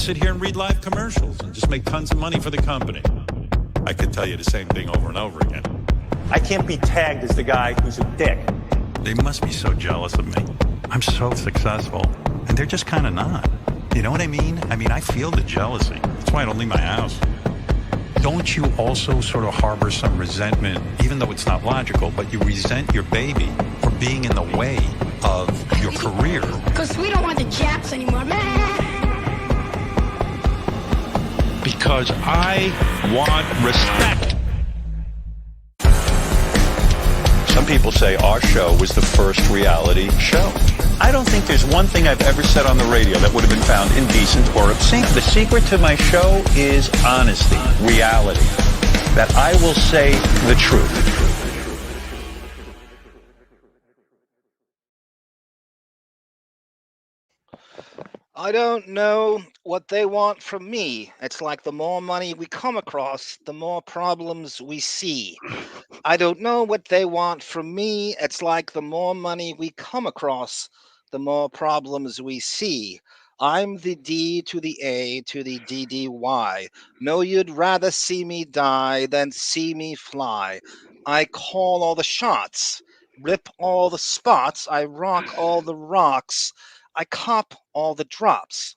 sit here and read live commercials and just make tons of money for the company. I could tell you the same thing over and over again. I can't be tagged as the guy who's a dick. They must be so jealous of me. I'm so successful, and they're just kind of not. You know what I mean? I feel the jealousy. That's why I don't leave my house. Don't you also sort of harbor some resentment, even though it's not logical, but you resent your baby for being in the way of your career? Because we don't want the Japs anymore, man. Because I want respect. Some people say our show was the first reality show. I don't think there's one thing I've ever said on the radio that would have been found indecent or obscene. The secret to my show is honesty, reality, that I will say the truth. I don't know what they want from me. It's like the more money we come across, the more problems we see. I don't know what they want from me. It's like the more money we come across, the more problems we see. I'm the D to the A to the DDY. No, you'd rather see me die than see me fly. I call all the shots, rip all the spots, I rock all the rocks. I cop all the drops.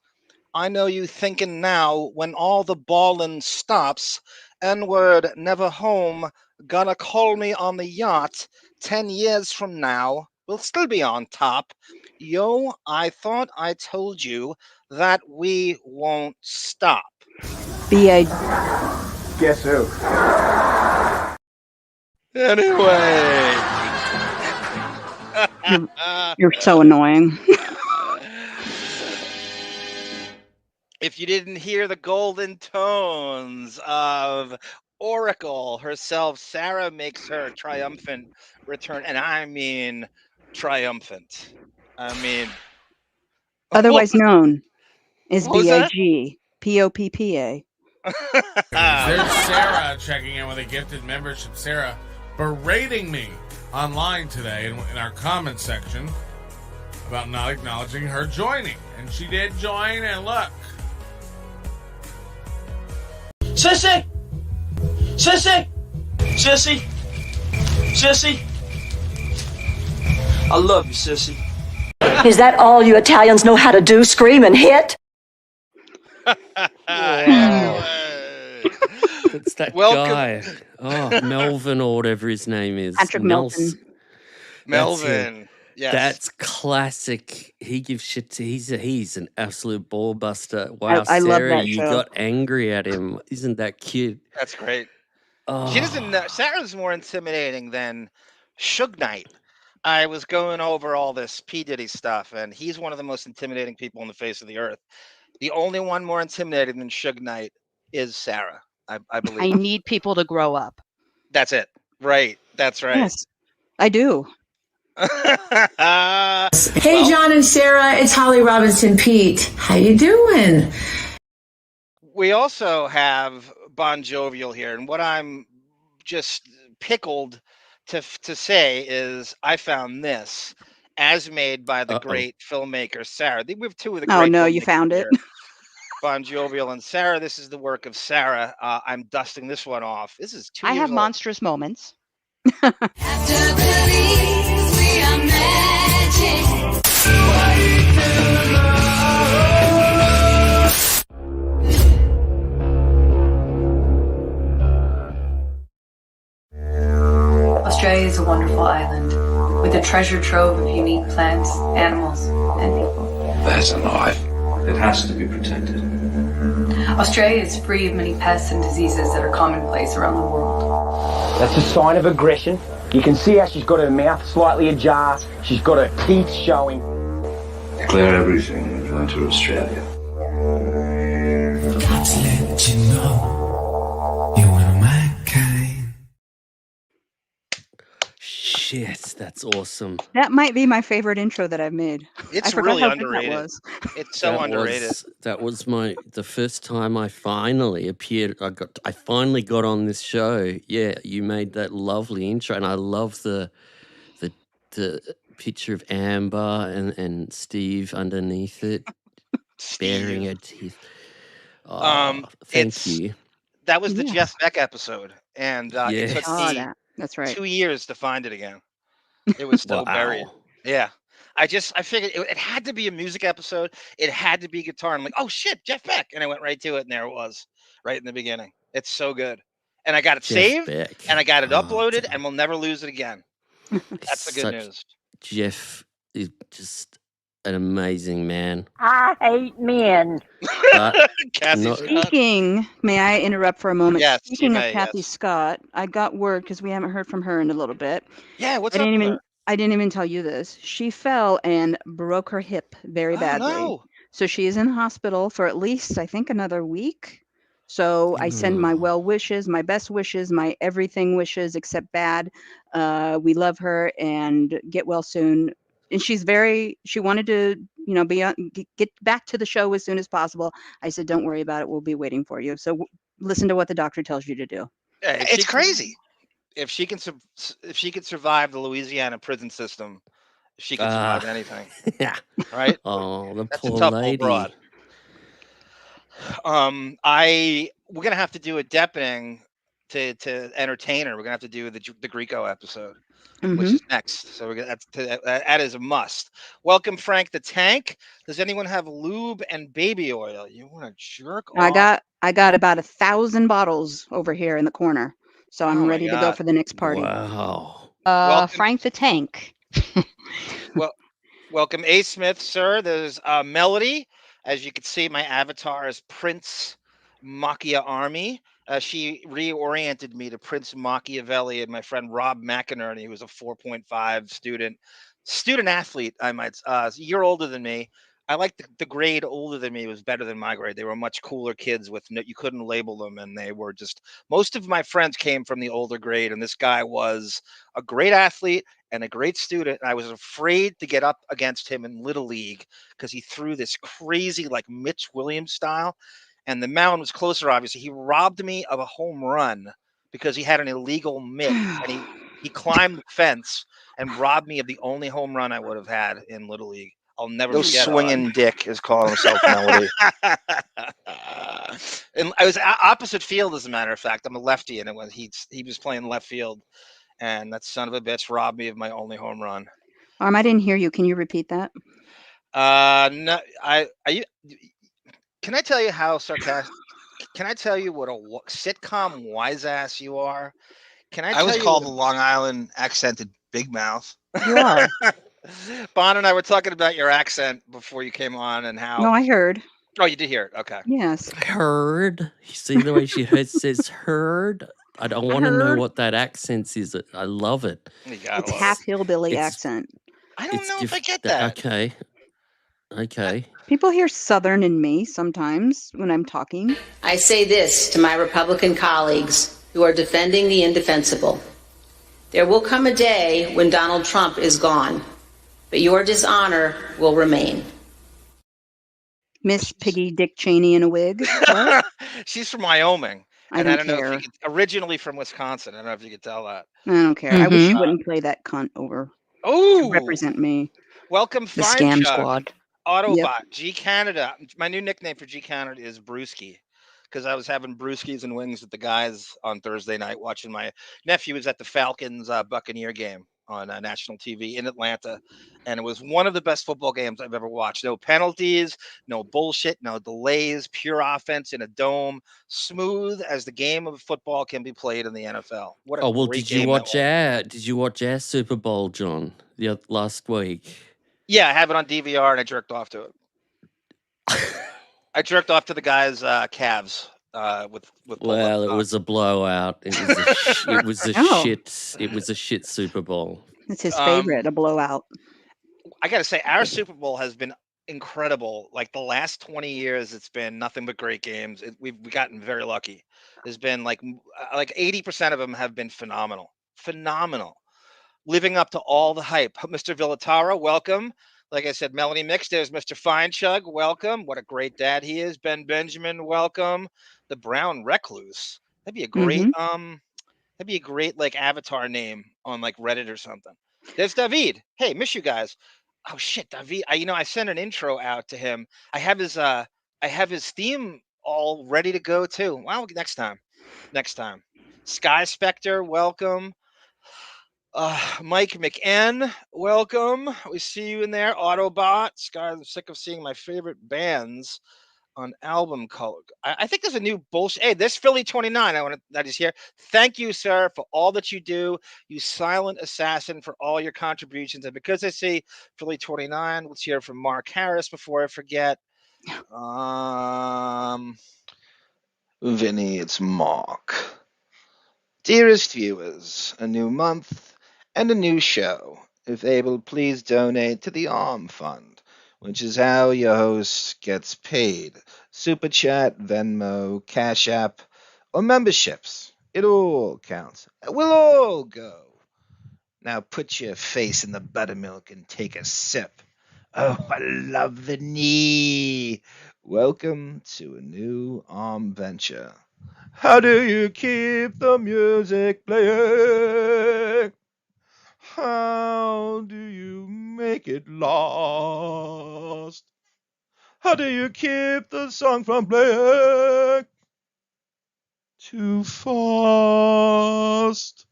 I know you thinking now when all the ballin' stops, N-word, never home, gonna call me on the yacht. 10 years from now, we'll still be on top. Yo, I thought I told you that we won't stop. B.A. Guess who? Anyway. You're so annoying. If you didn't hear the golden tones of Oracle herself, Sarah makes her triumphant return. And I mean triumphant. Otherwise known as What was that? B.A.G. P.O.P.P.A. There's Sarah checking in with a gifted membership. Sarah berating me online today in our comments section about not acknowledging her joining. And she did join, and look. Sissy! Sissy! Sissy! Sissy! I love you, Sissy. Is that all you Italians know how to do? Scream and hit? It's that guy. Oh, Melvin or whatever his name is. Patrick Melvin. Melvin. Yes. That's classic. He gives shit to. He's an absolute ball buster. Wow, I love Sarah, that you show. got angry at him. Isn't that cute? That's great. Oh. She doesn't know. Sarah's more intimidating than Suge Knight. I was going over all this P. Diddy stuff, and he's one of the most intimidating people on the face of the earth. The only one more intimidating than Suge Knight is Sarah, I believe. I need people to grow up. That's it. Right. That's right. Yes, I do. Hey, John and Sarah, it's Holly Robinson Pete. How you doing? We also have Bon Jovial here, and what I'm just pickled to say is I found this as made by the great filmmaker Sarah. We have two of the great Oh no, you found it. Bon Jovial and Sarah. This is the work of Sarah. I'm dusting this one off. This is 2 years I have old. monstrous moments. Australia is a wonderful island with a treasure trove of unique plants, animals, and people. That's a life. It has to be protected. Australia is free of many pests and diseases that are commonplace around the world. That's a sign of aggression. You can see how she's got her mouth slightly ajar. She's got her teeth showing. Declare everything and go to Australia. Got to let you know you're one of my kind. Shit, that's awesome. That might be my favorite intro that I've made. It's I forgot really how good underrated. That was. It's so underrated. That was the first time I finally appeared. I finally got on this show. Yeah, you made that lovely intro, and I love the picture of Amber and Steve underneath it, baring her teeth. Thank It's you. that was the Yes. Jeff Beck episode, and it took Oh, me that. That's right. 2 years to find it again. It was still buried. Wow. Yeah. I figured it had to be a music episode. It had to be guitar. I'm like, oh shit, Jeff Beck. And I went right to it, and there it was, right in the beginning. It's so good. And I got it Jeff saved, Beck. and I got it Oh, uploaded, and we'll never lose it again. That's the good such news. Jeff is just an amazing man. I hate men. But Kathy not, Scott. Speaking, may I interrupt for a moment? Yes, you Speaking of may, Kathy yes. Scott, I got word because we haven't heard from her in a little bit. Yeah, what's I up didn't with even her? I didn't even tell you this. She fell and broke her hip very Oh, badly. no. So she is in the hospital for at least, I think, another week. So I send my well wishes, my best wishes, my everything wishes except bad. We love her and get well soon. And she wanted to, be on, get back to the show as soon as possible. I said, don't worry about it. We'll be waiting for you. So listen to what the doctor tells you to do. Yeah, It's crazy. If she can survive the Louisiana prison system, she can survive anything. Yeah. Right? Oh, the That's poor a tough lady. old broad. We're gonna have to do a Deppening to entertain her. We're gonna have to do the Greco episode, which is next. So that is a must. Welcome, Frank the Tank. Does anyone have lube and baby oil? You want to jerk off? I got about 1,000 bottles over here in the corner. So I'm Oh my ready to go God. for the next party. Wow. Welcome. Frank the Tank. Welcome, A. Smith, sir. There's Melody. As you can see, my avatar is Prince Machia Army. She reoriented me to Prince Machiavelli and my friend Rob McInerney, who was a 4.5 student athlete. I might, a year older than me. I like the grade older than me was better than my grade. They were much cooler kids you couldn't label them, and they were just, most of my friends came from the older grade, and this guy was a great athlete and a great student. And I was afraid to get up against him in Little League because he threw this crazy, like Mitch Williams style, and the mound was closer, obviously. He robbed me of a home run because he had an illegal mitt, and he climbed the fence and robbed me of the only home run I would have had in Little League. I'll never forget. Swinging Dick is calling himself Melody. And I was opposite field, as a matter of fact. I'm a lefty, and he was playing left field, and that son of a bitch robbed me of my only home run. I didn't hear you. Can you repeat that? No, can I tell you how sarcastic? Can I tell you what a sitcom wise ass you are? Can I was called a Long Island accented big mouth. You are. Bon and I were talking about your accent before you came on, and how. No, I heard. Oh, you did hear it. Okay. Yes. Heard. You see the way she says heard? I don't want to know what that accent is. I love it. It's half hillbilly accent. I don't know if I get that. Okay. People hear Southern in me sometimes when I'm talking. I say this to my Republican colleagues who are defending the indefensible. There will come a day when Donald Trump is gone, but your dishonor will remain. Miss Piggy Dick Cheney in a wig. She's from Wyoming. I don't care. know if you could, originally from Wisconsin. I don't know if you could tell that. I don't care. I wish you wouldn't play that cunt over. Oh, represent me. Welcome, the Scam Squad. Autobot, Yep. G Canada. My new nickname for G Canada is Brewski, because I was having brewskis and wings with the guys on Thursday night watching my nephew was at the Falcons Buccaneer game on national TV in Atlanta, and it was one of the best football games I've ever watched. No penalties, no bullshit, no delays, pure offense in a dome, smooth as the game of football can be played in the NFL. What a great game Did you watch our Super Bowl, John, last week? Yeah, I have it on DVR, and I jerked off to it. I jerked off to the guys' calves with. Well, it was a blowout. It was a shit Super Bowl. It's his favorite, a blowout. I got to say, our Super Bowl has been incredible. Like the last 20 years, it's been nothing but great games. We've gotten very lucky. There's been like 80% of them have been phenomenal. Living up to all the hype. Mr. Villataro, welcome. Like I said, Melanie Mix, there's Mr. Feinchug, welcome. What a great dad he is. Ben Benjamin, welcome. The Brown Recluse. That'd be a great like avatar name on like Reddit or something. There's David. Hey, miss you guys. Oh shit, David. I sent an intro out to him. I have his theme all ready to go too. Well, next time. Sky Spectre, welcome. Mike McN, welcome. We see you in there. Autobot, Sky, I'm sick of seeing my favorite bands on album color. I think there's a new bullshit. Hey, this Philly 29, that is here. Thank you, sir, for all that you do. You silent assassin, for all your contributions. And because I see Philly 29, let's hear from Mark Harris before I forget. Vinny, it's Mark. Dearest viewers, a new month and a new show. If able, please donate to the Arm Fund, which is how your host gets paid. Super Chat, Venmo, Cash App, or memberships. It all counts. We'll all go. Now put your face in the buttermilk and take a sip. Oh, I love the knee. Welcome to a new arm venture. How do you keep the music playing? How do you make it last? How do you keep the song from playing too fast?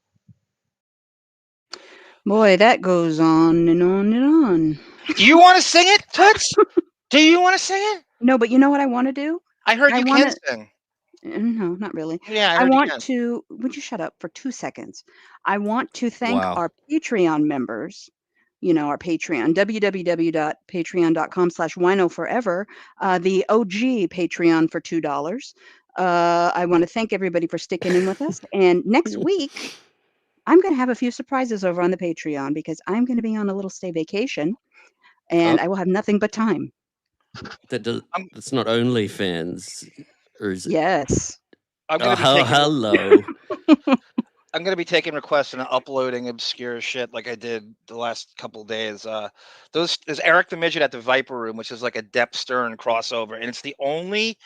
Boy, that goes on and on and on. Do you want to sing it, Toots? Do you want to sing it? No, but you know what I want to do? I heard you can sing. No, not really. Yeah, I I heard you want can. to. Would you shut up for 2 seconds? I want to thank Wow. our Patreon members. You know, our Patreon, www.patreon.com/winoforever, the OG Patreon for $2. I want to thank everybody for sticking in with us. And next week, I'm going to have a few surprises over on the Patreon because I'm going to be on a little stay vacation, and I will have nothing but time. That's not OnlyFans, or is it? Yes. I'm gonna be taking hello. I'm gonna be taking requests and uploading obscure shit like I did the last couple days. There's Eric the Midget at the Viper Room, which is like a Depp Stern crossover, and it's the only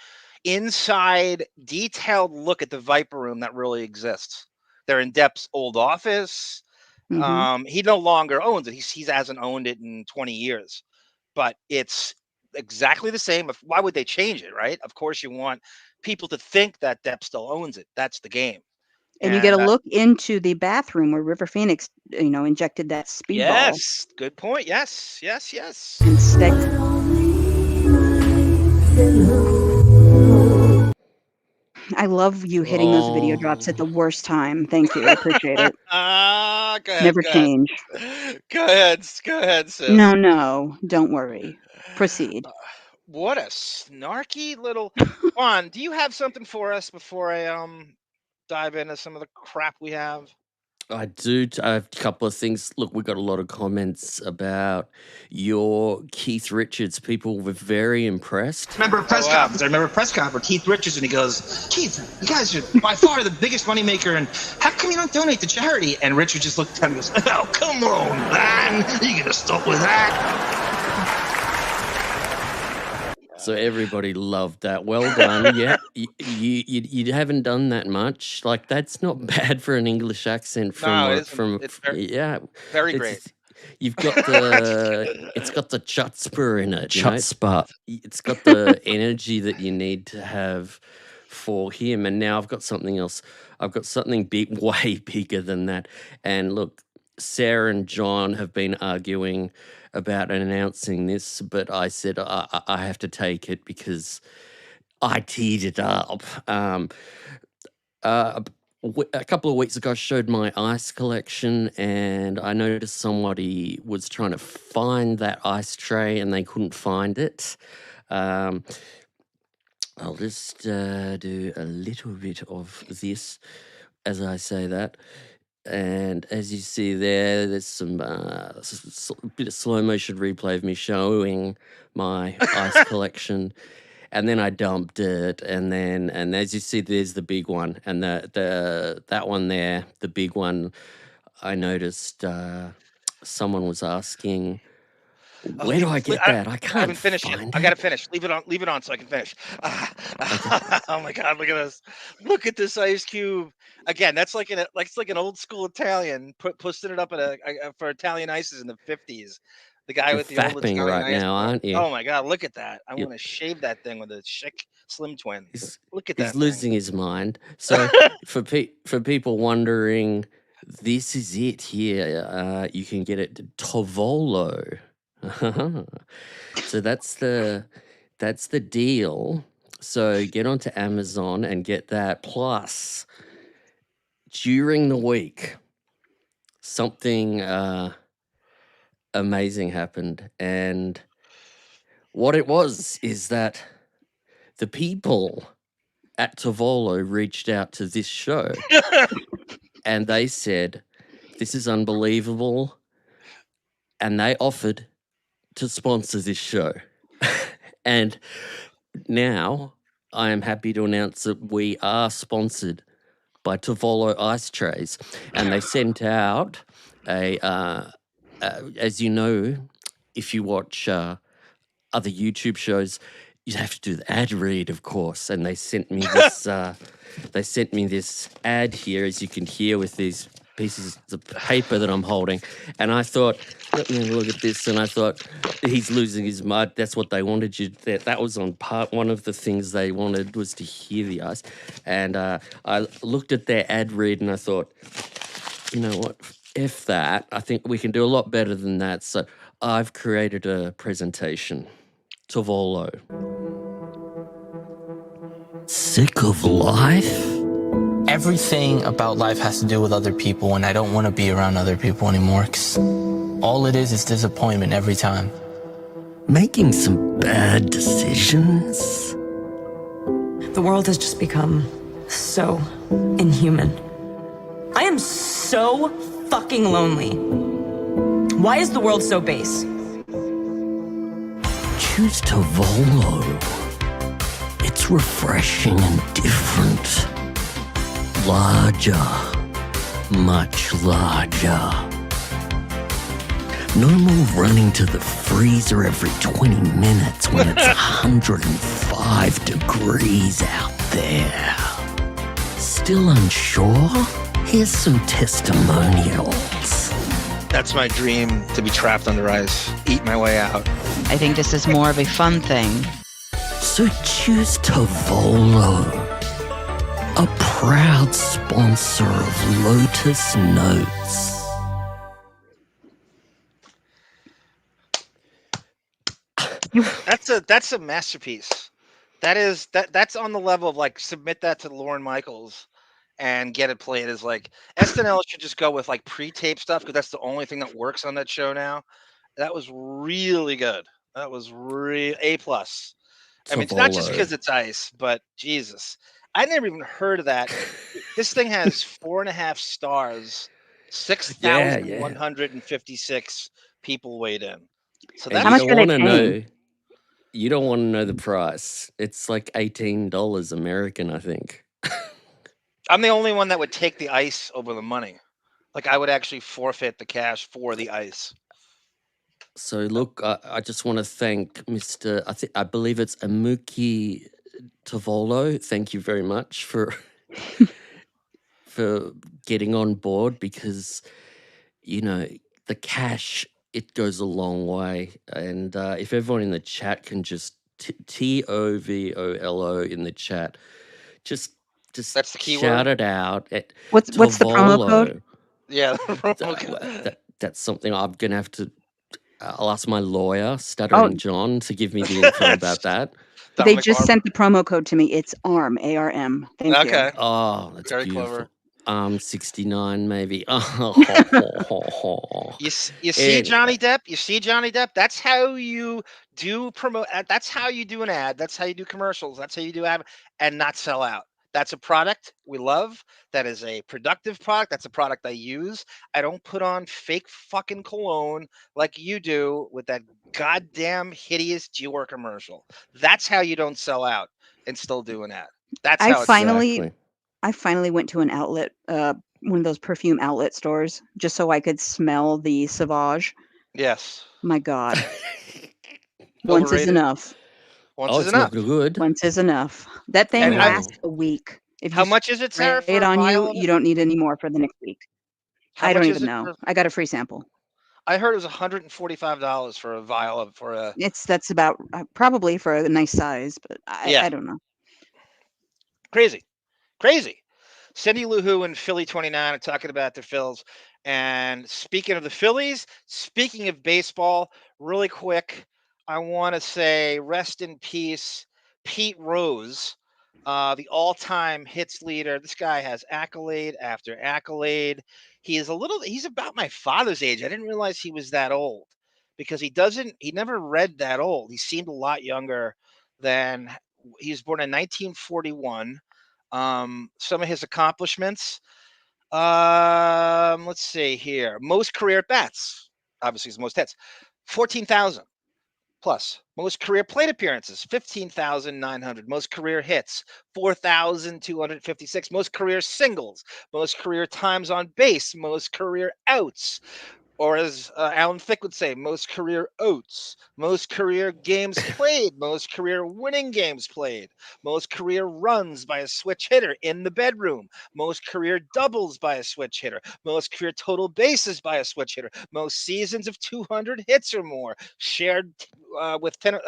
inside detailed look at the Viper Room that really exists. They're in Depp's old office. He no longer owns it. He hasn't owned it in 20 years, but it's exactly the same. Why would they change it, right? Of course, you want people to think that Depp still owns it. That's the game. And you get a look into the bathroom where River Phoenix, injected that speedball. Yes, good point. Yes. Instead. I love you hitting those video drops at the worst time. Thank you. I appreciate it. Go ahead. Never change. Go ahead, sis. No, don't worry. Proceed. What a snarky little Juan. Do you have something for us before I dive into some of the crap we have? I do. I have a couple of things. Look, we got a lot of comments about your Keith Richards. People were very impressed. Remember a press conference. I remember a press conference where Keith Richards, and he goes, Keith, you guys are by far the biggest moneymaker, and how come you don't donate to charity? And Richard just looked at him and goes, oh, come on, man. You gonna stop with that? So everybody loved that. Well done. Yeah, you haven't done that much. Like, that's not bad for an English accent. It's very great. You've got it's got the chutzpah in it. Chutzpah. It's got the energy that you need to have for him. And now I've got something else. I've got something big, way bigger than that. And look, Sarah and John have been arguing about announcing this, but I said I have to take it because I teed it up. A couple of weeks ago, I showed my ice collection, and I noticed somebody was trying to find that ice tray, and they couldn't find it. I'll just do a little bit of this as I say that. And as you see there's some bit of slow motion replay of me showing my ice collection, and then I dumped it, and as you see, there's the big one, and that one there, the big one. I noticed someone was asking, where do I get that? I can't. I haven't finished yet. I gotta finish. Leave it on so I can finish. Oh my God! Look at this. Look at this ice cube. Again, that's like it's like an old school Italian pushing it up for Italian ices in the 50s. The guy You're with the old fapping Italian right ice now, cream. aren't you? Oh my God, look at that. I You- want to shave that thing with a chic slim twin. Look at He's that thing. losing his mind. So for people wondering, this is it here. You can get it Tovolo. So that's the deal. So get onto Amazon and get that. Plus, during the week, something amazing happened, and what it was is that the people at Tovolo reached out to this show and they said, "This is unbelievable," and they offered to sponsor this show. And now I am happy to announce that we are sponsored by Tovolo Ice Trays, and they sent out as you know, if you watch other YouTube shows, you have to do the ad read, of course. And they sent me this. They sent me this ad here, as you can hear, with these pieces of paper that I'm holding. And I thought, let me look at this. And I thought, he's losing his mind. That's what they wanted you. That was on part one of the things they wanted was to hear the ice. And I looked at their ad read and I thought, you know what? If that, I think we can do a lot better than that. So I've created a presentation. Tovolo. Sick of life? Everything about life has to do with other people, and I don't want to be around other people anymore, 'cause all it is disappointment every time. Making some bad decisions? The world has just become so inhuman. I am so fucking lonely. Why is the world so base? Choose Tovolo. It's refreshing and different. Larger. Much larger. No more running to the freezer every 20 minutes when it's 105 degrees out there. Still unsure? Here's some testimonials. That's my dream, to be trapped under ice, eat my way out. I think this is more of a fun thing. So choose Tovolo, a proud sponsor of Lotus Notes. That's a masterpiece. That's on the level of like submit that to Lorne Michaels and get it played as like SNL should just go with like pre-tape stuff because that's the only thing that works on that show now. That was really good. That was A+. I mean, it's not just because it's ice, but Jesus, I never even heard of that. This thing has 4.5 stars, 6,156 people weighed in. So that's how much are they paying? You don't want to know the price. It's like $18 American, I think. I'm the only one that would take the ice over the money. Like I would actually forfeit the cash for the ice. So look, I just want to thank Mr. I believe it's Amuki Tovolo. Thank you very much for getting on board because, you know, the cash, it goes a long way. And if everyone in the chat can just TOVOLO in the chat, just that's the key shout word. it out. What's the promo code? Yeah, the promo code. That's something I'm going to have to... I'll ask my lawyer, Stuttering John, to give me the info about that. They just sent the promo code to me. It's ARM, A-R-M. Thank you. Okay. Oh, that's very beautiful. clever. 69 maybe. You see Johnny Depp? You see Johnny Depp? That's how you do promote. That's how you do an ad. That's how you do commercials. That's how you do ad and not sell out. That's a product we love. That is a productive product. That's a product I use. I don't put on fake fucking cologne like you do with that goddamn hideous Dior commercial. That's how you don't sell out and still do an ad. That's how it's I finally went to an outlet, one of those perfume outlet stores, just so I could smell the Sauvage. Yes. My God. Once is enough. Once is enough. Good. Once is enough. That thing lasts a week. If how much is it, Sarah? For it on you, you don't need any more for the next week. I don't even know. I got a free sample. I heard it was $145 for a vial of for a. That's about probably for a nice size, but Yeah, I don't know. crazy. Cindy Lou Who and Philly 29 are talking about their Phils. And speaking of the Phillies, speaking of baseball, really quick, I want to say rest in peace, Pete Rose, the all-time hits leader. This guy has accolade after accolade. He's about my father's age. I didn't realize he was that old because he never read that old. He seemed a lot younger than he was born in 1941. Some of his accomplishments. Let's see here. Most career at bats, obviously his most hits, 14,000 plus. Most career plate appearances, 15,900. Most career hits, 4,256. Most career singles. Most career times on base. Most career outs. Or as Alan Thicke would say, most career oats, most career games played, most career winning games played, most career runs by a switch hitter in the bedroom, most career doubles by a switch hitter, most career total bases by a switch hitter, most seasons of 200 hits or more, shared with 10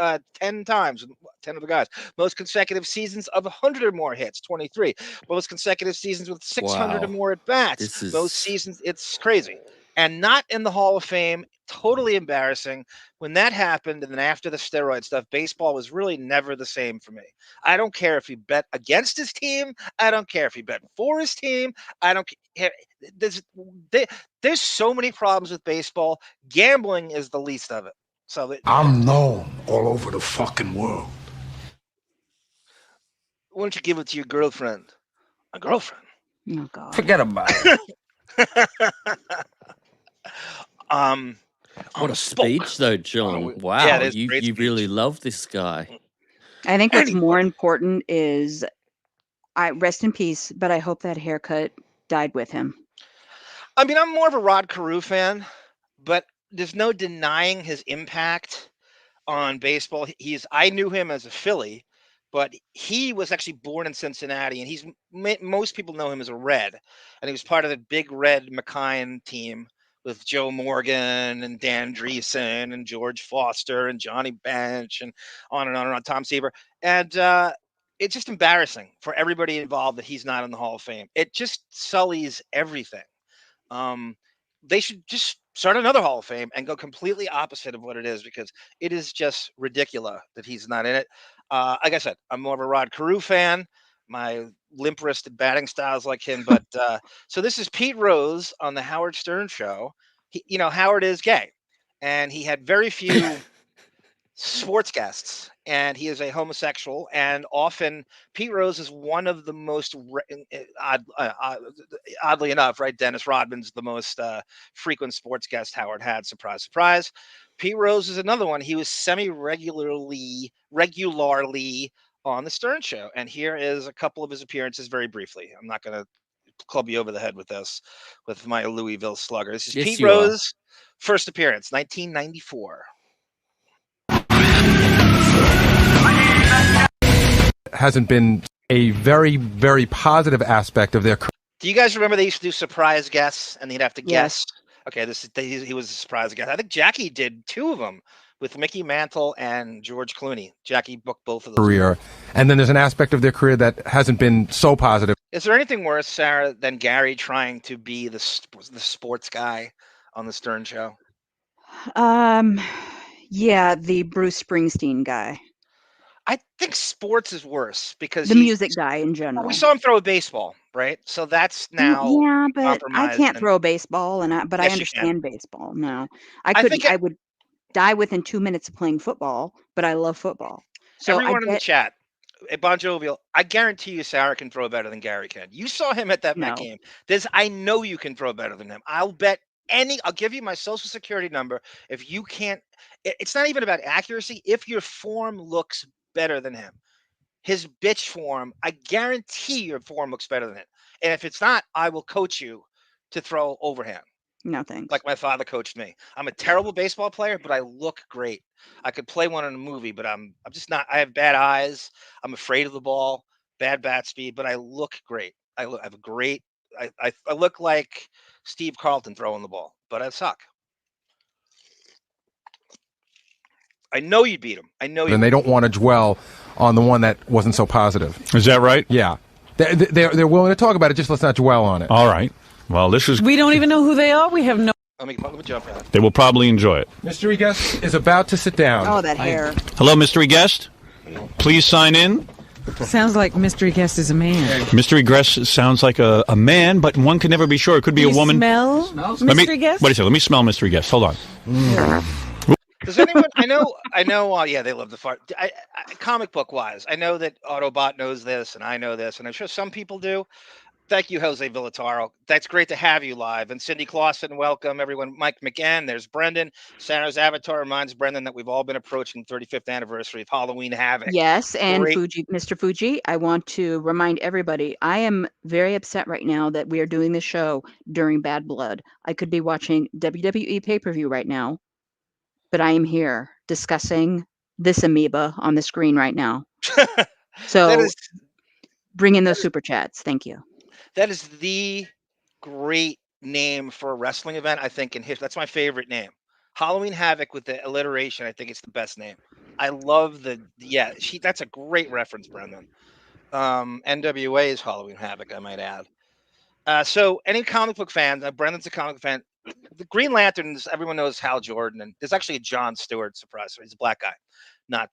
times, 10 of the guys, most consecutive seasons of 100 or more hits, 23, most consecutive seasons with 600 or Wow. more at bats, This is most seasons, it's crazy. And not in the Hall of Fame. Totally embarrassing. When that happened, and then after the steroid stuff, baseball was really never the same for me. I don't care if he bet against his team. I don't care if he bet for his team. I don't care. There's so many problems with baseball. Gambling is the least of it. So I'm known all over the fucking world. why don't you give it to your girlfriend? A girlfriend? Oh God. Forget about it. what a speech, though, John. Yeah, Wow, it is a great you speech. really love this guy. I think what's more important is I rest in peace, but I hope that haircut died with him. I mean, I'm more of a Rod Carew fan, but there's no denying his impact on baseball. I knew him as a Philly, but he was actually born in Cincinnati, and most people know him as a Red, and he was part of the big Red McKine team with Joe Morgan and Dan Dreesen and George Foster and Johnny Bench and on and on and on, Tom Seaver. And it's just embarrassing for everybody involved that he's not in the Hall of Fame. It just sullies everything. They should just start another Hall of Fame and go completely opposite of what it is, because it is just ridiculous that he's not in it. Like I said, I'm more of a Rod Carew fan. My limp-wristed batting styles like him, but so this is Pete Rose on the Howard Stern show. Howard is gay, and he had very few sports guests, and he is a homosexual, and often Pete Rose is one of the most oddly enough, right? Dennis Rodman's the most frequent sports guest Howard had. Surprise, surprise. Pete Rose is another one. He was regularly on the Stern show, and here is a couple of his appearances very briefly. I'm not going to club you over the head with this, with my Louisville Slugger. This is Yes, Pete you are. Rose, first appearance, 1994. Hasn't been a very, very positive aspect of their career. Do you guys remember they used to do surprise guests and they'd have to Yes. guess? Okay, he was a surprise guest. I think Jackie did two of them with Mickey Mantle and George Clooney. Jackie booked both of those. Career. And then there's an aspect of their career that hasn't been so positive. Is there anything worse, Sarah, than Gary trying to be the sports guy on the Stern show? Yeah, the Bruce Springsteen guy. I think sports is worse because The music guy in general. we saw him throw a baseball, right? So that's now Yeah, but I compromised. can't throw a baseball, but I Yes, you can. understand baseball. No, I I couldn't. think I would die within 2 minutes of playing football, but I love football. So everyone in the chat, Bon Jovial, I guarantee you Sarah can throw better than Gary can. You saw him at that Met game. I know you can throw better than him. I'll give you my social security number if you can't. It's not even about accuracy. If your form looks better than him, his bitch form, I guarantee your form looks better than it. And if it's not, I will coach you to throw overhand. No thanks. Like my father coached me. I'm a terrible baseball player, but I look great. I could play one in a movie, but I'm just not. I have bad eyes. I'm afraid of the ball, bad bat speed, but I look great. I have a great. I look like Steve Carlton throwing the ball, but I suck. I know you'd beat him. I know you. And they don't want to dwell on the one that wasn't so positive. Is that right? Yeah. They're willing to talk about it, just let's not dwell on it. All right. Well, this is... We don't even know who they are. We have no... Let me jump in. They will probably enjoy it. Mystery guest is about to sit down. Oh, that hair. Hello, mystery guest. Please sign in. Sounds like mystery guest is a man. Mystery guest sounds like a man, but one can never be sure. It could be a woman. Smell mystery guest? Wait a second. Let me smell mystery guest. Hold on. Does anyone? I know. Yeah, they love the fart. Comic book wise, I know that Autobot knows this, and I know this, and I'm sure some people do. Thank you, Jose Villataro. That's great to have you live. And Cindy Clausen, welcome everyone. Mike McGann, there's Brendan. Sarah's avatar reminds Brendan that we've all been approaching the 35th anniversary of Halloween Havoc. Yes, and Great. Mr. Fuji, I want to remind everybody, I am very upset right now that we are doing this show during Bad Blood. I could be watching WWE pay-per-view right now, but I am here discussing this amoeba on the screen right now. So bring in those super chats. Thank you. That is the great name for a wrestling event, I think, in history. That's my favorite name. Halloween Havoc with the alliteration. I think it's the best name. I love that's a great reference, Brendan. NWA is Halloween Havoc, I might add. So any comic book fan, Brendan's a comic book fan. The Green Lanterns, everyone knows Hal Jordan, and there's actually a John Stewart surprise. He's a black guy, not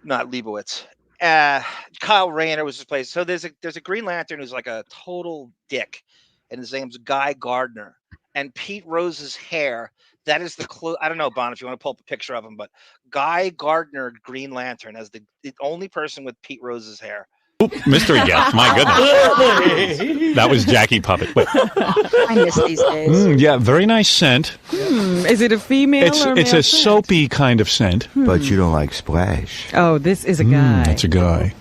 Leibowitz. Kyle Rayner was his place. So there's a Green Lantern who's like a total dick, and his name's Guy Gardner. And Pete Rose's hair, that is the clue. I don't know, Bon, if you want to pull up a picture of him, but Guy Gardner Green Lantern as the only person with Pete Rose's hair. Oop, mystery guest. My goodness. That was Jackie Puppet. Wait. I miss these days. Yeah, very nice scent. Is it a female or It's male a soapy kind of scent. But you don't like Splash. Oh, this is a guy. It's a guy.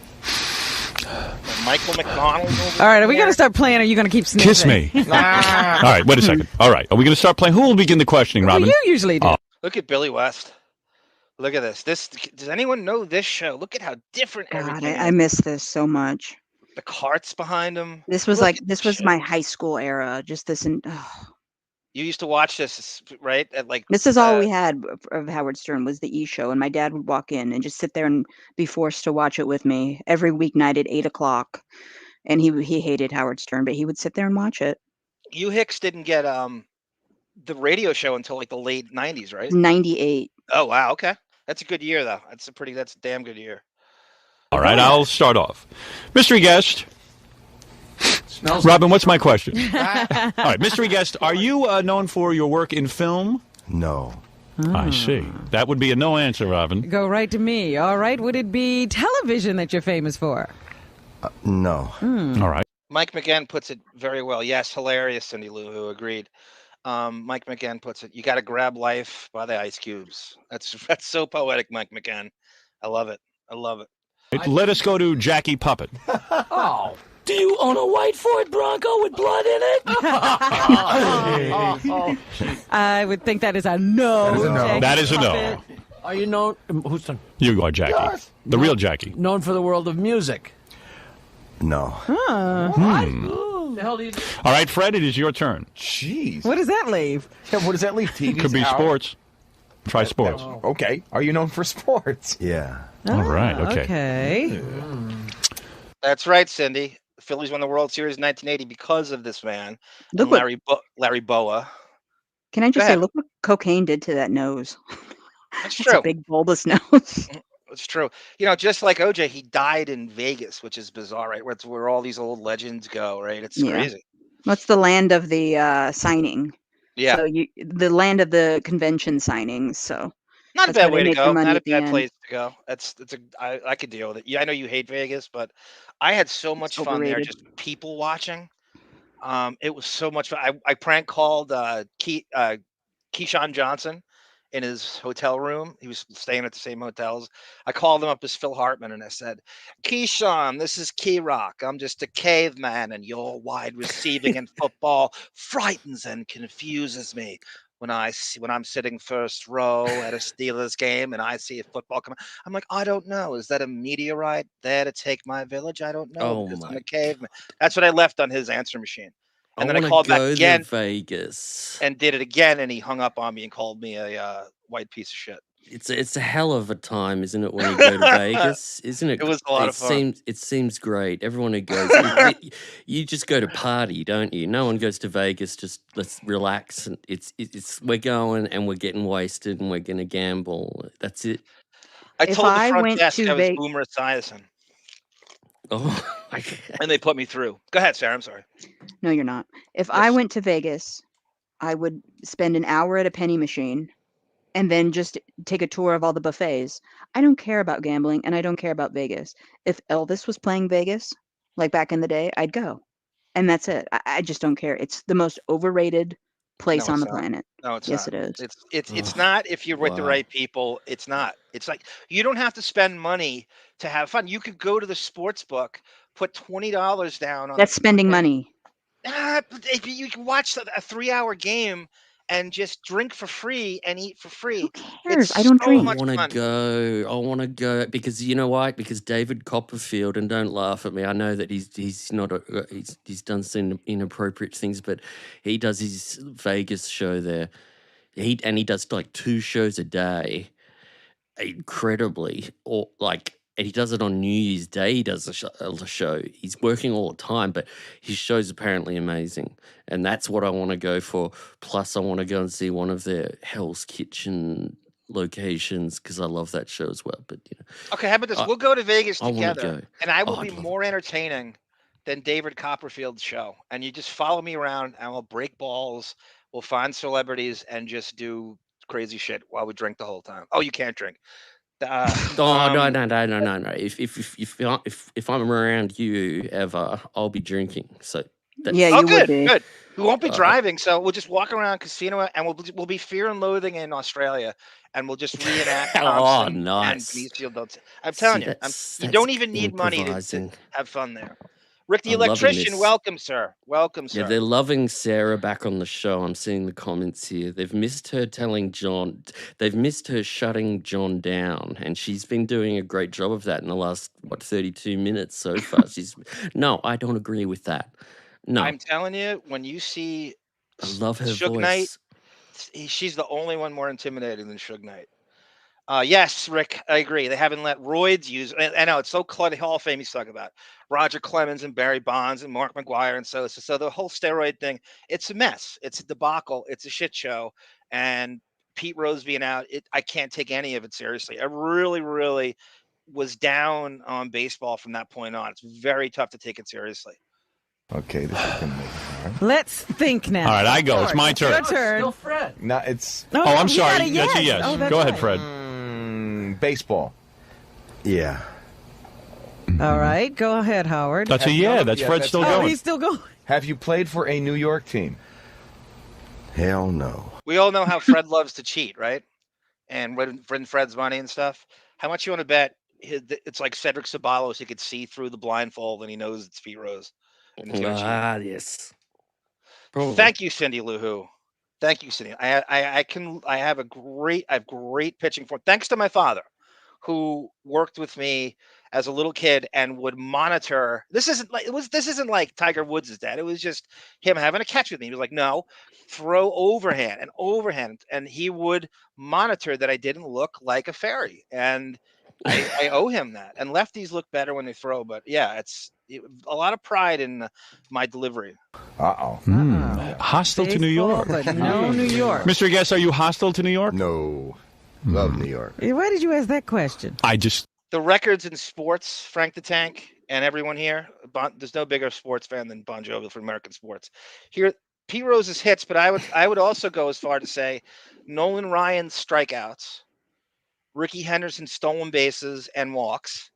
Michael McDonald. All right, are we going to start playing, or are you going to keep sniffing? Kiss me. All right, wait a second. All right, are we going to start playing? Who will begin the questioning, Robin? Well, you usually do. Look at Billy West. Look at this. Does anyone know this show? Look at how different everything is. I miss this so much. The carts behind him. This was my high school era. Just this, and you used to watch this, right? This is all we had of Howard Stern was the E! Show, and my dad would walk in and just sit there and be forced to watch it with me every weeknight at 8:00. And he hated Howard Stern, but he would sit there and watch it. You Hicks didn't get the radio show until like the late 90s, right? 98. Oh wow, okay. That's a good year, though. That's a damn good year. All right, I'll start off. Mystery guest. Robin, what's my question? All right, mystery guest, are you known for your work in film? No. I see. That would be a no answer, Robin. Go right to me. All right, would it be television that you're famous for? No. All right. Mike McGann puts it very well. Yes, hilarious, Cindy Lou, who agreed. Mike McGann puts it, you got to grab life by the ice cubes. That's so poetic, Mike McGann. I love it. Let us go to Jackie Puppet. Oh, do you own a white Ford Bronco with blood in it? I would think that is a no. That is a no. Are you known? Who's done? You are Jackie. Yes. The real Jackie. Known for the world of music? No. The hell do you do? All right, Fred, it is your turn. Jeez. What does that leave? Yeah, what does that leave? TV's Could be out. sports. Try sports. Okay. Are you known for sports? Yeah. All right. Okay. That's right, Cindy. The Phillies won the World Series in 1980 because of this man. Look and Larry Boa. Can I just say, look what cocaine did to that nose. That's It's true. a big bulbous nose. It's true. Just like OJ, he died in Vegas, which is bizarre, right? Where all these old legends go, right? It's crazy. What's the land of the signing? Yeah. So the land of the convention signings. So Not a that's bad where way they to make their go. money Not a at the bad end. place to go. I could deal with it. Yeah, I know you hate Vegas, but I had so much fun there, overrated. just people watching. It was so much fun. I prank called Keyshawn Johnson in his hotel room. He was staying at the same hotels. I called him up as Phil Hartman and I said, Keyshawn, this is Key Rock. I'm just a caveman and your wide receiving in football frightens and confuses me. When I'm sitting first row at a Steelers game and I see a football come, I'm like, I don't know. Is that a meteorite there to take my village? I don't know because I'm a caveman. That's what I left on his answer machine. And then I called back again Vegas and did it again, and he hung up on me and called me a white piece of shit. It's a hell of a time, isn't it, when you go to Vegas? Isn't it? It was a lot of fun. It seems great. Everyone who goes, you just go to party, don't you? No one goes to Vegas. Just let's relax, and it's we're going and we're getting wasted and we're gonna gamble. That's it. I If told the I front went desk to I was Ve- Boomer Esiason, Oh, my and they put me through. Go ahead, Sarah. I'm sorry. No, you're not. If I went to Vegas, I would spend an hour at a penny machine and then just take a tour of all the buffets. I don't care about gambling and I don't care about Vegas. If Elvis was playing Vegas, like back in the day, I'd go. And that's it. I just don't care. It's the most overrated place No, on it's the not. planet. No, it's Yes, not. it is. It's not if you're with the Wow. right people. It's not. It's like you don't have to spend money to have fun. You could go to the sports book, put $20 down on That's the spending money. But if you can watch a 3-hour game and just drink for free and eat for free. cares? It's I don't so drink. I much want to fun. go. I want to go because you know why? Because David Copperfield, and don't laugh at me. I know that he's not he's done some inappropriate things, but he does his Vegas show there. He does like 2 shows a day, incredibly, or like. And he does it on New Year's Day. He does a show. He's working all the time, but his show's apparently amazing, and that's what I want to go for. Plus, I want to go and see one of their Hell's Kitchen locations because I love that show as well. But you know, Okay, how about this? We'll go to Vegas I wanna together, go. and I will Oh, be I'd love more entertaining than David Copperfield's show. And you just follow me around, and we'll break balls. We'll find celebrities and just do crazy shit while we drink the whole time. Oh, you can't drink. Oh no. If I'm around you ever, I'll be drinking. So that's, Yeah, Oh, you would good, be. good. We won't be Uh, driving, so we'll just walk around casino, and we'll be Fear and Loathing in Australia, and we'll just reenact Oh, Thompson and nice. Benicio del Toro. I'm telling you, you don't even need money to improvising. have fun there. Rick the I'm loving electrician, this. welcome, sir. Welcome, Yeah, sir. they're loving Sarah back on the show. I'm seeing the comments here. They've missed her they've missed her shutting John down, and she's been doing a great job of that in the last 32 minutes so far. No, I don't agree with that. No, I'm telling you, when you see I love her Suge voice. Knight, she's the only one more intimidating than Suge Knight. Yes, Rick, I agree. They haven't let roids use. I know it's so cluttered. Hall of Fame he's talking about Roger Clemens and Barry Bonds and Mark McGuire and so the whole steroid thing. It's a mess. It's a debacle. It's a shit show. And Pete Rose being out, I can't take any of it seriously. I really, really was down on baseball from that point on. It's very tough to take it seriously. Okay, this is gonna make it hard. Let's think now. All right, I go. It's my turn. Your turn. Still Fred. No, it's No, Oh, I'm he sorry. got a That's a yes. yes. Oh, that's Go ahead, right. Fred. baseball. Yeah. All right, go ahead, Howard. That's a yeah. That's Fred still Oh, going. he's still going. Have you played for a New York team? Hell no. We all know how Fred loves to cheat, right? And when Fred's money and stuff. How much you want to bet? It's like Cedric Ceballos. He could see through the blindfold, and he knows it's Pete Rose. And it's gonna cheat. Yes. Probably. Thank you, Cindy Lou Who. Thank you, Cindy. I have great pitching for. Thanks to my father, who worked with me as a little kid and would monitor. This isn't like Tiger Woods' dad. It was just him having a catch with me. He was like, no, throw overhand, and he would monitor that I didn't look like a fairy. And I owe him that. And lefties look better when they throw, but yeah, it's a lot of pride in my delivery. Hostile to New York. But no New York. Mr. Guest, are you hostile to New York? No. Love New York. Why did you ask that question? The records in sports, Frank the Tank, and everyone here. There's no bigger sports fan than Bon Jovi for American sports. Here, Pete Rose's hits, but I would also go as far to say Nolan Ryan's strikeouts, Ricky Henderson's stolen bases and walks,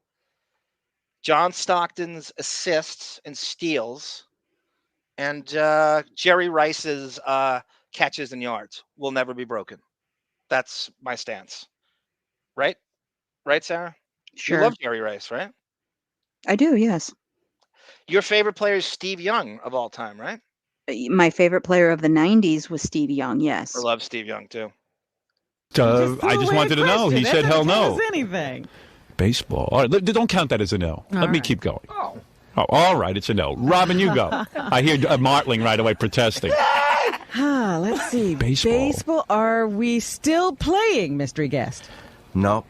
John Stockton's assists and steals, and Jerry Rice's catches and yards will never be broken. That's my stance. Right? Right, Sarah? Sure. You love Jerry Rice, right? I do, yes. Your favorite player is Steve Young of all time, right? My favorite player of the 90s was Steve Young, yes. I love Steve Young, too. I just wanted to know. He said hell no. Anything. Baseball. All right, don't count that as a no. Let me keep going. Oh, all right, it's a no. Robin, you go. I hear Martling right away protesting. Let's see. Baseball. Are we still playing, mystery guest? Nope.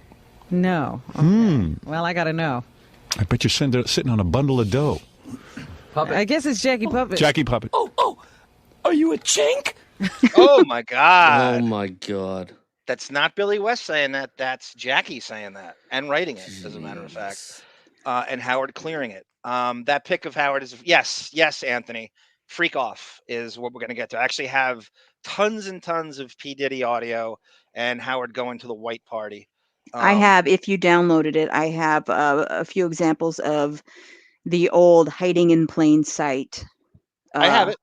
No. Okay. Well, I got to know. I bet you're sitting on a bundle of dough. Puppet. I guess it's Jackie Puppet. Jackie Puppet. Oh, are you a chink? Oh, my God. Oh, my God. That's not Billy West saying that. That's Jackie saying that and writing it, as a matter of fact. And Howard clearing it. That pick of Howard is, yes, Anthony. Freak Off is what we're going to get to. I actually have tons and tons of P. Diddy audio and Howard going to the white party. I have, if you downloaded it, I have a few examples of the old hiding in plain sight. I have it.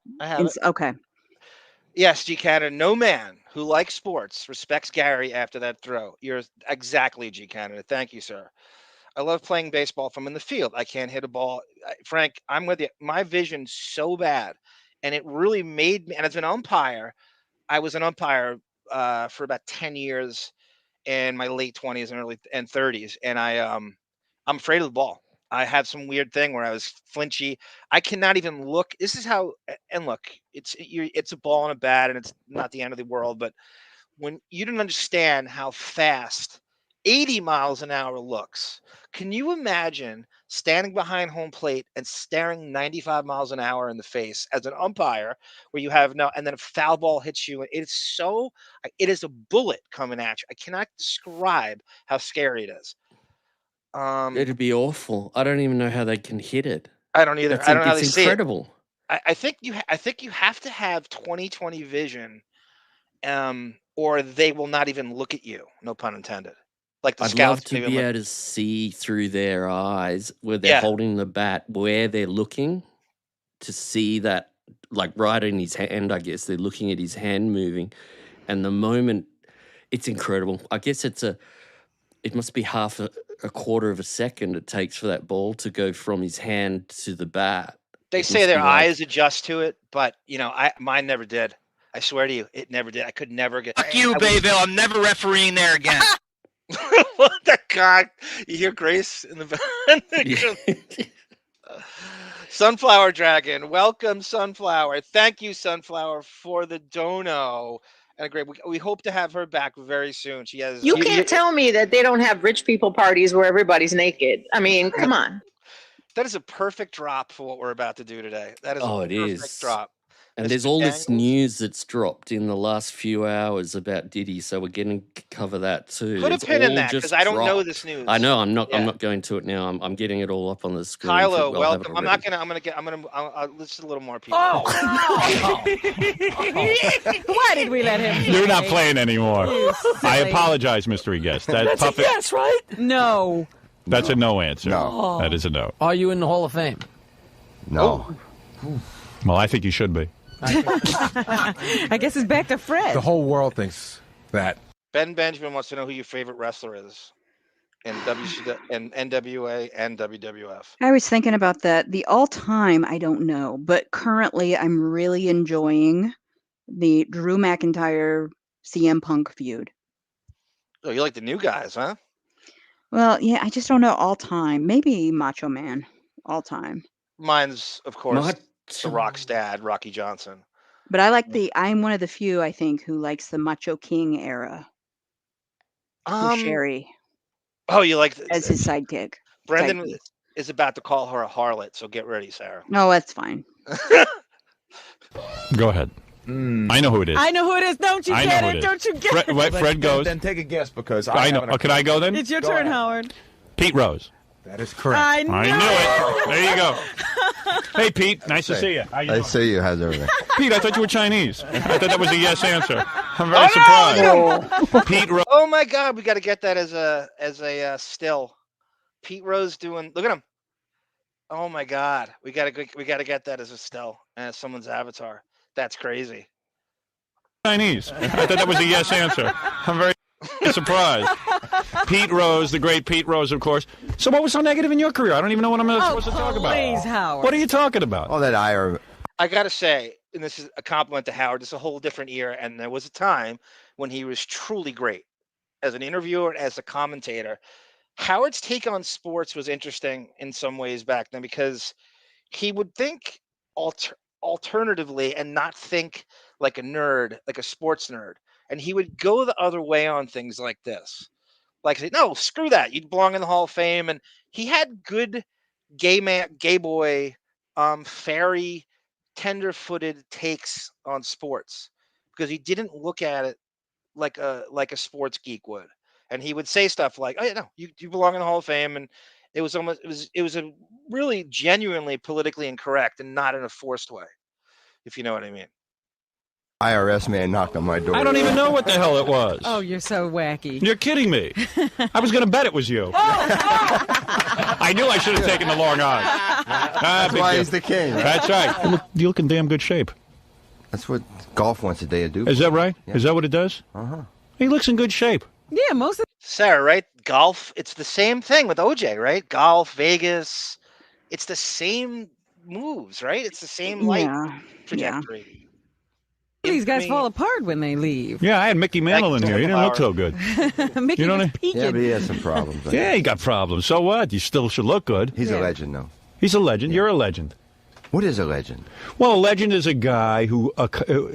Okay. Yes, G. Canada. No man who likes sports respects Gary after that throw. You're exactly G. Canada. Thank you, sir. I love playing baseball from in the field. I can't hit a ball. Frank, I'm with you. My vision's so bad. And it really made me, and as an umpire, I was an umpire for about 10 years in my late 20s and early 30s. And I'm afraid of the ball. I have some weird thing where I was flinchy. I cannot even look. This is how, and look, it's a ball and a bat, and it's not the end of the world. But when you didn't understand how fast 80 miles an hour looks, can you imagine standing behind home plate and staring 95 miles an hour in the face as an umpire where you have no, and then a foul ball hits you? It is a bullet coming at you. I cannot describe how scary it is. It'd be awful. I don't even know how they can hit it. I don't either. I don't know how they see it. It's incredible. I think you have to have 20/20 vision, or they will not even look at you. No pun intended. Like the I'd scouts love to be able to see through their eyes where they're holding the bat, where they're looking, to see that, like right in his hand, I guess. They're looking at his hand moving. And the moment, it's incredible. I guess it must be half a quarter of a second it takes for that ball to go from his hand to the bat. They say their eyes adjust to it, but mine never did. I swear to you, it never did. I could never get. Fuck you, Bayville. I'm never refereeing there again. What the God? You hear Grace in the back? Sunflower Dragon, welcome, Sunflower. Thank you, Sunflower, for the dono. And we hope to have her back very soon. She has. You can't tell me that they don't have rich people parties where everybody's naked. I mean, come on. That is a perfect drop for what we're about to do today. That is a perfect drop. And there's all this news that's dropped in the last few hours about Diddy, so we're getting to cover that too. Put a pin in that because I don't know this news. I know. I'm not going to it now. I'm getting it all up on the screen. Kylo, welcome. I'll listen to a little more people. Oh. Why did we let him? You're not playing anymore. I apologize, mystery guest. That's a yes, right? No. That's a no answer. No. That is a no. Are you in the Hall of Fame? No. Well, I think you should be. I guess it's back to Fred. The whole world thinks that. Ben Benjamin wants to know who your favorite wrestler is in NWA and WWF. I was thinking about that. The all-time, I don't know, but currently I'm really enjoying the Drew McIntyre CM Punk feud. Oh, you like the new guys, huh? Well, yeah, I just don't know all-time. Maybe Macho Man, all-time. Mine's, of course, The Rock's dad, Rocky Johnson. But I like I'm one of the few, I think, who likes the Macho King era. Sherry. Oh, you like as his sidekick. Brendan is about to call her a harlot, so get ready, Sarah. No, that's fine. Go ahead. I know who it is. I know who it is. Don't you get it? Don't you get it? Fred goes. Then take a guess because I know. Can I go then? It's your turn, Howard. Pete Rose. That is correct. I knew it. There you go. Hey, Pete. Nice to see you. I see you. How's everything? Pete, I thought you were Chinese. I thought that was a yes answer. I'm very surprised. No! Pete Rose. Oh my God, we got to get that as a still. Pete Rose doing. Look at him. Oh my God, we got to get that as a still and as someone's avatar. That's crazy. Chinese. I thought that was a yes answer. I'm very surprised. Pete Rose, the great Pete Rose, of course. So what was so negative in your career? I don't even know what I'm supposed to talk about. Please, Howard. What are you talking about? Oh, that ire. I got to say, and this is a compliment to Howard, it's a whole different era, and there was a time when he was truly great as an interviewer and as a commentator. Howard's take on sports was interesting in some ways back then because he would think alternatively and not think like a nerd, like a sports nerd, and he would go the other way on things like this. Like, say, no, screw that. You belong in the Hall of Fame. And he had good gay boy, fairy, tender-footed takes on sports because he didn't look at it like a sports geek would. And he would say stuff like, "Oh yeah, no, you belong in the Hall of Fame," and it was a really genuinely politically incorrect and not in a forced way, if you know what I mean. IRS man knocked on my door. I don't even know what the hell it was. Oh, you're so wacky. You're kidding me. I was going to bet it was you. I knew I should have taken the long eye. That's why he's the king. That's right. You look in damn good shape. That's what golf wants a day to do. Is that right? Yeah. Is that what it does? Uh-huh. He looks in good shape. Yeah, most of Sarah, right? Golf, it's the same thing with OJ, right? Golf, Vegas, it's the same moves, right? It's the same light trajectory. these guys fall apart when they leave. Yeah, I had Mickey Mantle in here. He didn't look so good. Mickey You know was what I- peeking. Yeah, but he has some problems. Yeah, he got problems. So what? You still should look good. He's a legend, though. He's a legend. You're a legend. What is a legend? Well, a legend is a guy who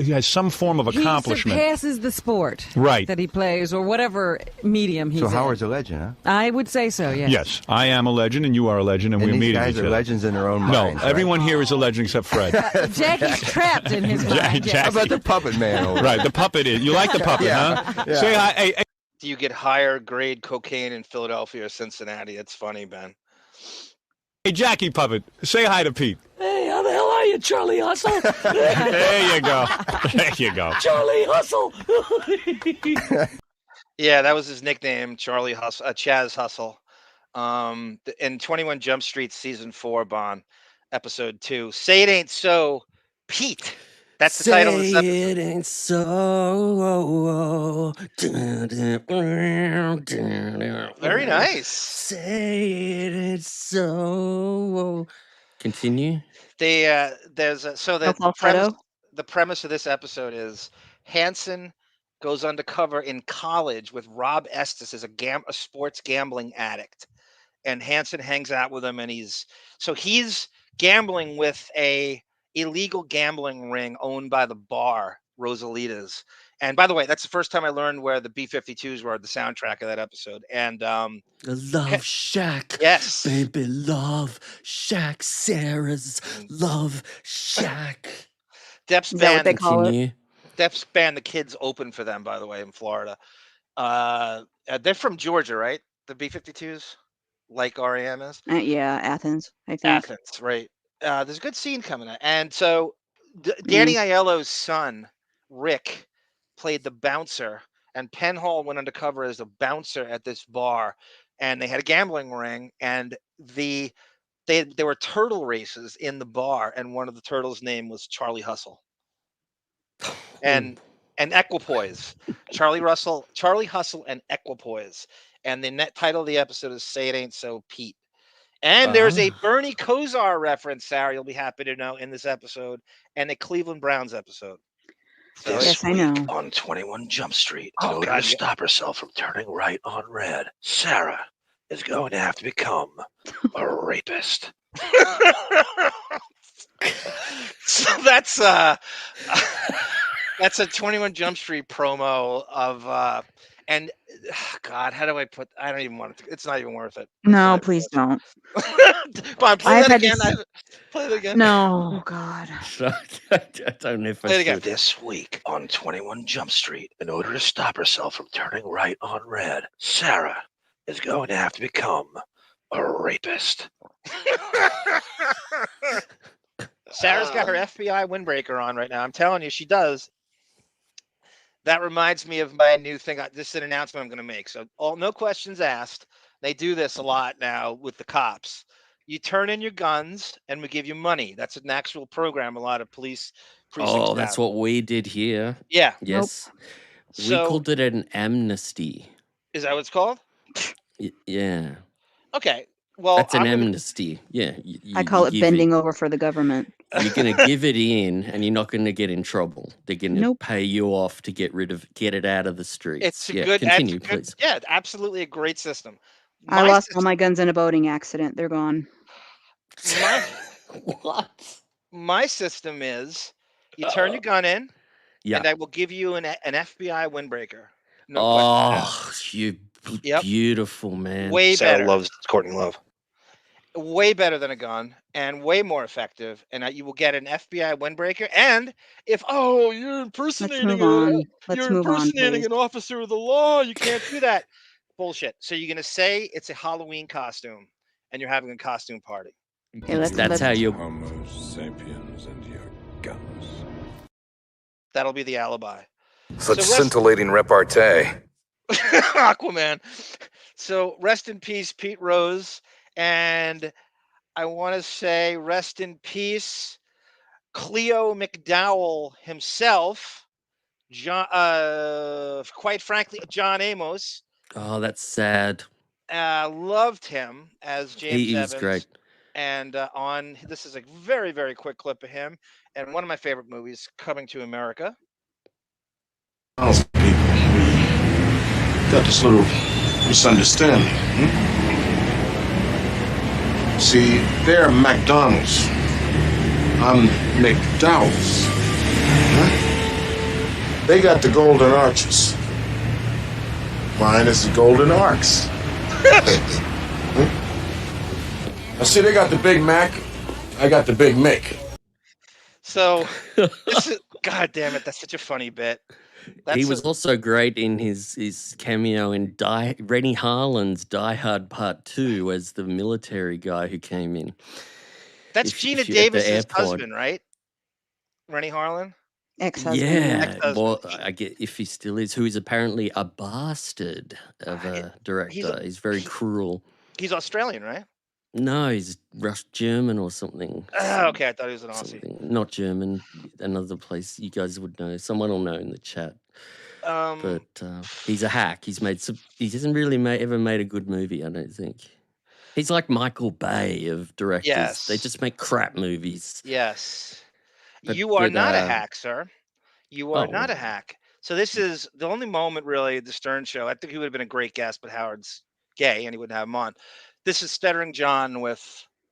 has some form of accomplishment. He surpasses the sport Right. that he plays or whatever medium he's So in. Howard's a legend, huh? I would say so, yes. Yes, I am a legend, and you are a legend, and we these meet guys each are other. legends in their own No, minds, right? everyone here is a legend except Fred. Jackie's trapped in his mind. How about the puppet man over Right, the puppet is. You like the puppet, Yeah. huh? Yeah. Say hi. Hey, Do you get higher grade cocaine in Philadelphia or Cincinnati? It's funny, Ben. hey, Jackie Puppet, say hi to Pete. Hey, how the hell are you, Charlie Hustle? There you go. There you go. Charlie Hustle. Yeah, that was his nickname, Charlie Hustle, Chaz Hustle. In 21 Jump Street season 4, Bond, episode 2. Say It Ain't So, Pete. That's the title of this episode. It ain't so. Very nice. Say it ain't so. Continue. There's so the falsetto? premise of this episode is Hanson goes undercover in college with Rob Estes as a sports gambling addict, and Hanson hangs out with him, and he's gambling with a illegal gambling ring owned by the bar Rosalita's. And by the way, that's the first time I learned where the B-52s were, the soundtrack of that episode. And The Love Shack. Yes. Baby Love Shack. Sarah's Love Shack. Depp's Is that what band, they call it? Continue. Depp's band, the Kids, opened for them, by the way, in Florida. They're from Georgia, right? The B-52s, like REM is. Yeah, Athens, I think. Athens, right? There's a good scene coming up, and so Danny Aiello's son, Rick, played the bouncer, and Penhall went undercover as a bouncer at this bar, and they had a gambling ring, and there were turtle races in the bar, and one of the turtles' name was Charlie Hustle, and Equipoise, Charlie Hustle, and Equipoise, and the net title of the episode is "Say It Ain't So, Pete." And there's a Bernie Kosar reference, Sarah, you'll be happy to know, in this episode, and a Cleveland Browns episode. So Yes, I know. On 21 Jump Street, Oh, in order God, to stop herself from turning right on red, Sarah is going to have to become a rapist. So that's a 21 Jump Street promo of and God, how do I put? I don't even want to. It's not even worth it. No, please don't. Bob, play I've that had again. this- Play it again. No, God. I don't know if I Play it again. should. This week on 21 Jump Street, in order to stop herself from turning right on red, Sarah is going to have to become a rapist. Sarah's got her FBI windbreaker on right now. I'm telling you, she does. That reminds me of my new thing. This is an announcement I'm going to make. So, no questions asked. They do this a lot now with the cops. You turn in your guns, and we give you money. That's an actual program. A lot of police precincts. Oh, that's have. what we did here. Yeah. Yes. We So- called it an amnesty. Is that what it's called? Yeah. Okay. Well, That's an I'm gonna- amnesty. Yeah. I call you it give bending over for the government. You're going to give it in, and you're not going to get in trouble. They're going to Nope. pay you off to get it out of the streets. It's a yeah, good. Continue, it's a good- please. Yeah, absolutely a great system. I My lost system- all my guns in a boating accident. They're gone. My, What? my system is you turn your gun in, Yeah. and I will give you an FBI windbreaker. No question. You Yep. beautiful man. Way Sarah better. loves Courtney Love. Way better than a gun and way more effective. And you will get an FBI windbreaker. And if you're impersonating move on. Let's you're move on, impersonating please. an officer of the law, you can't do that. Bullshit. So you're gonna say it's a Halloween costume and you're having a costume party. Okay, That's how you. Homo sapiens and your guns. That'll be the alibi. Such So scintillating repartee. Aquaman. So rest in peace, Pete Rose. And I want to say rest in peace, Cleo McDowell himself. John, quite frankly, John Amos. Oh, that's sad. Loved him as James He Evans. is great. And this is a very, very quick clip of him. And one of my favorite movies, Coming to America. Got this little misunderstanding. See, they're McDonald's. I'm McDowell's. Huh? They got the golden arches. Mine is the golden arcs. I see they got the Big Mac. I got the Big Mick. So, this is, God damn it, that's such a funny bit. He was also great in his cameo in Rennie Harlan's Die Hard Part 2 as the military guy who came in. That's Gina Davis's husband, right? Rennie Harlan? Ex-husband. Yeah, well, I get if he still is, who is apparently a bastard of a director. He's very cruel. He's Australian, right? No, he's German or something. Okay, I thought he was an Aussie. Not German, another place you guys would know. Someone will know in the chat. But he's a hack. He hasn't really ever made a good movie, I don't think. He's like Michael Bay of directors. Yes. They just make crap movies. Yes. But you are with, not a hack, sir. You are not a well. hack. So this is the only moment, really, the Stern Show. I think he would have been a great guest, but Howard's gay, and he wouldn't have him on. This is Stuttering John with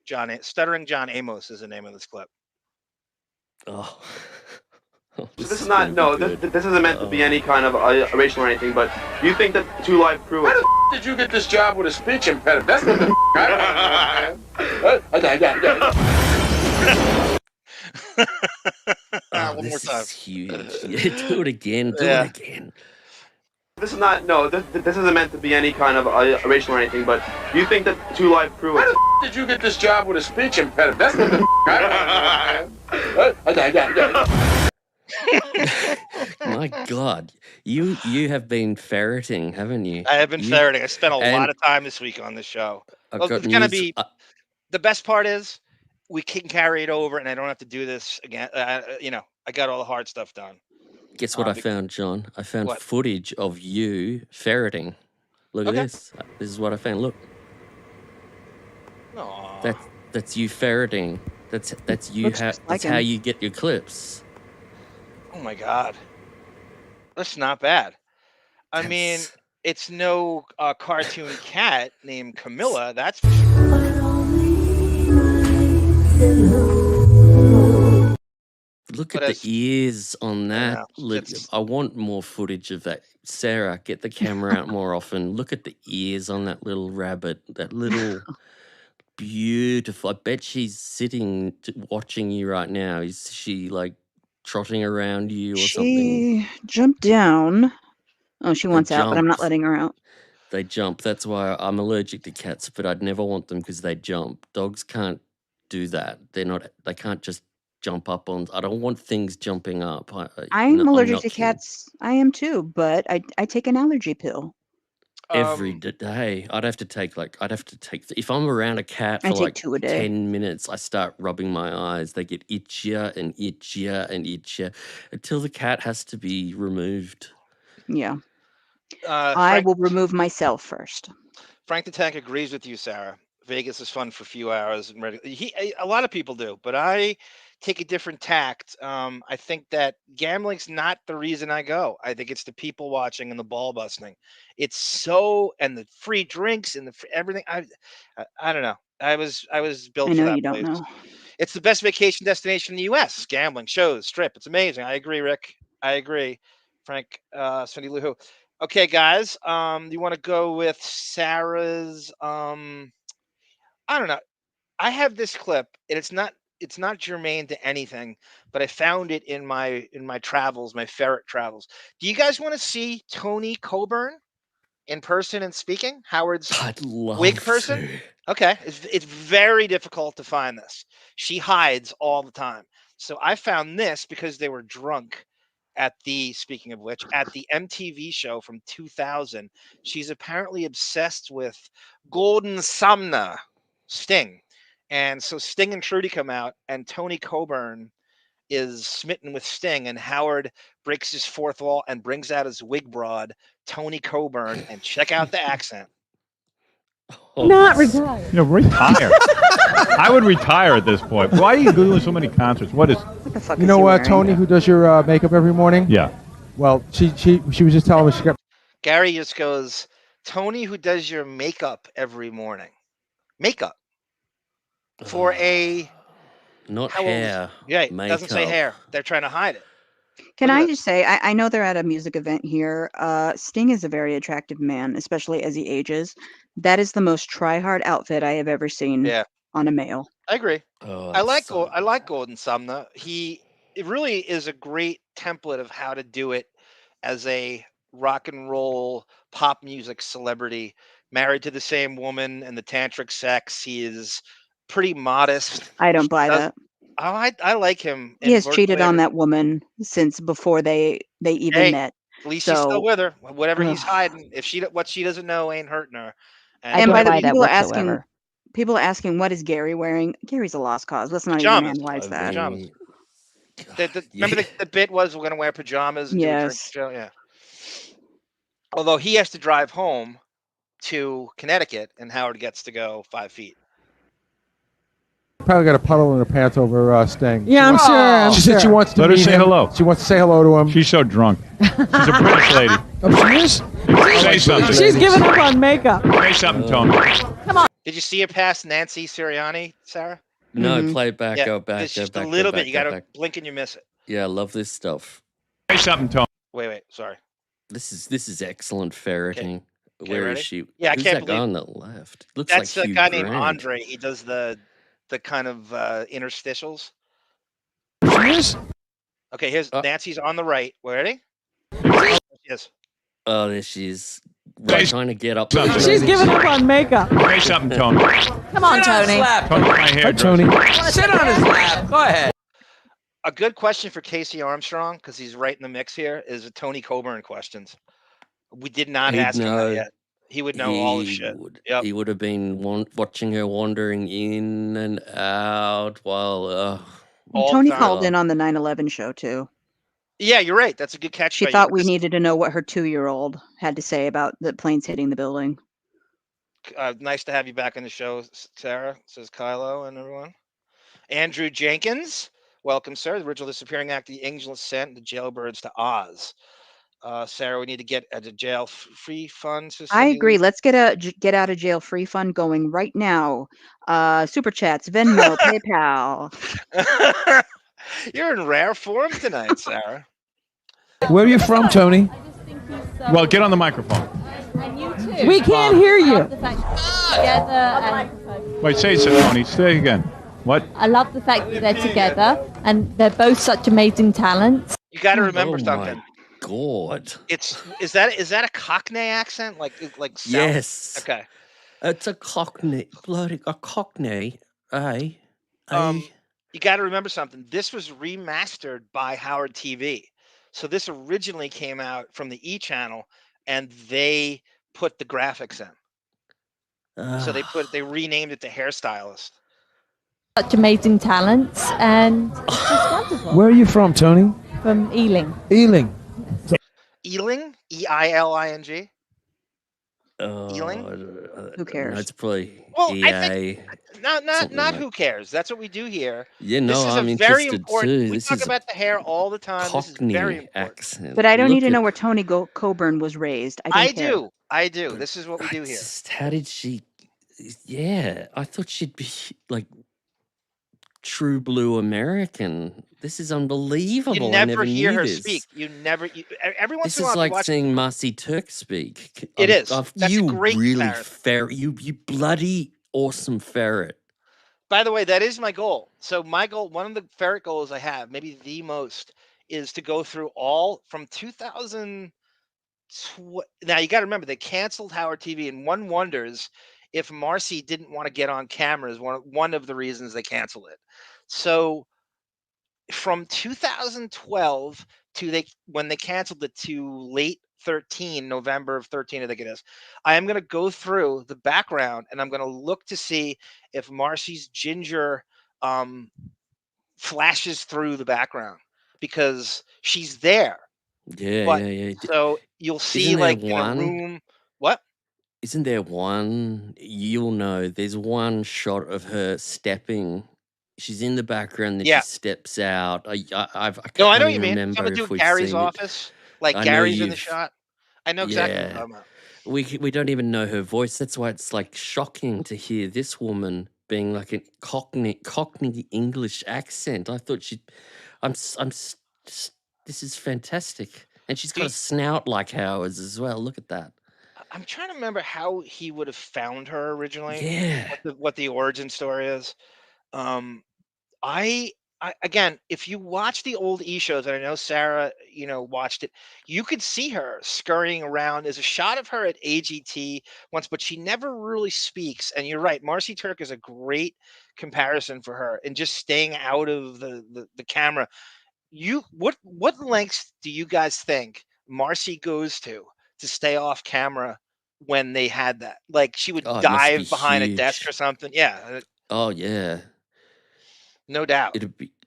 Stuttering John Amos is the name of this clip. Oh. So this is not, this isn't meant to be any kind of racial or anything, but do you think that the Two Live Crew... How the did you get this job with a speech impediment? That's what the I Oh, one more this time. is huge. Yeah, do it again. Do it again. This is not, this isn't meant to be any kind of racial or anything, but do you think that the Two Live Crew... How the did you get this job with a speech impediment? That's what the My God, you have been ferreting, haven't you? I have been ferreting. I spent a lot of time this week on this show. I've got it's going to news. be... The best part is we can carry it over, and I don't have to do this again. I got all the hard stuff done. Guess what I found, John? I found What? footage of you ferreting. Look at this. This is what I found. Look. Aw. That's you ferreting. That's you. Looks just like That's how him. you get your clips. Oh my God. That's not bad. I mean, it's no cartoon cat named Camilla, that's for sure. Look But at as- the ears on that. Yeah, Look, it's- I want more footage of that. Sarah, get the camera out more often. Look at the ears on that little rabbit. That little beautiful. I bet she's sitting watching you right now. Is she like trotting around you or something? She jumped down. Oh, she wants out, but I'm not jumped. letting her out. They jump. That's why I'm allergic to cats, but I'd never want them because they jump. Dogs can't do that. They can't just jump up on. I don't want things jumping up. I'm allergic not to keen. cats. I am too, but I take an allergy pill. Every day. I'd have to take if I'm around a cat I for take like 2 a day. 10 minutes, I start rubbing my eyes. They get itchier and itchier and itchier until the cat has to be removed. Yeah. I will remove myself first. Frank the Tank agrees with you, Sarah. Vegas is fun for a few hours. And a lot of people do, but I take a different tact. I think that gambling's not the reason I go. I think it's the people watching and the ball busting. It's and the free drinks and everything. I don't know. I was built I for know that you don't place. know. It's the best vacation destination in the U.S. Gambling, shows, strip. It's amazing. I agree, Rick. I agree, Frank. Cindy Lou Who. Okay, guys. You want to go with Sarah's? I don't know. I have this clip, and it's not germane to anything, but I found it in my travels, my ferret travels. Do you guys want to see Toni Coburn in person and speaking? Howard's wig person? Okay, it's very difficult to find this. She hides all the time. So I found this because they were drunk at the, speaking of which, at the MTV show from 2000. She's apparently obsessed with Golden Sumner, Sting. And so Sting and Trudy come out, and Toni Coburn is smitten with Sting, and Howard breaks his fourth wall and brings out his wig-broad, Toni Coburn, and check out the accent. Not retired. You know, retire. I would retire at this point. Why are you doing so many concerts? What is? What the fuck You is know he what, wearing? Tony, who does your makeup every morning? Yeah. Well, she was just telling me she got. Gary just goes, Tony, who does your makeup every morning. Makeup. For a... Not how old is- hair. Yeah, it doesn't say makeup. hair. They're trying to hide it. Can Look at I that. just say, I know they're at a music event here. Sting is a very attractive man, especially as he ages. That is the most try-hard outfit I have ever seen Yeah. on a male. I agree. Oh, I like Golden Sumner. It really is a great template of how to do it as a rock and roll pop music celebrity, married to the same woman and the tantric sex. He is pretty modest. I don't buy that. Oh, I like him. He in has cheated virtually on every- that woman since before they even Hey, met. At least he's So, still with her. Whatever he's ugh. hiding, what she doesn't know ain't hurting her. And by the way, whatsoever. people are asking, what is Gary wearing? Gary's a lost cause. Let's not Pajamas. even analyze that. Pajamas. Remember the bit was we're going to wear pajamas and do a drink Yes. show? Yeah. Although he has to drive home to Connecticut, and Howard gets to go 5 feet. Probably got a puddle in her pants over Sting. Yeah, I'm sure. I'm She sure. said she wants to Let her meet say him. hello. She wants to say hello to him. She's so drunk. She's a British lady. Oh, she is? Say something. She's giving up on makeup. Say something, Tony. Come on. Did you see her pass Nancy Sirianni, Sarah? No, play it back, Yeah, go back, it's go just back. a little go bit. back, You go got to back. blink and you miss it. Yeah, I love this stuff. Say something, Tony. Wait, sorry. This is excellent ferreting. Okay, Where is ready? she? Yeah, I Who's can't that guy believe- on the left? Looks That's like a Hugh guy named Grant. Andre. He does the kind of interstitials. She is? Okay, here's Nancy's on the right. Ready? Yes. Oh, there she is. Right, trying to get up. She's giving up on makeup. Say something, Tony. Come on, Tony. Tony's my hairdresser. Tony. Sit on his lap. Go ahead. A good question for Casey Armstrong, because he's right in the mix here, is a Toni Coburn questions. We did not He'd ask him know. that yet. He would know all the He shit. would- Yep. He would have been watching her wandering in and out while. Tony time. called in on the 9/11 show too. Yeah, you're right. That's a good catch. She by you. thought we needed to know what her 2-year-old had to say about the planes hitting the building. Nice to have you back on the show, Sarah, says Kylo and everyone. Andrew Jenkins, welcome, sir. The original disappearing act, The Angel Sent the Jailbirds to Oz. Sarah, we need to get a jail free fund. I agree. Let's get a get out of jail free fund going right now. Super chats, Venmo, PayPal. You're in rare form tonight, Sarah. Where are you from, Tony? Well, get on the microphone. We can't hear you. Wait, say it, Tony. Say it again. What? I love the fact that they're together and they're both such amazing talents. You got to remember Oh something. my God! Is that a Cockney accent? Like South? Yes. Okay. It's a Cockney, bloody a Cockney, eh? You got to remember something. This was remastered by Howard TV. So this originally came out from the E channel, and they put the graphics in. So they renamed it to Hairstylist. Such amazing talents and it's just wonderful. Where are you from, Tony? From Ealing. Ealing. Ealing? E-I-L-I-N-G? Ealing? Who cares? No, it's probably Well, EA. I think not something not like- who cares. That's what we do here. Yeah, This no, is I'm a very interested important. too. We This talk is a about the hair all the time. This is Cockney very important. accent. But I don't need to Look know at- where Toni Coburn was raised. I care. do. I do. This is what we do here. How did she? Yeah, I thought she'd be like true blue American. This is unbelievable. You I never never hear knew her this. speak. Every once This in a is while, like you watch. seeing Marcy Turk speak. It is. That's a you great really comparison. you bloody awesome ferret. By the way, that is my goal. So my goal, one of the ferret goals I have, maybe the most, is to go through all from 2000. Now you got to remember they canceled Howard TV, and one wonders if Marcy didn't want to get on camera is one of the reasons they canceled it. So from 2012 to when they canceled it to late 13, November of 13, I think it is. I am going to go through the background and I'm going to look to see if Marcy's ginger flashes through the background because she's there. Yeah, But yeah. so you'll see Isn't there like in a room. What? Isn't there one? You'll know. There's one shot of her stepping. She's in the background, then Yeah. she steps out. I can't No, I know what you even mean. remember Something to do if with we've Gary's seen it. office. Like I know Gary's in the you've- shot. I know exactly what Yeah. you're talking about. We don't even know her voice. That's why it's like shocking to hear this woman being like a Cockney English accent. I thought this is fantastic, and she's got a snout like Howard's as well. Look at that. I'm trying to remember how he would have found her originally. Yeah. What the origin story is. I again, if you watch the old E shows, and I know Sarah, watched it, you could see her scurrying around. There's a shot of her at AGT once, but she never really speaks. And you're right, Marcy Turk is a great comparison for her, and just staying out of the camera. What lengths do you guys think Marcy goes to stay off camera when they had that? Like she would Oh, it must be dive behind a desk huge. or something. Yeah, Oh yeah. no doubt.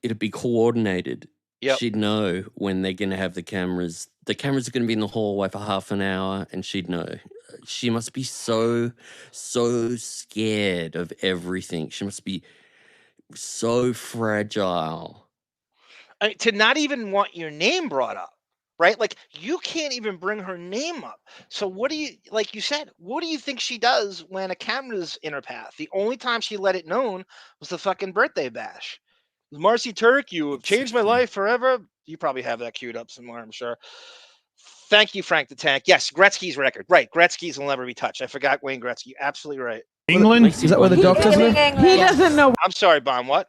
It'd be coordinated. Yep. She'd know when they're going to have the cameras. The cameras are going to be in the hallway for half an hour, and she'd know. She must be so scared of everything. She must be so fragile. To not even want your name brought up, right? Like you can't even bring her name up. So what do you, like you said, what do you think she does when a camera's in her path? The only time she let it known was the fucking birthday bash. Marcy Turk, you have changed my life forever. You probably have that queued up somewhere, I'm sure. Thank you, Frank the Tank. Yes, Gretzky's record. Right, Gretzky's will never be touched. I forgot Wayne Gretzky. Absolutely right. England? Is that where the doctors live? He doesn't know. I'm sorry, Bon. What?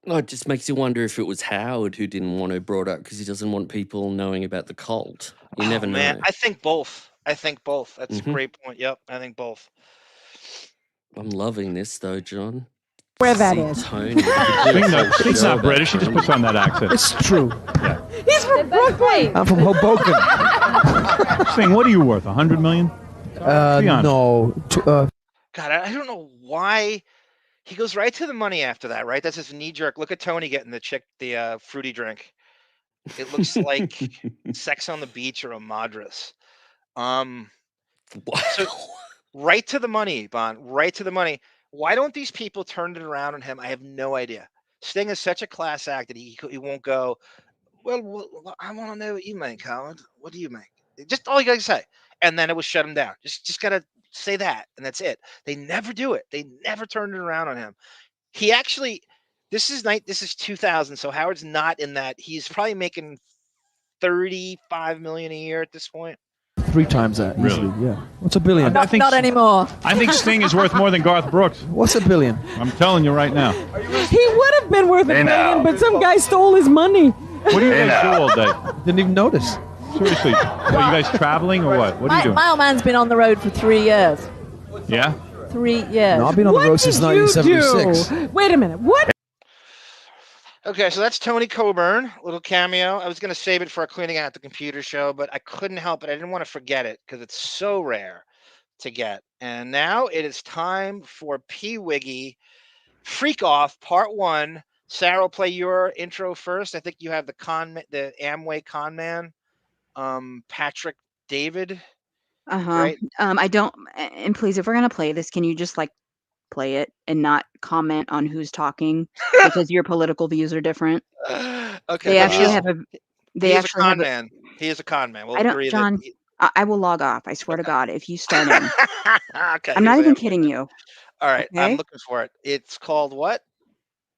No, it just makes you wonder if it was Howard who didn't want her brought up because he doesn't want people knowing about the cult. You never know. Man, I think both. That's a great point. Yep, I think both. I'm loving this though, John. Where that is. Tony. She's not British. She just puts on that accent. It's true. Yeah. He's from Brooklyn. I'm from Hoboken. Saying, what are you worth? 100 million? No. God, I don't know why he goes right to the money after that. Right, that's his knee jerk. Look at Tony getting the fruity drink. It looks like Sex on the Beach or a Madras. So right to the money, Bon. Right to the money. Why don't these people turn it around on him? I have no idea. Sting is such a class act that he won't go, well, I want to know what you make, Howard. What do you make? Just all you got to say. And then it will shut him down. Just got to say that, and that's it. They never do it. They never turned it around on him. He actually, this is 2000, so Howard's not in that. He's probably making $35 million a year at this point. 3 times that. Easily, Really? yeah. What's a billion? I think Not anymore. I think Sting is worth more than Garth Brooks. What's a billion? I'm telling you right now. He would have been worth $1 billion, but some guy stole his money. What do you guys do all day? Didn't even notice. Seriously. Are you guys traveling or what? What are you doing? My old man's been on the road for 3 years. Yeah? 3 years. No, I've been on the road since What did you 1976. do? Wait a minute. What? Okay, so that's Toni Coburn, little cameo. I was going to save it for a cleaning out the computer show, but I couldn't help it. I didn't want to forget it because it's so rare to get. And now it is time for Wiggy Freak Off Part 1. Sarah will play your intro first. I think you have the Amway con man, Patrick David. Right? I don't. And please, if we're gonna play this, can you just like play it and not comment on who's talking because your political views are different? Okay. They actually have a. They actually have a. Man. He is a con man. We'll I don't, agree John. I will log off. I swear to God, if you start in. Okay. I'm not even kidding you. All right. Okay? I'm looking for it. It's called what?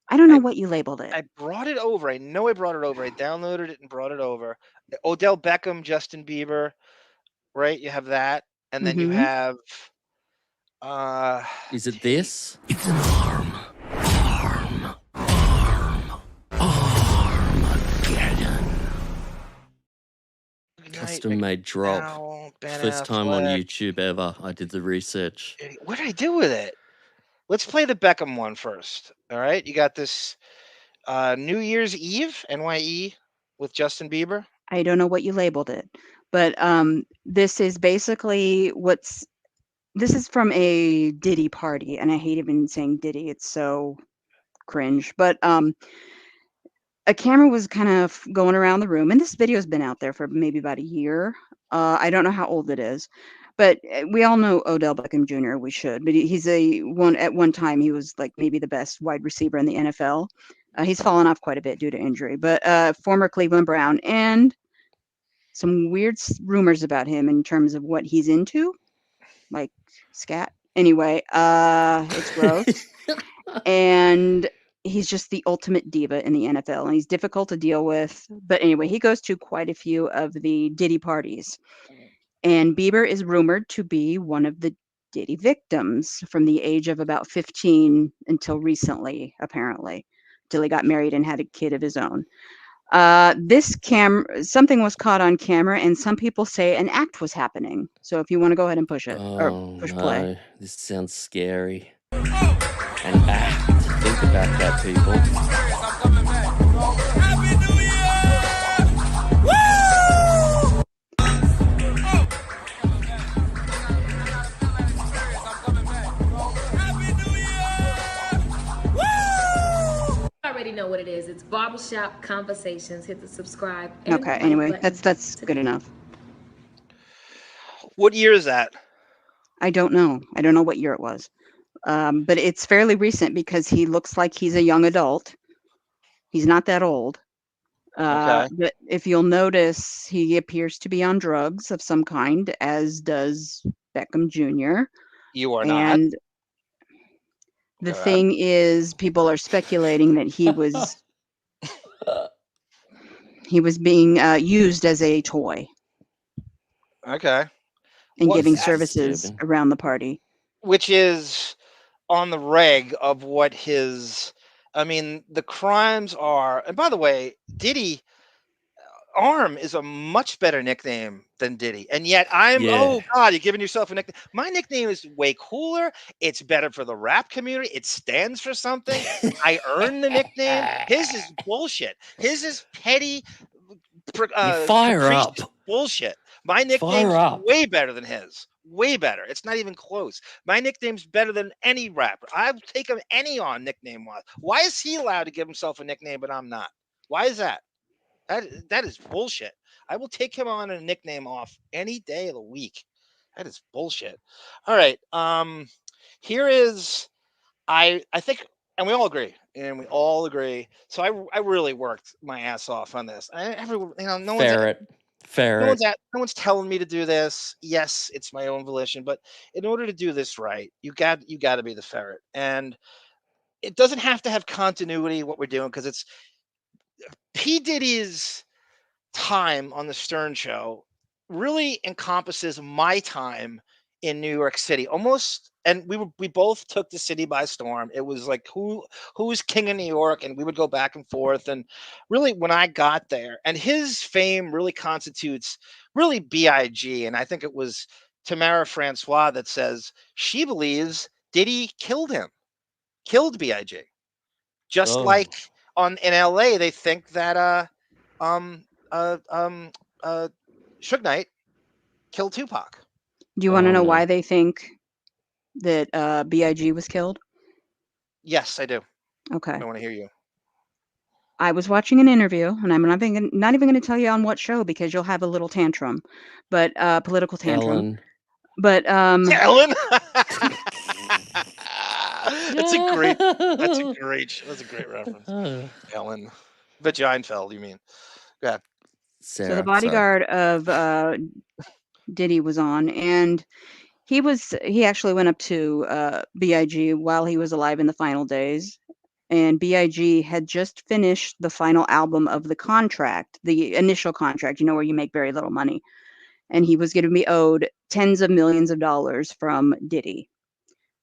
I don't know what you labeled it. I brought it over. I know I brought it over. I downloaded it and brought it over. Odell Beckham, Justin Bieber, right? You have that, and then you Mhm. have. Is it this? It's an arm. Armageddon. Custom made drop. Now, Ben First time on Affleck. YouTube ever. I did the research. What did I do with it? Let's play the Beckham one first. All right, you got this New Year's Eve, NYE, with Justin Bieber. I don't know what you labeled it, but this is basically this is from a Diddy party, and I hate even saying Diddy. It's so cringe. But a camera was kind of going around the room, and this video's been out there for maybe about a year. I don't know how old it is, but we all know Odell Beckham Jr. We should, but he's at one time he was like maybe the best wide receiver in the NFL. He's fallen off quite a bit due to injury, but former Cleveland Brown, and some weird rumors about him in terms of what he's into, like scat. Anyway, it's gross. And he's just the ultimate diva in the NFL, and he's difficult to deal with. But anyway, he goes to quite a few of the Diddy parties. And Bieber is rumored to be one of the Diddy victims from the age of about 15 until recently, apparently, till he got married and had a kid of his own. Something was caught on camera, and some people say an act was happening. So if you want to go ahead and push it or push play. This sounds scary. An act. Think about that, people. Already know what it is. It's Barbershop Conversations. Hit the subscribe. Okay, anyway, that's good enough. What year is that? I don't know. I don't know what year it was. But it's fairly recent because he looks like he's a young adult. He's not that old. Okay. But if you'll notice, he appears to be on drugs of some kind, as does Beckham Jr. You are not. And the thing is, people are speculating that he was being used as a toy Okay. and Well, giving that's services disturbing. around the party. Which is on the reg of what his. I mean, the crimes are. And by the way, Diddy. Arm is a much better nickname than Diddy, and yet oh god, you're giving yourself a nickname. My nickname is way cooler. It's better for the rap community. It stands for something. I earned the nickname. His is bullshit. His is petty. Fire capricious up. Bullshit. My nickname's Fire up. way better than his. Way better. It's not even close. My nickname's better than any rapper. I'll take him any on nickname wise. Why is he allowed to give himself a nickname, but I'm not? Why is that? That is bullshit. I will take him on a nickname off any day of the week. That is bullshit. All right. Here is I think, and we all agree. So I really worked my ass off on this. No one's telling me to do this. Yes, it's my own volition, but in order to do this right, you got to be the ferret. And it doesn't have to have continuity what we're doing, because it's P. Diddy's time on the Stern Show really encompasses my time in New York City almost. And we both took the city by storm. It was like who's king of New York, and we would go back and forth. And really, when I got there, and his fame really constitutes really BIG. And I think it was Tamara Francois that says she believes Diddy killed BIG, just like in LA they think that Suge Knight killed Tupac. Do you want to know why they think that BIG was killed? Yes, I do. Okay. I want to hear you. I was watching an interview, and I'm not even going to tell you on what show because you'll have a little tantrum, but political tantrum. Ellen. But Ellen. That's a great reference. Ellen. Vaginefeld, you mean? Yeah. So the bodyguard of Diddy was on, and he actually went up to BIG while he was alive in the final days, and BIG had just finished the final album of the contract, the initial contract, where you make very little money. And he was going to be owed tens of millions of dollars from Diddy.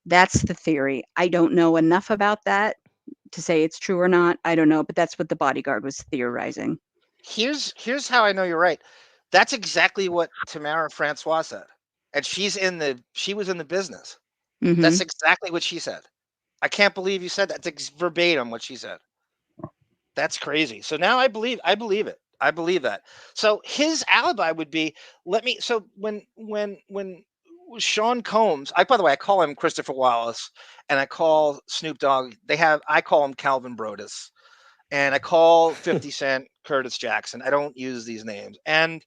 That's the theory. I don't know enough about that to say it's true or not. I don't know, but that's what the bodyguard was theorizing. Here's how I know you're right. That's exactly what Tamara Francois said. And she was in the business. Mm-hmm. That's exactly what she said. I can't believe you said that. That's verbatim what she said. That's crazy. So now I believe it. I believe that. So his alibi would be, so when Sean Combs, by the way, I call him Christopher Wallace and I call Snoop Dogg, I call him Calvin Brodus, and I call 50 Cent Curtis Jackson. I don't use these names. And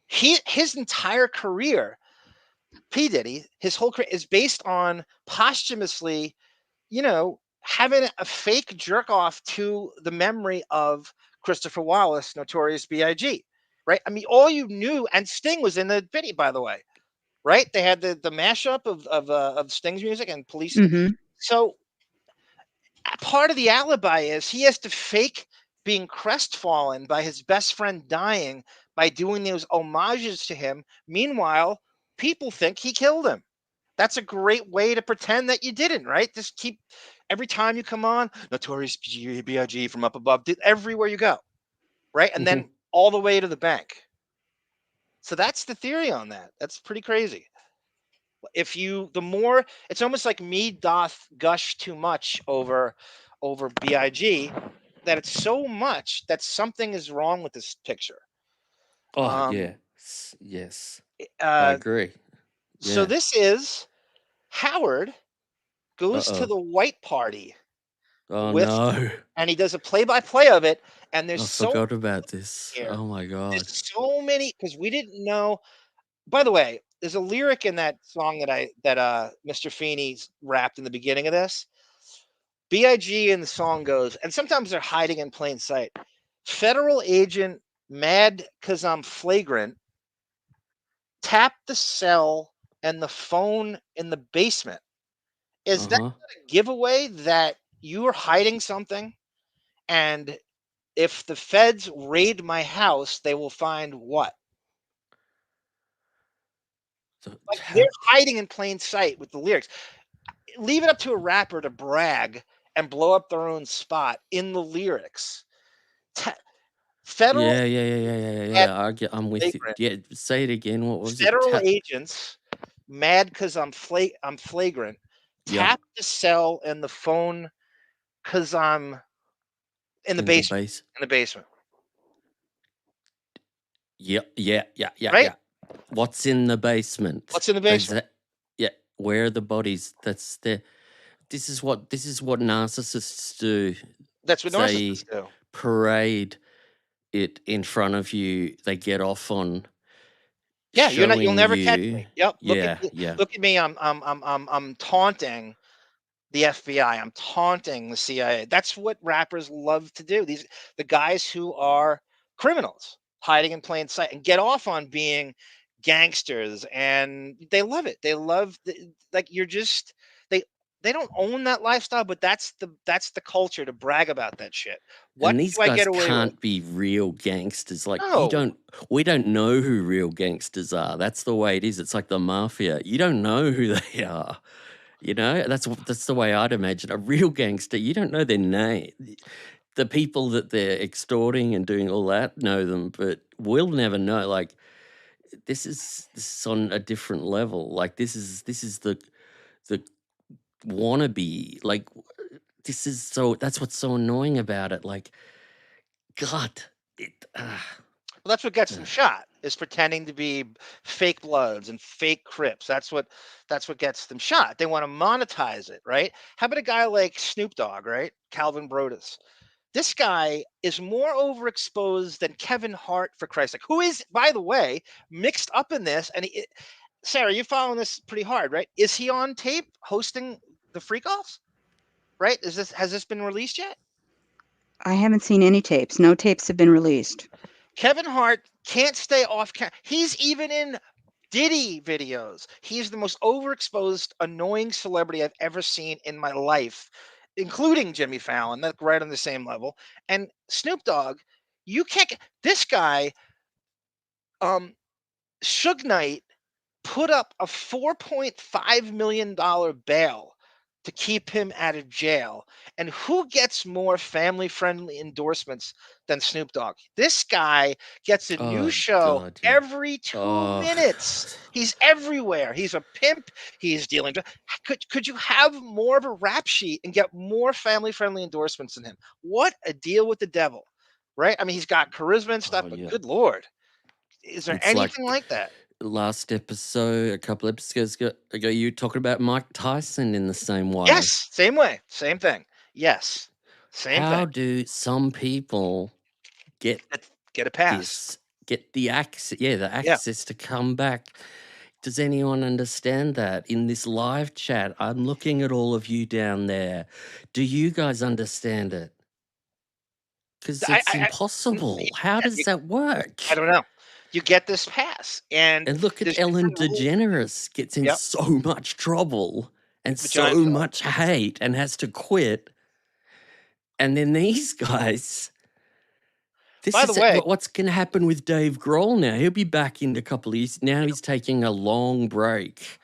his entire career, P. Diddy, his whole career is based on posthumously, having a fake jerk off to the memory of Christopher Wallace, Notorious B.I.G. Right? I mean, all you knew, and Sting was in the video, by the way. Right? They had the mashup of Sting's music and Police. Mm-hmm. So part of the alibi is he has to fake being crestfallen by his best friend dying by doing those homages to him. Meanwhile, people think he killed him. That's a great way to pretend that you didn't, right? Just keep, every time you come on, Notorious B.I.G. from up above, everywhere you go, right? And then all the way to the bank. So that's the theory on that. That's pretty crazy. It's almost like me doth gush too much over BIG, that it's so much that something is wrong with this picture. Oh, yes. I agree. Yeah. So this is Howard goes to the white party. Oh, no. And he does a play-by-play of it, and I forgot about this. Oh, my God. There's so many, because we didn't know. By the way, there's a lyric in that song that Mr. Feeney rapped in the beginning of this. B.I.G. in the song goes, and sometimes they're hiding in plain sight. Federal agent mad 'cause I'm flagrant. Tap the cell and the phone in the basement. Is that a giveaway that you are hiding something? And if the feds raid my house, they will find what? Like, they're hiding in plain sight with the lyrics. Leave it up to a rapper to brag and blow up their own spot in the lyrics. Federal. Yeah. I'm with you. Yeah, say it again. What was Federal it? agents mad because I'm flagrant. Tap the cell and the phone because I'm in the basement. In the basement. Yeah. Right? Yeah. What's in the basement? What's in the basement? Where are the bodies? This is what narcissists do. That's what narcissists do. Parade it in front of you. They get off on. Yeah, you'll never catch me. Yep. Look at me. I'm taunting the FBI. I'm taunting the CIA. That's what rappers love to do. The guys who are criminals hiding in plain sight and get off on being gangsters, and they love it. They love they don't own that lifestyle, but that's the culture to brag about that shit. What and these do I guys get away can't with? be real gangsters. Like No. we don't know who real gangsters are. That's the way it is. It's like the mafia. You don't know who they are. That's the way I'd imagine a real gangster. You don't know their name. The people that they're extorting and doing all that know them, but we'll never know. Like this is on a different level. Like this is the wannabe. Like this is that's what's so annoying about it. Like God, well, that's what gets them shot, is pretending to be fake Bloods and fake Crips. That's what gets them shot. They want to monetize it, right? How about a guy like Snoop Dogg, right? Calvin Brodus. This guy is more overexposed than Kevin Hart, for Christ's sake, who is, by the way, mixed up in this. And Sarah, you're following this pretty hard, right? Is he on tape hosting the Freak-Offs? Right? Has this been released yet? I haven't seen any tapes. No tapes have been released. Kevin Hart can't stay off camera. He's even in Diddy videos. He's the most overexposed, annoying celebrity I've ever seen in my life. including Jimmy Fallon, that's right on the same level. And Snoop Dogg, you can't get this guy. Suge Knight put up a $4.5 million bail to keep him out of jail. And who gets more family-friendly endorsements than Snoop Dogg? This guy gets a new show God, every 2 minutes. He's everywhere. He's a pimp. He's dealing. Could you have more of a rap sheet and get more family-friendly endorsements than him? What a deal with the devil, right? I mean, he's got charisma and stuff, but good Lord. Is there It's anything like that? Last episode, a couple episodes ago, you were talking about Mike Tyson in the same way. Yes, same way, same thing. Yes, same How thing. do some people get a pass? Get the access? Yeah, the access to come back. Does anyone understand that? In this live chat, I'm looking at all of you down there. Do you guys understand it? Because it's impossible. How does that work? I don't know. You get this pass, and look at Ellen DeGeneres gets in so much trouble and so much hate and has to quit. And then these guys. By the way, what's going to happen with Dave Grohl now? He'll be back in a couple of years. Now he's taking a long break.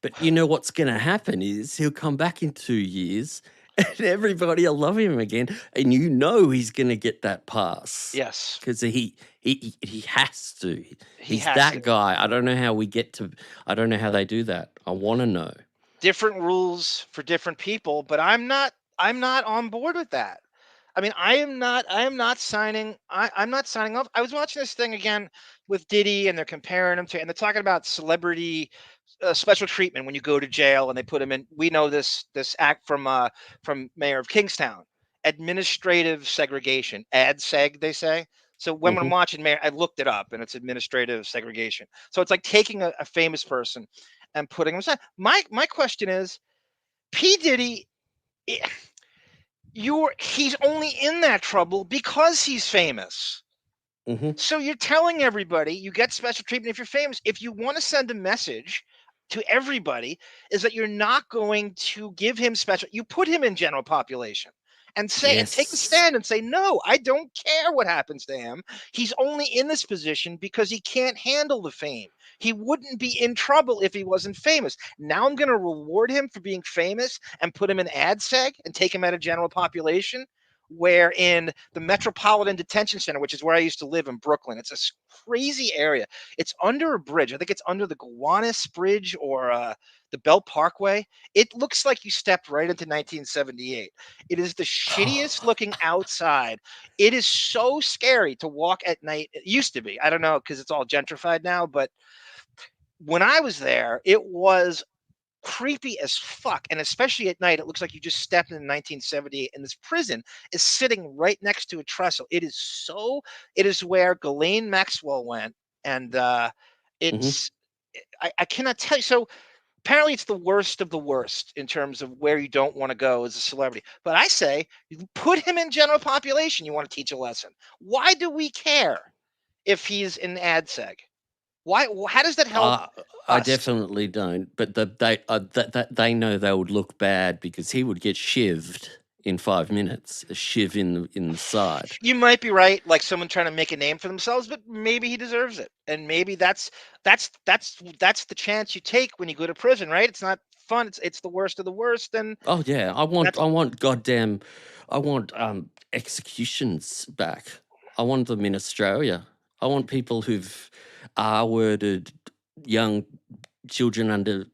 But you know what's going to happen is he'll come back in 2 years and everybody will love him again. And you know he's going to get that pass. Yes. Because he has to. He's that guy. I don't know how I don't know how they do that. I want to know. Different rules for different people, but I'm not on board with that. I mean, I'm not signing up. I was watching this thing again with Diddy, and they're comparing him to, and they're talking about celebrity special treatment when you go to jail, and they put him in. We know this act from Mayor of Kingstown, administrative segregation, ad-seg, they say. So when I'm watching Mayor, I looked it up, and it's administrative segregation. So it's like taking a famous person and putting him aside. My question is, P. Diddy. He's only in that trouble because he's famous. So you're telling everybody you get special treatment if you're famous. If you want to send a message to everybody, is that you're not going to give him special. You put him in general population and say and take a stand and say, no, I don't care what happens to him. He's only in this position because he can't handle the fame. He wouldn't be in trouble if he wasn't famous. Now I'm going to reward him for being famous and put him in ad-seg and take him out of general population, where in the Metropolitan Detention Center, which is where I used to live in Brooklyn, it's a crazy area. It's under a bridge. I think it's under the Gowanus Bridge or the Belt Parkway. It looks like you stepped right into 1978. It is the shittiest looking outside. It is so scary to walk at night. It used to be. I don't know, because it's all gentrified now, but when I was there, it was creepy as fuck, and especially at night, it looks like you just stepped in 1978. And this prison is sitting right next to a trestle. It is where Ghislaine Maxwell went, and it's I cannot tell you. So apparently, it's the worst of the worst in terms of where you don't want to go as a celebrity. But I say, you put him in general population. You want to teach a lesson. Why do we care if he's in ad-seg? Why? How does that help? I definitely don't. But they know they would look bad because he would get shivved in 5 minutes. A shiv in the side. You might be right, like someone trying to make a name for themselves, but maybe he deserves it, and maybe that's the chance you take when you go to prison, right? It's not fun. It's the worst of the worst. And I want executions back. I want them in Australia. I want people who've R-worded young children under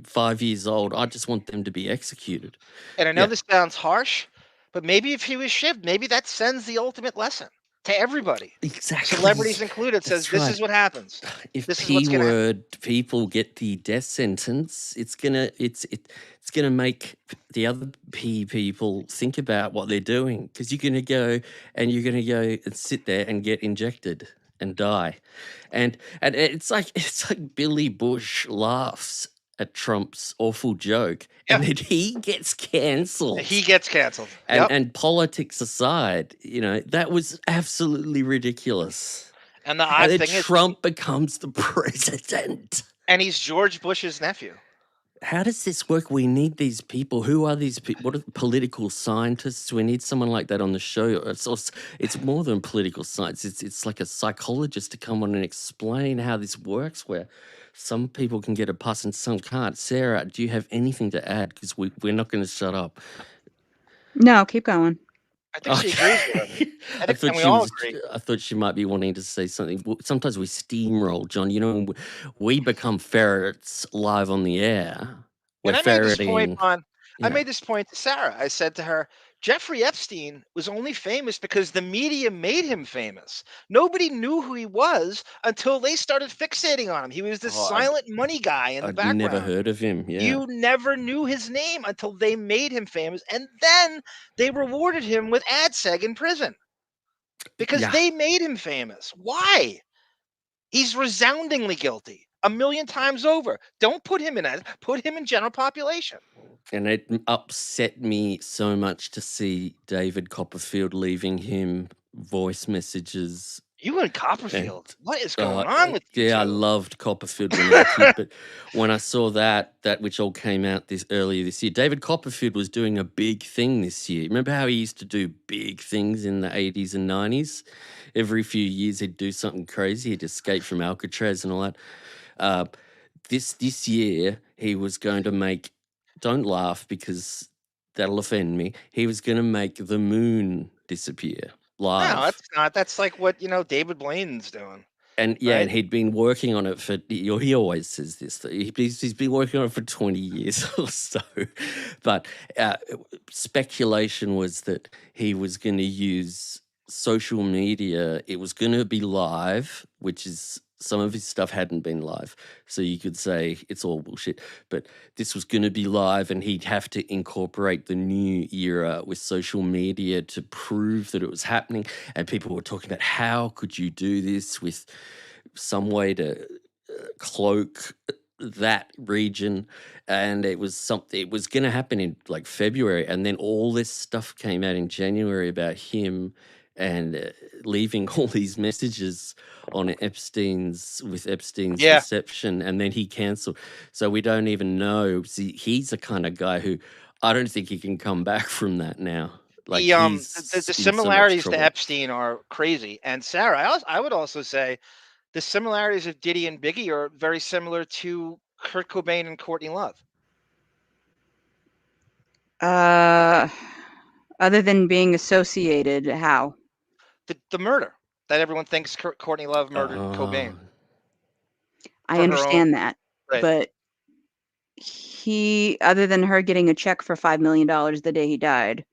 5 years old. I just want them to be executed. And I know this sounds harsh, but maybe if he was shivved, maybe that sends the ultimate lesson to everybody. Exactly. Celebrities included. Says this is what happens. If this is what's gonna happen. People get the death sentence, it's gonna make the other people think about what they're doing, because you're gonna go and sit there and get injected and die, and it's like Billy Bush laughs at Trump's awful joke, and then he gets cancelled. And politics aside, that was absolutely ridiculous. And the odd thing is, Trump becomes the president, and he's George Bush's nephew. how does this work? We need these people. Who are these people? What are political scientists? We need someone like that on the show. It's more than political science. It's like a psychologist to come on and explain how this works, where some people can get a pass and some can't. Sarah, do you have anything to add? Because we're not going to shut up. No, keep going. I think she agrees with him. I thought and we she all was. agree. I thought she might be wanting to say something. Sometimes we steamroll, John. You know, we become ferrets live on the air. We're And I made this point ferreting. I made this point to Sarah. I said to her, Jeffrey Epstein was only famous because the media made him famous. Nobody knew who he was until they started fixating on him. He was this silent money guy in the I'd background. never heard of him. Yeah. You never knew his name until they made him famous, and then they rewarded him with AdSeg in prison because they made him famous. Why? He's resoundingly guilty, 1,000,000 times over. Don't put him in that. Put him in general population. And it upset me so much to see David Copperfield leaving him voice messages. You and Copperfield. What is going on with you? Yeah, I loved Copperfield when I was a kid, but when I saw that which all came out earlier this year, David Copperfield was doing a big thing this year. Remember how he used to do big things in the 80s and 90s? Every few years he'd do something crazy. He'd escape from Alcatraz and all that. This year he was going to make, don't laugh because that'll offend me, he was going to make the moon disappear live. No, that's not. That's like what, David Blaine's doing. And and he'd been working on it for, he always says this, that he's been working on it for 20 years or so. But speculation was that he was going to use social media. It was going to be live, which is, some of his stuff hadn't been live. So you could say it's all bullshit. But this was going to be live and he'd have to incorporate the new era with social media to prove that it was happening. And people were talking about, how could you do this with some way to cloak that region? And it was something, it was going to happen in like February. And then all this stuff came out in January about him and leaving all these messages on Epstein's reception, and then he cancelled. So we don't even know. See, he's the kind of guy who, I don't think he can come back from that now. Like The similarities to Epstein are crazy. And Sarah, I would also say the similarities of Diddy and Biggie are very similar to Kurt Cobain and Courtney Love. Other than being associated, how? The murder that everyone thinks Courtney Love murdered Cobain. I understand that, right. But he, other than her getting a check for $5 million the day he died,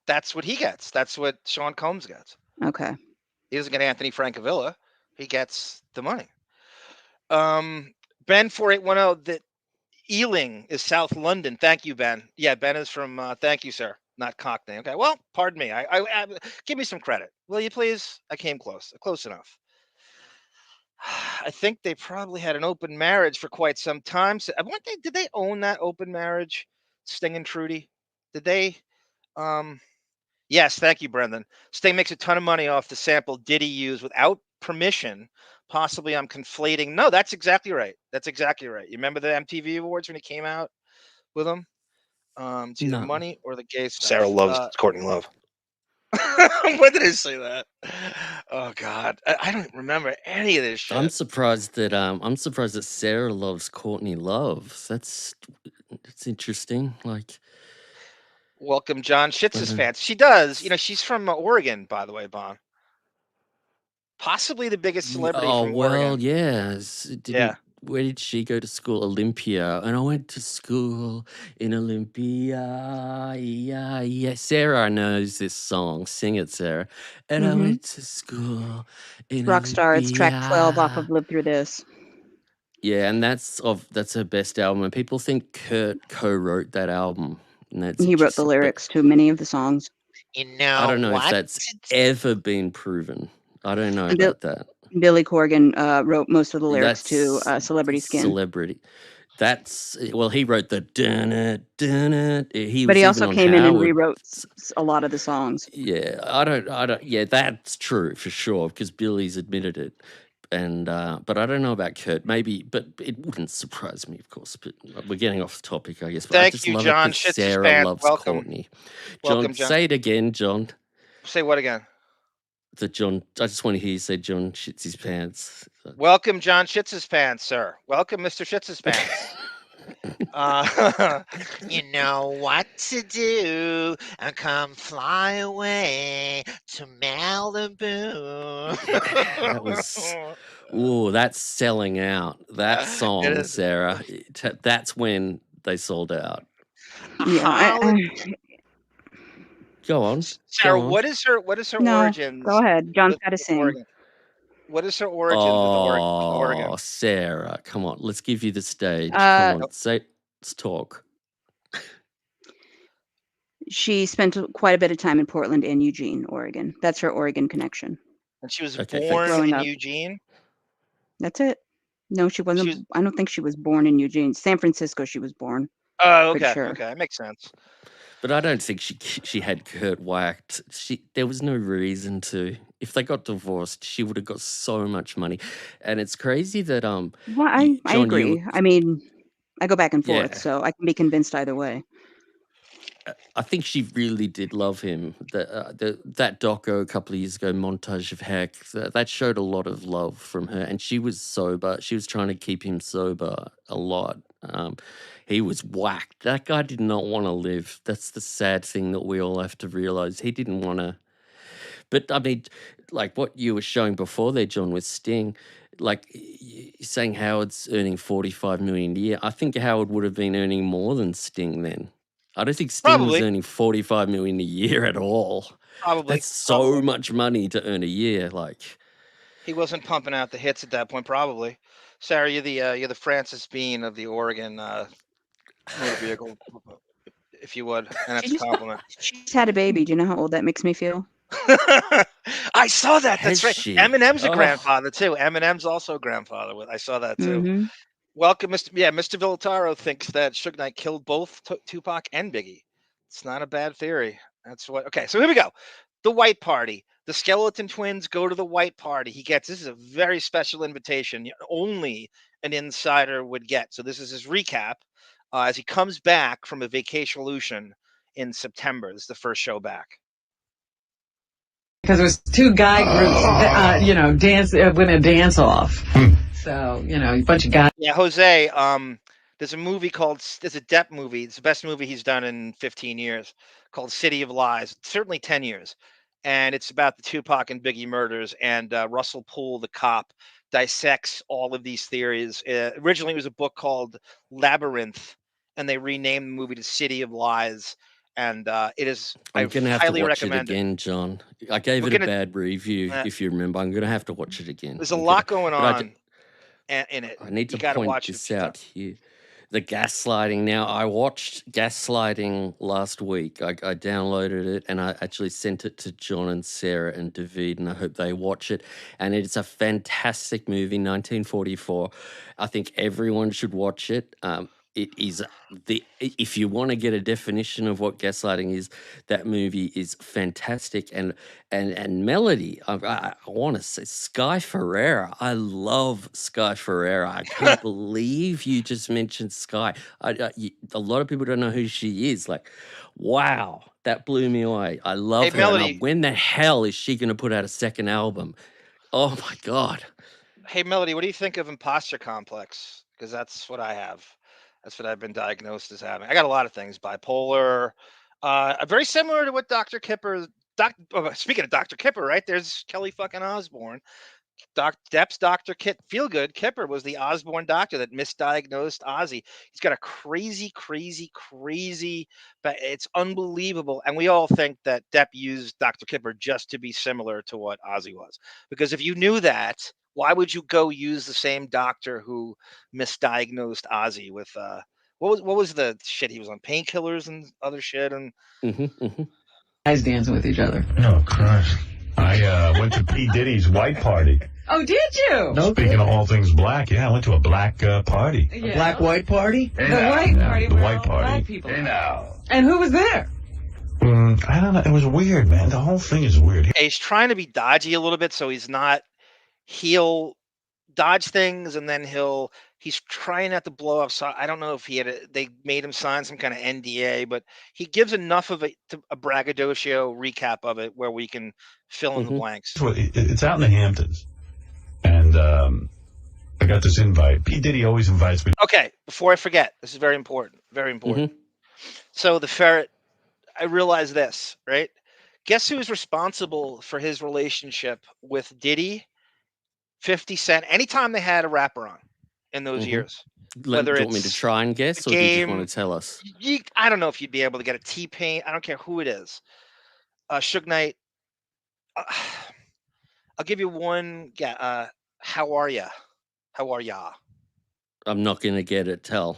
that's what he gets. That's what Sean Combs gets. Okay. He doesn't get Anthony Francavilla. He gets the money. Ben 4810, that Ealing is South London. Thank you, Ben. Yeah, Ben is from. Thank you, sir. Not Cockney. Okay. Well, pardon me. I give me some credit, will you please? I came close enough. I think they probably had an open marriage for quite some time. So, did they own that open marriage? Sting and Trudy, did they? Yes. Thank you, Brendan. Sting makes a ton of money off the sample Diddy used without permission. Possibly, I'm conflating. No, that's exactly right. You remember the MTV Awards when he came out with them? It's either money or the gay stuff. Sarah loves Courtney Love. When did I say that? Oh God, I don't remember any of this shit. I'm surprised that Sarah loves Courtney Love. That's interesting. Like, welcome, John Schitz's fans. She does. She's from Oregon, by the way, Bon. Possibly the biggest celebrity from Oregon. Yes. Where did she go to school? Olympia. And I went to school in Olympia. Yeah. Sarah knows this song. Sing it, Sarah. And I went to school in Rockstar. Olympia. It's track 12 off of Live Through This. Yeah, and that's her best album. And people think Kurt co-wrote that album. And He wrote the lyrics to many of the songs. I don't know if that's ever been proven. I don't know about that. Billy Corgan wrote most of the lyrics to Celebrity Skin. Celebrity. He wrote the dun-it, dun-it. But he also came in and rewrote a lot of the songs. Yeah, I don't. Yeah, that's true for sure because Billy's admitted it. And but I don't know about Kurt. Maybe, but it wouldn't surprise me, of course. But we're getting off the topic, I guess. But I just love John. it that Sarah loves Courtney. Welcome, John, say it again, John. Say what again? That John. I just want to hear you say John shits his pants. Welcome, John shits his pants, sir. Welcome, Mr. Shits his pants. You know what to do and come fly away to Malibu. That was, that's selling out. That song, Sarah. That's when they sold out. Yeah. Go on, Sarah. go on. What is her origin? Go ahead. John's got to sing. Oregon? What is her origin with Oregon? Oh, Sarah, come on. Let's give you the stage. Come on, let's talk. She spent quite a bit of time in Portland and Eugene, Oregon. That's her Oregon connection. And she was born in Eugene? That's it. No, she wasn't. I don't think she was born in Eugene. San Francisco, she was born. Oh, okay. Sure. Okay, that makes sense. But I don't think she had Kurt whacked. There was no reason to. If they got divorced, she would have got so much money. And it's crazy that Well, I agree. I mean, I go back and forth, Yeah. so I can be convinced either way. I think she really did love him. That doco a couple of years ago, Montage of Heck, that showed a lot of love from her. And she was sober. She was trying to keep him sober a lot. He was whacked. That guy did not want to live. That's the sad thing that we all have to realize. He didn't want to. But I mean, like what you were showing before there, John, with Sting, like you're saying Howard's earning $45 million a year. I think Howard would have been earning more than Sting then. I don't think Sting was earning $45 million a year at all. Probably. That's so much money to earn a year. Like he wasn't pumping out the hits at that point. Probably. Sarah, you're the Francis Bean of the Oregon motor vehicle, if you would, and that's a compliment. She's had a baby. Do you know how old that makes me feel? I saw that. That's right. she? Eminem's a grandfather too. Eminem's also a grandfather. I saw that too. Mm-hmm. Welcome, Mr. Villataro thinks that Suge Knight killed both Tupac and Biggie. It's not a bad theory. That's what. Okay, so here we go. The White Party. The Skeleton Twins go to the White Party. This is a very special invitation. Only an insider would get. So this is his recap as he comes back from a vacation in September. This is the first show back. Because it was two guy groups, dance when a dance off. So a bunch of guys. Yeah, Jose. There's a movie there's a Depp movie. It's the best movie he's done in 15 years, called City of Lies. Certainly 10 years, and it's about the Tupac and Biggie murders. And Russell Poole, the cop, dissects all of these theories. Originally, it was a book called Labyrinth, and they renamed the movie to City of Lies. And it is. I'm going to have highly to watch it recommend again, John. I gave it a bad review, if you remember. I'm going to have to watch it again. There's a lot going on in it. I need to point point this out here. The gaslighting. Now, I watched Gaslighting last week. I downloaded it and I actually sent it to John and Sarah and David, and I hope they watch it. And it's a fantastic movie, 1944. I think everyone should watch it. It is if you want to get a definition of what gaslighting is, that movie is fantastic. And Melody, I want to say Sky Ferreira. I love Sky Ferreira. I can't believe you just mentioned Sky. A lot of people don't know who she is. Like, wow, that blew me away. I love her. Melody. When the hell is she going to put out a second album? Oh my God. Hey, Melody, what do you think of imposter complex? Because that's what I have. That's what I've been diagnosed as having. I got a lot of things, bipolar, very similar to what Dr. Kipper. Speaking of Dr. Kipper, right? There's Kelly fucking Osbourne. Depp's Dr. Feelgood. Kipper was the Osbourne doctor that misdiagnosed Ozzy. He's got a crazy, but it's unbelievable. And we all think that Depp used Dr. Kipper just to be similar to what Ozzy was. Because if you knew that, why would you go use the same doctor who misdiagnosed Ozzy with what was the shit? He was on painkillers and other shit and guys dancing with each other. Oh Christ! I went to P. Diddy's white party. Oh, did you? Speaking of all things black, I went to a black party. Yeah. Black white party? The white party. The white party. Black people. Hey now. And who was there? I don't know. It was weird, man. The whole thing is weird. he's trying to be dodgy a little bit, so he's not. He'll dodge things, and then he's trying not to blow up. So I don't know if they made him sign some kind of NDA, but he gives enough of a braggadocio recap of it where we can fill in the blanks. It's out in the Hamptons, and I got this invite. P. Diddy always invites me. Okay, before I forget, this is very important. Very important. So the ferret, I realize this, right? Guess who's responsible for his relationship with Diddy, 50 Cent, anytime they had a rapper on in those years? Do you want me to try and guess, or do you just want to tell us? I don't know if you'd be able to get a T-Pain. I don't care who it is. Suge Knight. I'll give you one. Yeah. How are ya? How are ya? I'm not going to get it. Tell.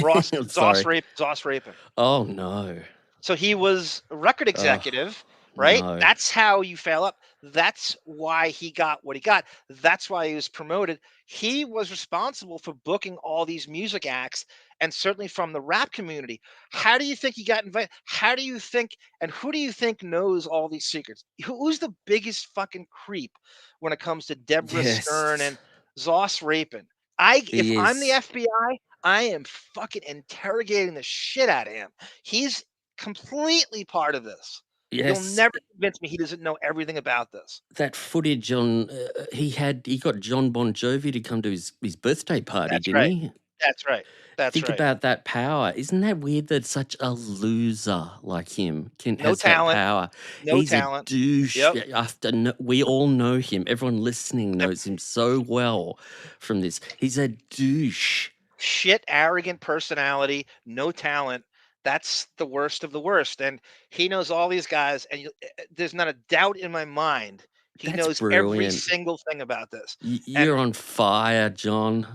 Ross, Zoss Rapin. Oh, no. So he was a record executive, right? no. That's how you fail up. That's why he got what he got. That's why he was promoted. He was responsible for booking all these music acts, and certainly from the rap community. How do you think he got invited? How do you think, and who do you think knows all these secrets? Who's the biggest fucking creep when it comes to Deborah Stern and Zoss Rapin? If I'm the FBI, I am fucking interrogating the shit out of him. He's completely part of this. Yes. You'll never convince me he doesn't know everything about this. That footage on he got John Bon Jovi to come to his birthday party, didn't he? That's right. Think about that power. Isn't that weird that such a loser like him has talent. that power? No He's talent. a douche. Yep. We all know him. Everyone listening knows him so well from this. He's a douche. Shit, arrogant personality, no talent. That's the worst of the worst. And he knows all these guys, and there's not a doubt in my mind he knows every single thing about this. You're on fire, John.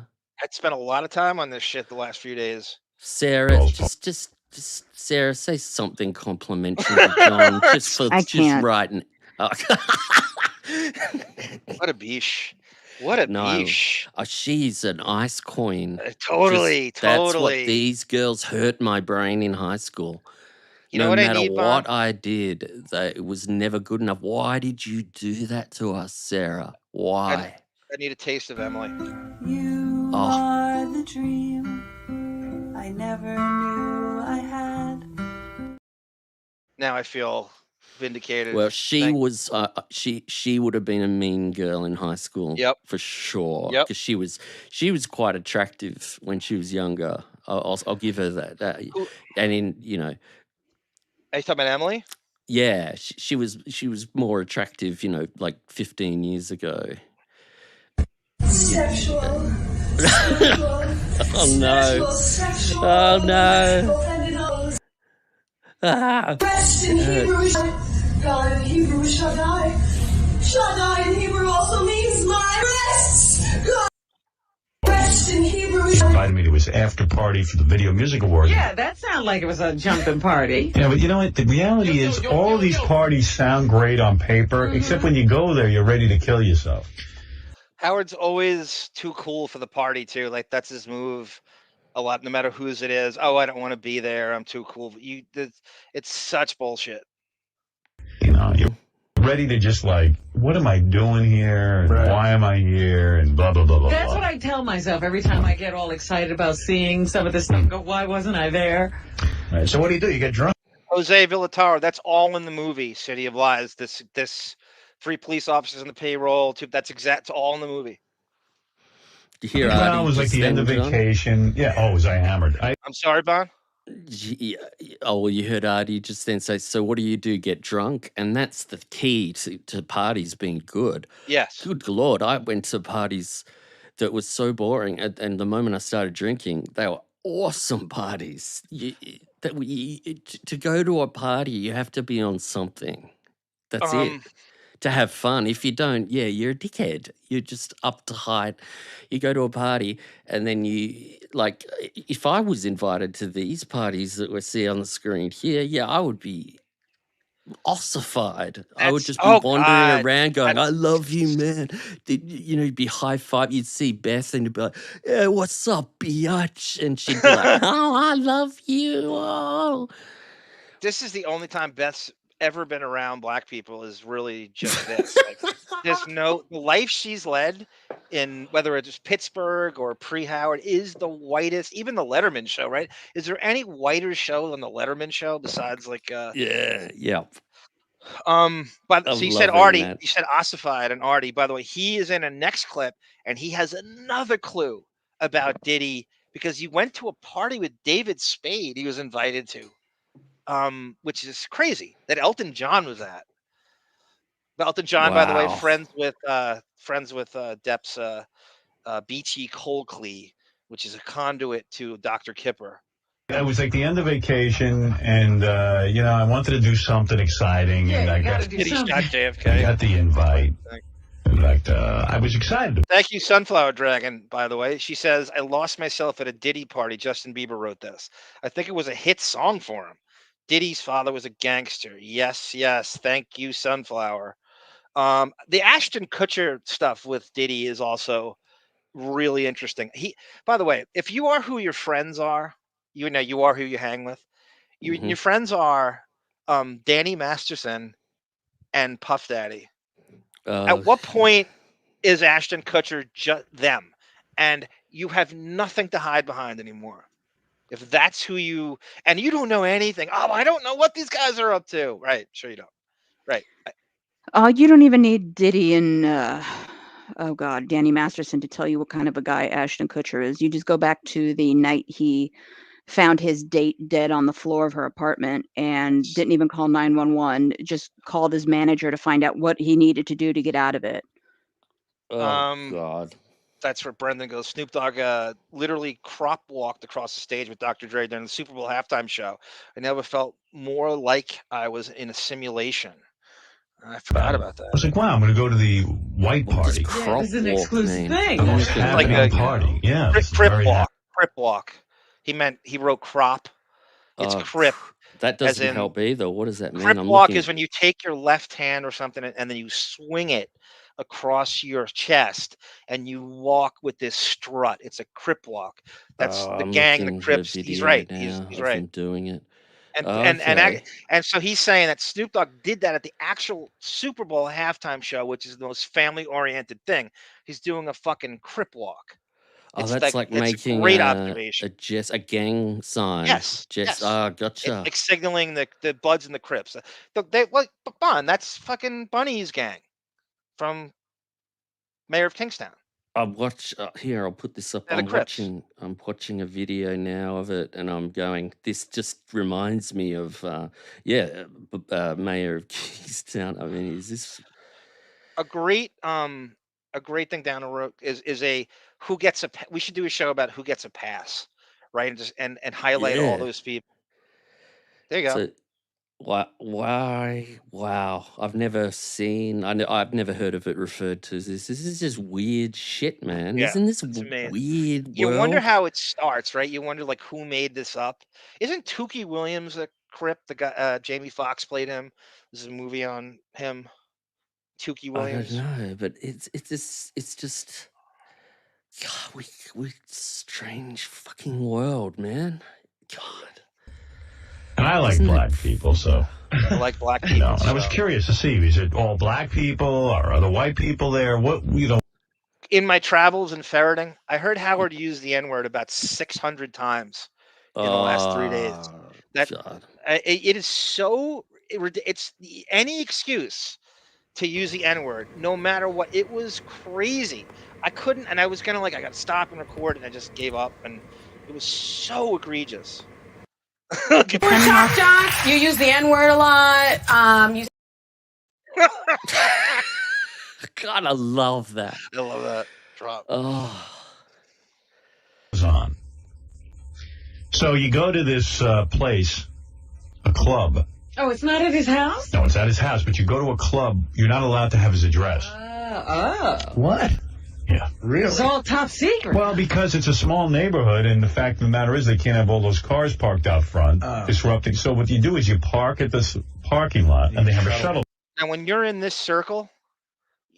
I'd spent a lot of time on this shit the last few days. Sarah, just Sarah, say something complimentary to John. Just writing. Oh. What a biche. What a biche. Oh, she's an ice queen. Totally. That's what these girls hurt my brain in high school. You know what I need, No matter what I did, it was never good enough. Why did you do that to us, Sarah? Why? I need a taste of Emily. You are the dream I never knew I had. Now I feel vindicated. Well, she was she would have been a mean girl in high school. Yep. For sure. Yep. Because she was quite attractive when she was younger. I'll give her that. And in Are you talking about Emily? Yeah, she was more attractive, like 15 years ago. Sexual. Oh no. Sexual. Oh no. Rest in Hebrew. God in Hebrew, Shaddai. Shaddai in Hebrew also means my rest. God. Rest in Hebrew. Invited me to his after party for the Video Music Awards. Yeah, that sounded like it was a jumping party. Yeah, but you know what? The reality is all these parties sound great on paper, except when you go there, you're ready to kill yourself. Howard's always too cool for the party, too. Like, that's his move a lot, no matter whose it is. Oh, I don't want to be there. I'm too cool. It's such bullshit. You're ready to just what am I doing here? And why am I here? And blah, blah, blah, blah. That's what I tell myself every time I get all excited about seeing some of this stuff. Go, why wasn't I there? Right, so what do? You get drunk? Jose Villataro, that's all in the movie, City of Lies. This 3 police officers on the payroll. It's all in the movie. You hear it was like the end of vacation. Yeah. Oh, was I hammered? I'm sorry, Bon. Yeah. Oh, well, you heard Artie just then say, so what do? Get drunk? And that's the key to parties being good. Yes. Good Lord. I went to parties that was so boring. And the moment I started drinking, they were awesome parties. To go to a party, you have to be on something. That's it. To have fun. If you don't, you're a dickhead. You're just uptight. You go to a party and then if I was invited to these parties that we see on the screen here, I would be ossified. I would just be wandering around going, I love you, man. You'd be high five. You'd see Beth and you'd be like, yeah, what's up, biatch? And she'd be like, oh, I love you. Oh. This is the only time Beth's ever been around black people is really just this. Like, there's the life she's led in whether it's Pittsburgh or pre-Howard is the whitest. Even the Letterman show, right? Is there any whiter show than the Letterman show besides like Yeah. But I'm so you said loving Artie, that. you said ossified and Artie. By the way, he is in a next clip and he has another clue about Diddy because he went to a party with David Spade he was invited to. Which is crazy that Elton John was at. Elton John, by the way, Wow. friends with Depp's BT Coldclee, which is a conduit to Dr. Kipper. It was like the end of vacation, and I wanted to do something exciting, and I got Diddy shot JFK. I got the invite. In fact, I was excited. Thank you, Sunflower Dragon, by the way. She says, I lost myself at a Diddy party. Justin Bieber wrote this. I think it was a hit song for him. Diddy's father was a gangster. Yes, yes. Thank you, Sunflower. The Ashton Kutcher stuff with Diddy is also really interesting. By the way, if you are who your friends are, you are who you hang with. Your friends are Danny Masterson and Puff Daddy. At what point is Ashton Kutcher just them? And you have nothing to hide behind anymore. If that's who you don't know anything. Oh, I don't know what these guys are up to. Right. Sure you don't. Right. You don't even need Diddy and Danny Masterson to tell you what kind of a guy Ashton Kutcher is. You just go back to the night he found his date dead on the floor of her apartment and didn't even call 911, just called his manager to find out what he needed to do to get out of it. Oh, God. That's where Brendan goes. Snoop Dogg literally crop walked across the stage with Dr. Dre during the Super Bowl halftime show. I never felt more like I was in a simulation. I forgot about that. I was like, wow, I'm going to go to the white party. Yeah, it's an exclusive thing. It's like a party. Yeah. Crip walk. He wrote crop. It's crip. That doesn't help either. What does that mean? Crip walk is when you take your left hand or something and then you swing it across your chest and you walk with this strut. It's a crip walk. That's the gang, the Crips. He's right. He's right. I'm doing it. And so he's saying that Snoop Dogg did that at the actual Super Bowl halftime show, which is the most family-oriented thing. He's doing a fucking crip walk. Oh, that's like making great observation. a gang sign. Yes. Gotcha. It's like signaling the Bloods and the Crips. That's fucking Bunny's gang from Mayor of Kingstown. Here, I'll put this up. They're the Crips. I'm watching a video now of it, and I'm going. This just reminds me of, Mayor of Kingstown. I mean, is this a great thing down the road? Is a who gets a? We should do a show about who gets a pass, right? And highlight all those people. There you go. So, why? Wow! I've never seen. I've never heard of it referred to as this. This is just weird shit, man. Yeah, Isn't this amazing. weird? You wonder how it starts, right? You wonder like who made this up. Isn't Tukey Williams a Crip? The guy Jamie Foxx played him. This is a movie on him. Tukey Williams. I don't know, but it's just. God, we strange fucking world, man. God. And I like black people, so. I like black people. I was curious to see, is it all black people or are the white people there? In my travels in ferreting, I heard Howard use the N-word about 600 times in the last 3 days. It is so, it's any excuse to use the N-word, no matter what. It was crazy. I couldn't, and I was gonna I got to stop and record, and I just gave up, and it was so egregious. We're Top Jocks. You use the N-word a lot. God, I love that. I love that drop. Oh. On. So you go to this place, a club. Oh, it's not at his house? No, it's at his house, but you go to a club, you're not allowed to have his address. What? Yeah. Really? It's all top secret. Well, because it's a small neighborhood, and the fact of the matter is they can't have all those cars parked out front, disrupting. So what you do is you park at this parking lot, and they have a shuttle. Now, when you're in this circle,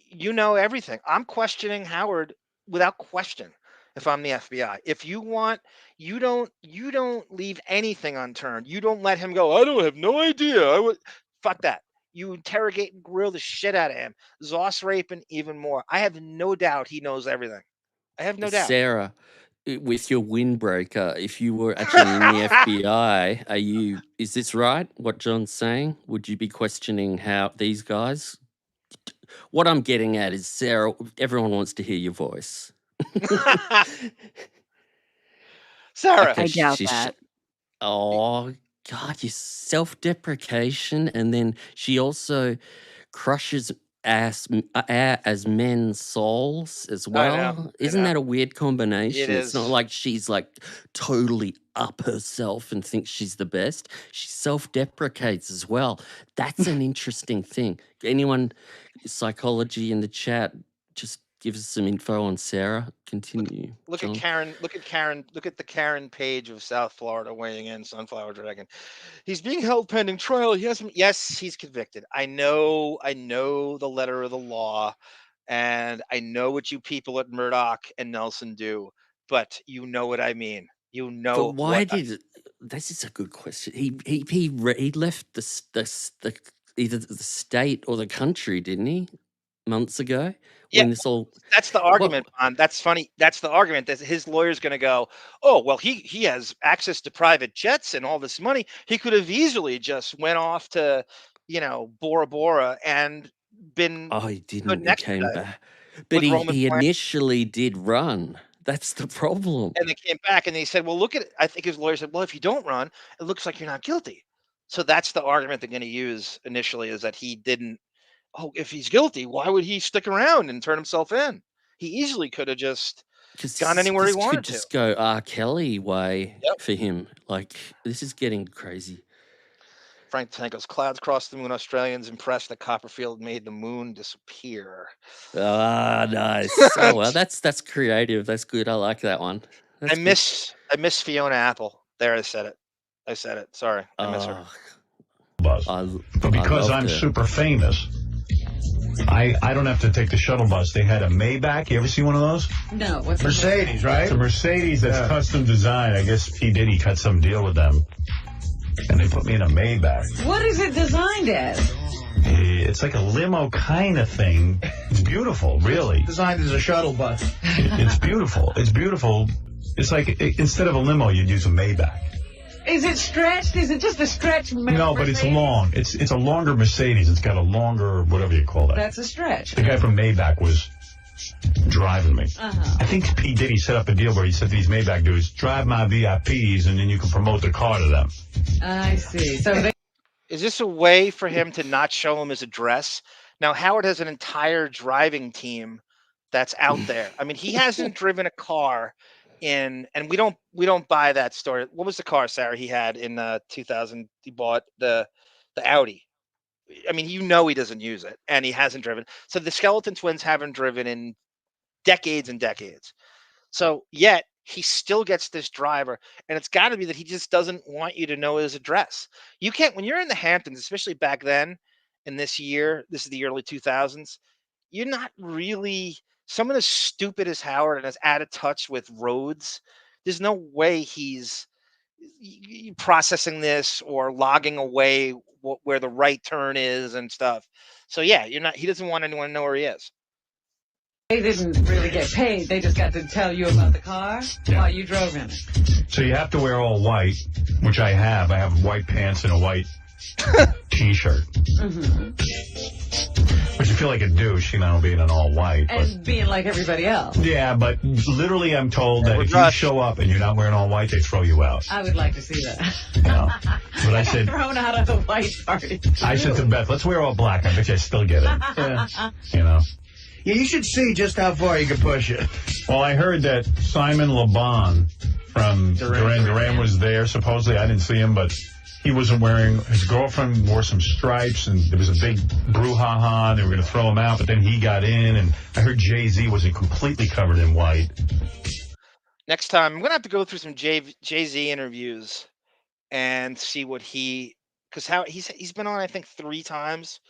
you know everything. I'm questioning Howard without question. If I'm the FBI, if you want, you don't leave anything unturned. You don't let him go. I don't have no idea. Fuck that. You interrogate and grill the shit out of him. Zoss raping even more. I have no doubt he knows everything. I have no doubt. Sarah, with your windbreaker, if you were actually in the FBI, is this right, what John's saying? Would you be questioning how these guys? What I'm getting at is, Sarah, everyone wants to hear your voice. Sarah. I doubt that. Oh, God, your self-deprecation. And then she also crushes as men's souls as well. Isn't that a weird combination? It's not is. like she's like totally up herself and thinks she's the best. She self-deprecates as well. That's an interesting thing. Anyone, psychology in the chat, just give us some info on Sarah. Continue. Look John. at Karen. Look at Karen. Look at the Karen page of South Florida weighing in. Sunflower Dragon. He's being held pending trial. Yes, he's convicted. I know the letter of the law, and I know what you people at Murdoch and Nelson do. But you know what I mean. You know. But why did? This is a good question. He left the either the state or the country, didn't he? Months ago, when this all. That's the argument, Bond. That's funny. That's the argument that his lawyer's going to go, oh, well, he has access to private jets and all this money. He could have easily just went off to, Bora Bora and been. Oh, he didn't. He came back, but with he initially did run. That's the problem. And they came back and they said, well, look at it. I think his lawyer said, well, if you don't run, it looks like you're not guilty. So that's the argument they're going to use initially, is that he didn't. Oh, if he's guilty, why would he stick around and turn himself in? He easily could have just gone anywhere he wanted to. Just go R. Kelly way for him. Like, this is getting crazy. Frank Tanko's clouds crossed the moon. Australians impressed that Copperfield made the moon disappear. Ah, nice. Oh well, that's creative. That's good. I like that one. I miss Fiona Apple. There, I said it. Sorry, I miss her. But because I'm super famous, I don't have to take the shuttle bus. They had a Maybach. You ever see one of those? No, what's Mercedes, right? It's a Mercedes that's custom designed. I guess P. Diddy cut some deal with them, and they put me in a Maybach. What is it designed as? It's like a limo kind of thing. It's beautiful, really. Designed as a shuttle bus. It's beautiful. It's beautiful. It's like instead of a limo, you'd use a Maybach. Is it stretched? Is it just a stretch? No, but it's long. It's a longer Mercedes. It's got a longer, whatever you call that. That's a stretch. The guy from Maybach was driving me. Uh-huh. I think P. Diddy set up a deal where he said to these Maybach dudes, drive my VIPs, and then you can promote the car to them. I see. So is this a way for him to not show him his address? Now, Howard has an entire driving team that's out there. I mean, he hasn't driven a car and we don't buy that story. What was the car, Sarah, he had in 2000? He bought the Audi. I mean, he doesn't use it, and he hasn't driven. So the Skeleton Twins haven't driven in decades and decades. So yet he still gets this driver, and it's got to be that he just doesn't want you to know his address. You can't, when you're in the Hamptons, especially back then in this year, this is the early 2000s, you're not really someone as stupid as Howard and as out of touch with roads. There's no way he's processing this or logging away where the right turn is and stuff. So yeah, he doesn't want anyone to know where he is. They didn't really get paid. They just got to tell you about the car while you drove in it. So you have to wear all white, which I have. I have white pants and a white T-shirt. Mm-hmm. Which you feel like a douche, being an all white. And being like everybody else. Yeah, but literally I'm told that if you show up and you're not wearing all white, they throw you out. I would like to see that. But I said... thrown out of the white party. I said to Beth, let's wear all black. I bet you I still get it. Yeah, you should see just how far you can push it. Well, I heard that Simon LeBon from Duran Duran was there. Supposedly, I didn't see him, but he wasn't wearing. His girlfriend wore some stripes, and there was a big brouhaha. They were going to throw him out, but then he got in, and I heard Jay-Z wasn't completely covered in white. Next time, I'm going to have to go through some Jay-Z interviews and see what because he's been on, I think, 3 times.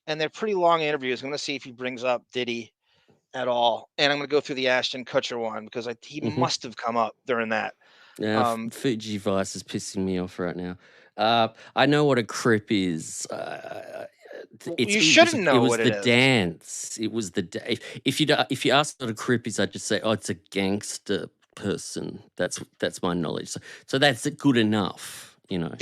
And they're pretty long interviews. I'm going to see if he brings up Diddy at all. And I'm going to go through the Ashton Kutcher one because he must have come up during that. Yeah, Fuji Vice is pissing me off right now. I know what a crip is. You shouldn't know it was what the it is. dance. It was the if you ask what a crip is, I'd just say, oh, it's a gangster person. That's my knowledge. So that's good enough, you know.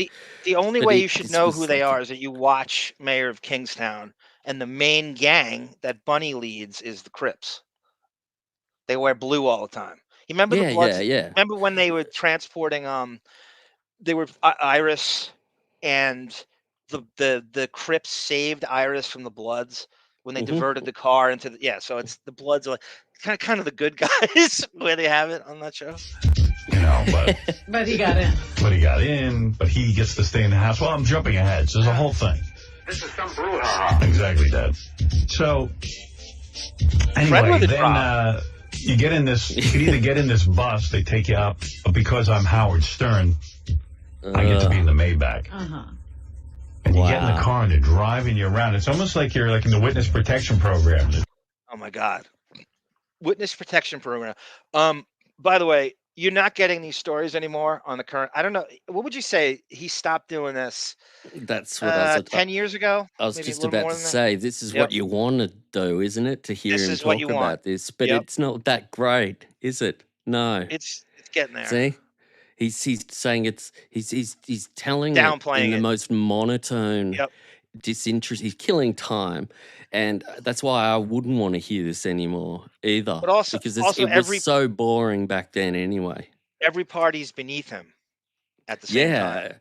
The only But way it- you should this know was who they like are is that you watch Mayor of Kingstown, and the main gang that Bunny leads is the Crips. They wear blue all the time. You remember the Bloods? yeah. Remember when they were transporting they were Iris, and the Crips saved Iris from the Bloods when they diverted the car into the so it's the Bloods are like kind of the good guys where they have it on that show. You know, but But he got in. but he gets to stay in the house. Well, I'm jumping ahead. So there's a whole thing. This is some brouhaha. Exactly, Dad. So anyway, then you get in this. You could either get in this bus, they take you up, but because I'm Howard Stern, I get to be in the Maybach. And you get in the car and they're driving you around. It's almost like you're like in the witness protection program. Oh my God. Witness protection program. By the way, you're not getting these stories anymore on the current. I don't know. What would you say? He stopped doing this. That's what I was 10 years ago. I was Maybe just a little about more to than that? say, this is what you want to do, isn't it? To hear This him is what talk you about want. this, but Yep. it's not that great, is it? No. It's getting there. See, he's saying he's telling Downplaying it in the it. most monotone, disinterest. He's killing time, and that's why I wouldn't want to hear this anymore either. But also- because also it was so boring back then anyway. Every party's beneath him at the same time.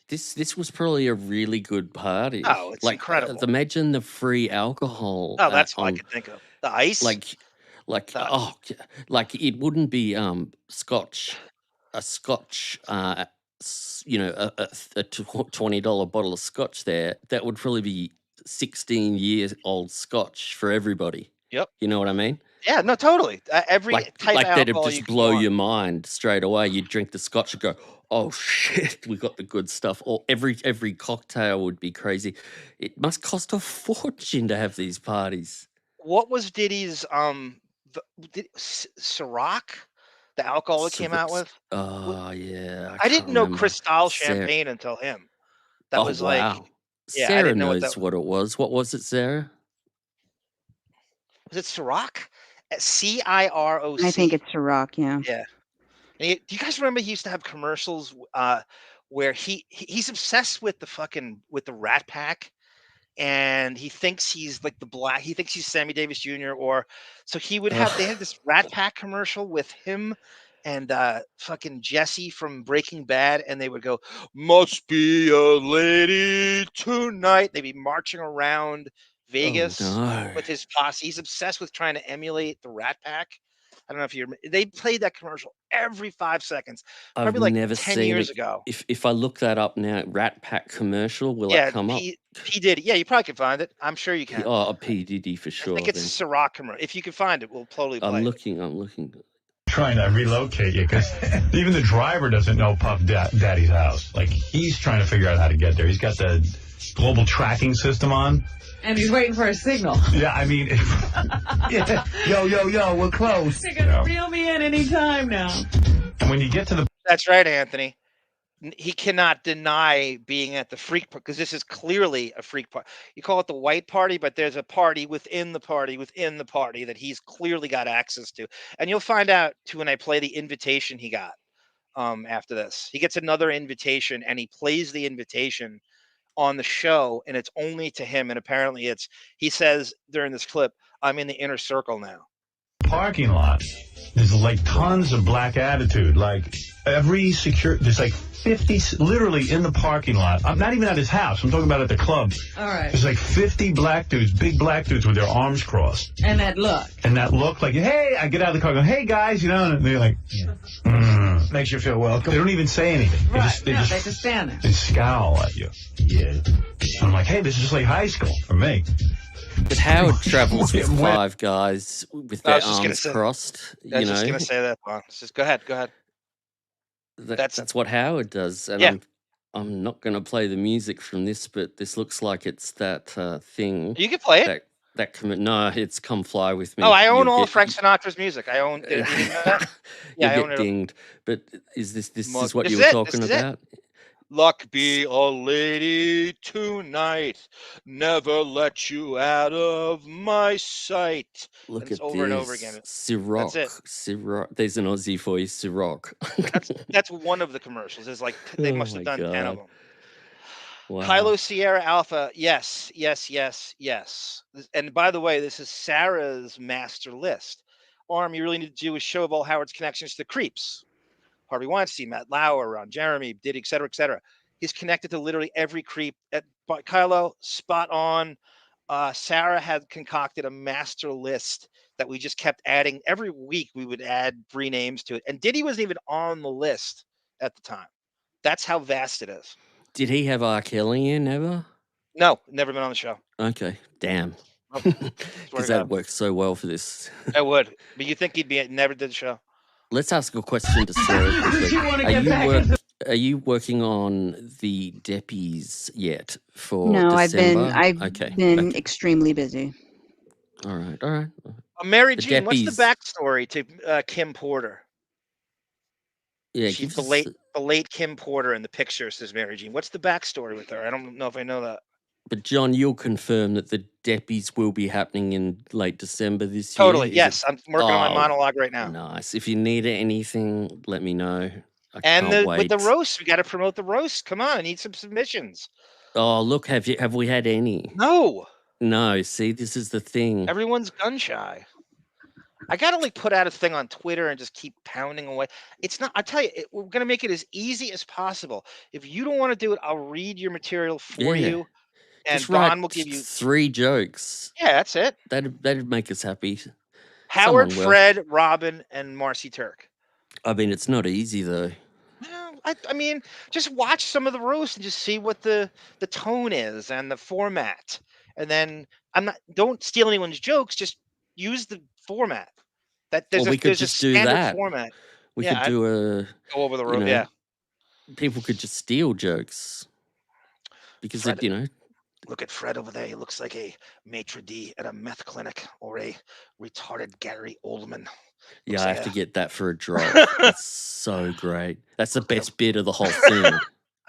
This was probably a really good party. Oh, it's incredible. Imagine the free alcohol. Oh, that's what I could think of. The ice. Like it wouldn't be scotch, a scotch, a $20 bottle of scotch there. That would probably be 16-year-old scotch for everybody. Yep. You know what I mean? Yeah, no, totally. Every type of that'd alcohol just you can blow want. your mind straight away. You drink the scotch and go, oh shit, we got the good stuff. Or every cocktail would be crazy. It must cost a fortune to have these parties. What was Diddy's Ciroc? The alcohol it came out with? Oh yeah. I didn't know remember. Cristal Sarah- champagne until him. That was wow. like yeah, I Sarah didn't know knows what it was. What was it, Sarah? Was it Ciroc? CIROC. I think it's Ciroc, yeah. Yeah. And do you guys remember he used to have commercials where he's obsessed with the Rat Pack, and he thinks he's like he thinks he's Sammy Davis Jr. So he would have they had this Rat Pack commercial with him and fucking Jesse from Breaking Bad, and they would go, "Must be a lady tonight." They'd be marching around Vegas with his posse. He's obsessed with trying to emulate the Rat Pack. I don't know if you remember. They played that commercial every 5 seconds. Probably I've like never 10 seen years it. ago. If I look that up now, Rat Pack commercial, will Yeah, it come up? P Diddy. Yeah, you probably can find it. I'm sure you can. Oh, a P Diddy for sure. I think it's a Ciroc commercial. If you can find it, we'll totally play I'm it. looking. Trying to relocate you because even the driver doesn't know Puff Daddy's house. Like he's trying to figure out how to get there. He's got the global tracking system on. And he's waiting for a signal. Yeah, I mean, Yeah. Yo, we're close. They're going to reel me in any time now. And when you get to the That's right, Anthony. He cannot deny being at the freak because this is clearly a freak party. You call it the white party, but there's a party within the party that he's clearly got access to. And you'll find out too when I play the invitation he got after this. He gets another invitation and he plays the invitation on the show, and it's only to him. And apparently he says during this clip, "I'm in the inner circle now." parking lot, there's like tons of black attitude. Like every there's like 50, literally in the parking lot. I'm not even at his house. I'm talking about at the club. All right. There's like 50 black dudes, big black dudes with their arms crossed. And that look. And that look like, hey, I get out of the car, go, hey guys, you know, and they're like, makes you feel welcome. They don't even say anything. Right. They just stand there. They scowl at you. Yeah. I'm like, hey, this is just like high school for me. But Howard travels with 5 guys with their arms crossed. I was just going to say that, Bon. Just go ahead. That's what Howard does. And I'm not going to play the music from this, but this looks like it's that thing. You can play it. No, it's Come Fly With Me. Oh, I own all Frank Sinatra's music. I own. Did you know that? Yeah, I own it. Dinged. But is this is what you were talking about? Luck be a lady tonight. Never let you out of my sight. Look And it's at over this. and over again. Ciroc. That's it. Ciroc. There's an Aussie for you, Ciroc. That's one of the commercials. There's like they Oh must have my done 10 of God. them. Wow. Kylo Sierra Alpha, yes. And by the way, this is Sarah's master list. Arm, you really need to do a show of all Howard's connections to creeps. Harvey Weinstein, Matt Lauer, Ron Jeremy, Diddy, et cetera, et cetera. He's connected to literally every creep. But Kylo, spot on. Sarah had concocted a master list that we just kept adding. Every week we would add 3 names to it. And Diddy wasn't even on the list at the time. That's how vast it is. Did he have R. Kelly in ever? No, never been on the show. Okay, damn. Oh, swear Because to that God. works so well for this. I would. But you think he'd be never did the show? Let's ask a question to Sarah quickly. You wanna get back into- Are you working on the Deppies yet for No, December? I've okay. been extremely busy. All right. Mary The Jean, what's the Deppies. backstory to Kim Porter? Yeah, She's give the us- late Kim Porter in the picture, says Mary Jean. What's the backstory with her? I don't know if I know that. But John, you'll confirm that the Deppies will be happening in late December this Totally, year? yes. I'm working on my monologue right now. Nice. If you need anything, let me know. I And can't with the wait. roast, we got to promote the roast. Come on, I need some submissions. Oh, look, have we had any? No. No, see, this is the thing. Everyone's gun shy. I gotta like put out a thing on Twitter and just keep pounding away. It's not. I tell you, we're gonna make it as easy as possible. If you don't want to do it, I'll read your material for Yeah. you, and Just write Don will give you. 3 jokes. Yeah, that's it. That'd make us happy. Howard, Someone will. Fred, Robin, and Marcy Turk. I mean, it's not easy though. I mean, just watch some of the roast and just see what the tone is and the format, and then don't steal anyone's jokes. Just use the format. Well, we could there's just a do standard that. format. We Yeah, could do a go over the you road. know, Yeah. People could just steal jokes because Fred- you know. Look at Fred over there. He looks like a maitre d' at a meth clinic or a retarded Gary Oldman. Yeah, I have to like get that for a drop. It's so great. That's the best bit of the whole thing.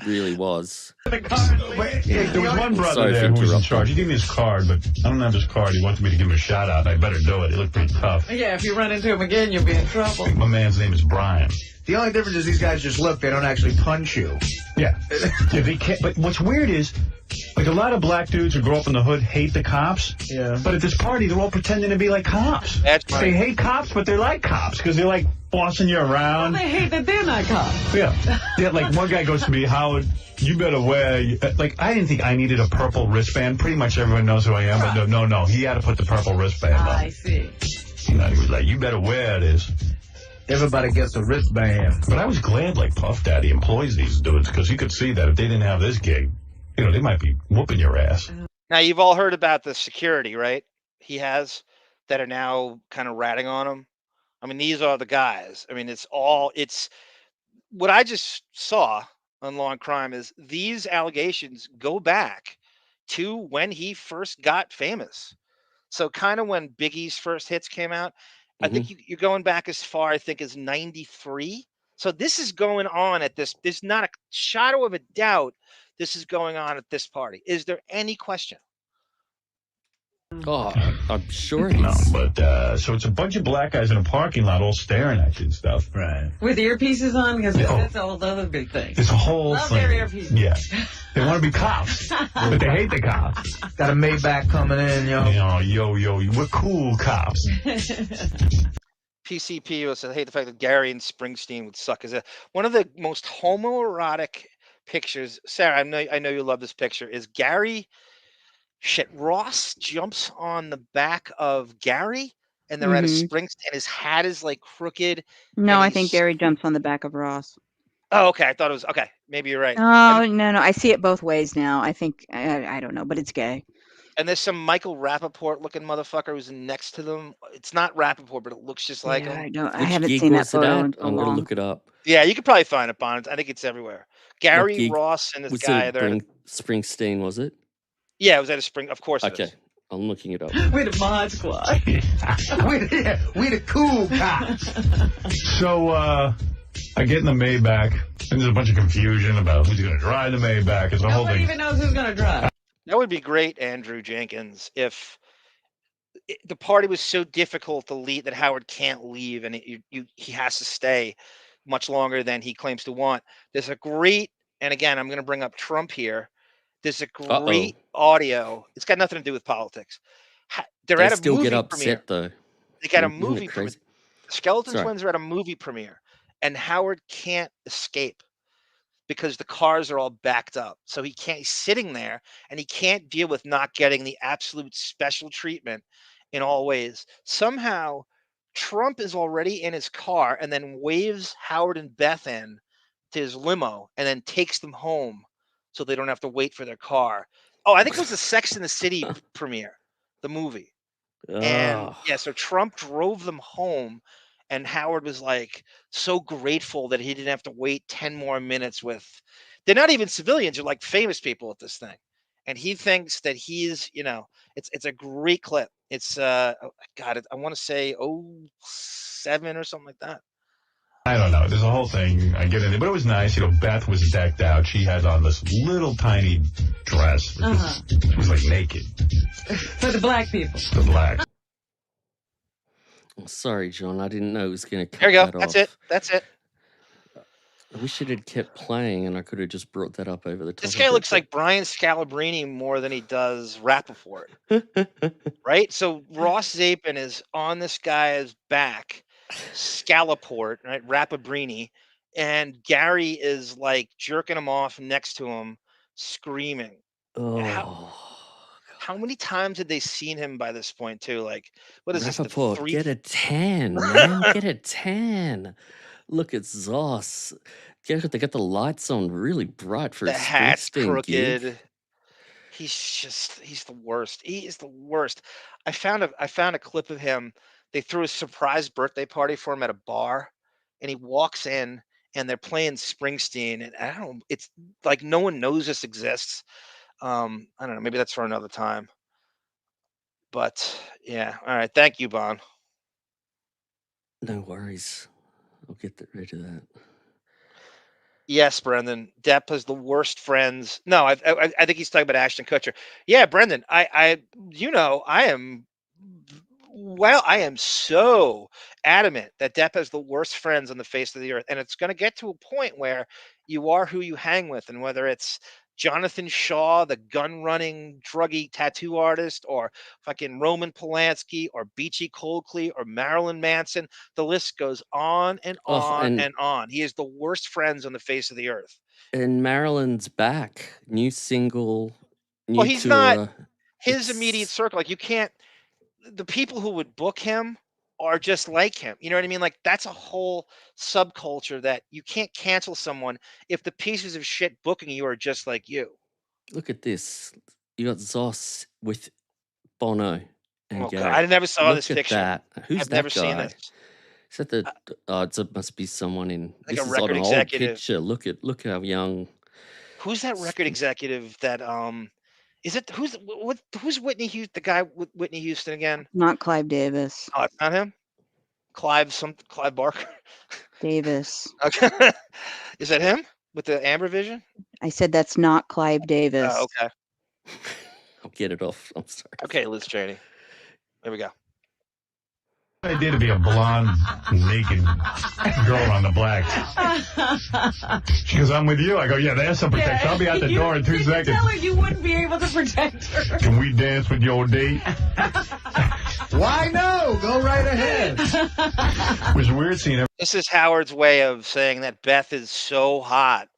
Really was. There was one brother Sorry there for who was in interrupting. charge. He gave me his card, but I don't have his card. He wanted me to give him a shout out. I better do it. He looked pretty tough. Yeah, if you run into him again, you'll be in trouble. My man's name is Brian. The only difference is these guys just look, they don't actually punch you. Yeah. Yeah, they can't, but what's weird is, like, a lot of black dudes who grow up in the hood hate the cops. Yeah. But at this party, they're all pretending to be like cops. That's They right. hate cops, but they're like cops because they're like bossing you around. They hate that they're not cops. Yeah, like one guy goes to me, Howard, you better wear, like, I didn't think I needed a purple wristband. Pretty much everyone knows who I am, but no, he had to put the purple wristband on. I see. You know, he was like, you better wear this. Everybody gets a wristband. But I was glad, like, Puff Daddy employs these dudes, because you could see that if they didn't have this gig, you know, they might be whooping your ass. Now you've all heard about the security, right? He has that are now kind of ratting on him. I mean, these are the guys. I mean, it's what I just saw on Law and Crime is these allegations go back to when he first got famous. So kind of when Biggie's first hits came out, I think you're going back as far, I think, as 93. So this is going on at this. There's not a shadow of a doubt this is going on at this party. Is there any question? Oh, I'm sure it No, is. but, so it's a bunch of black guys in a parking lot all staring at you and stuff. Right. With earpieces on? Because Yeah. that's a whole other big thing. It's a whole Love thing. their earpieces. Yeah. They want to be cops, but they hate the cops. Got a Maybach coming in, yo. Yo, we're cool cops. PCP was I hate the fact that Gary and Springsteen would suck. Is one of the most homoerotic pictures. Sarah, I know you love this picture. Is Gary? Ross jumps on the back of Gary, and they're at a Springsteen. And his hat is like crooked. No, and I think Gary jumps on the back of Ross. Oh, okay. I thought it was okay. Maybe you're right. Oh, no. I see it both ways now. I think, I don't know, but it's gay. And there's some Michael Rappaport looking motherfucker who's next to them. It's not Rappaport, but it looks just like him. I haven't seen that photo in so I'm going to long. look it up. Yeah, you could probably find it, Bonnet. I think it's everywhere. Gary, gig Ross, and this Was guy. it Springsteen, was it? Yeah, it was at a spring. Of course it Okay, is. I'm looking it up. We're the mod squad. We the cool cops. So, I get in the Maybach, and there's a bunch of confusion about who's going to drive the Maybach. It's a whole Nobody thing. even knows who's going to drive. That would be great, Andrew Jenkins, if the party was so difficult to leave that Howard can't leave and he has to stay much longer than he claims to want. There's a great, and again, I'm going to bring up Trump here. There's a great audio. It's got nothing to do with politics. They're They at a still movie get upset premiere. though. They got a Isn't it movie premiere. crazy? The Skeleton Sorry. Twins are at a movie premiere, and Howard can't escape because the cars are all backed up. So he can't, he's sitting there and he can't deal with not getting the absolute special treatment in all ways. Somehow Trump is already in his car and then waves Howard and Beth in to his limo and then takes them home so they don't have to wait for their car. Oh, I think it was the Sex and the City premiere, the movie. And yeah, so Trump drove them home, and Howard was like so grateful that he didn't have to wait 10 more minutes with. They're not even civilians; they're like famous people at this thing, and he thinks that he's, it's a great clip. It's I want to say 07 or something like that. I don't know. There's a whole thing. I get in it, but it was nice. Beth was decked out. She had on this little tiny dress. She was like naked. For the black people. The black. I'm sorry, John. I didn't know it was going to cut There you go. that That's off. it. That's it. I wish it had kept playing, and I could have just brought that up over the top. This guy looks like Brian Scalabrine more than he does Rappaport. Right? So Ross Zapin is on this guy's back, Scalaport, right? Rappabrini, and Gary is like jerking him off next to him, screaming. And how many times had they seen him by this point too? Like, what is Rappaport, this? get a tan, man. Get a tan. Look at Zoss. They got the lights on really bright for The a hat's Springsteen crooked. gig. He's the worst. He is the worst. I found a clip of him. They threw a surprise birthday party for him at a bar, and he walks in and they're playing Springsteen, and I don't know, it's like no one knows this exists. I don't know, maybe that's for another time. But yeah, all right. Thank you, Bon. No worries. I'll get rid of that. Yes, Brendan. Depp has the worst friends. No, I think he's talking about Ashton Kutcher. Yeah, Brendan. I am so adamant that Depp has the worst friends on the face of the earth, and it's going to get to a point where you are who you hang with, and whether it's Jonathan Shaw, the gun-running druggy tattoo artist, or fucking Roman Polanski, or Beachy Coldclay, or Marilyn Manson. The list goes on and on and on. He is the worst friends on the face of the earth. And Marilyn's back. New single, new Well, he's tour. not his immediate circle. Like, you can't. The people who would book him are just like him. You know what I mean? Like, that's a whole subculture that you can't cancel someone if the pieces of shit booking you are just like you. Look at this. You got Zoss with Bono and Oh, Gary. God, I never saw Look this at fiction. that. Who's I've that never guy? seen this. Is that the? It must be someone in. Like this a is record on an executive. old picture. Look how young. Who's that record executive that is it who's Whitney Houston, the guy with Whitney Houston again? Not Clive Davis. Oh, it's not him? Clive Barker. Davis. Okay. Is that him with the amber vision? I said that's not Clive Davis. Oh, okay. I'll get it off. I'm sorry. Okay, Liz Cheney. There we go. idea to be a blonde, naked girl on the black. She goes, I'm with you. I go, yeah, there's some protection. I'll be out the door in 2 seconds. Tell her you wouldn't be able to protect her. Can we dance with your date? Why no? Go right ahead. It was weird seeing him. This is Howard's way of saying that Beth is so hot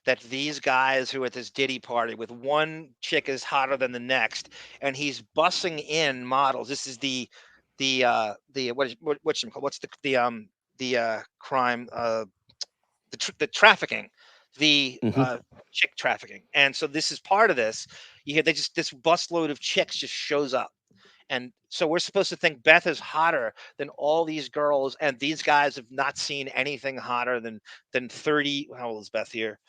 that these guys who are at this Diddy party with one chick is hotter than the next, and he's bussing in models. This is the what's the crime, the trafficking, chick trafficking. And so this is part of this. You hear this busload of chicks just shows up. And so we're supposed to think Beth is hotter than all these girls, and these guys have not seen anything hotter than 30. How old is Beth here?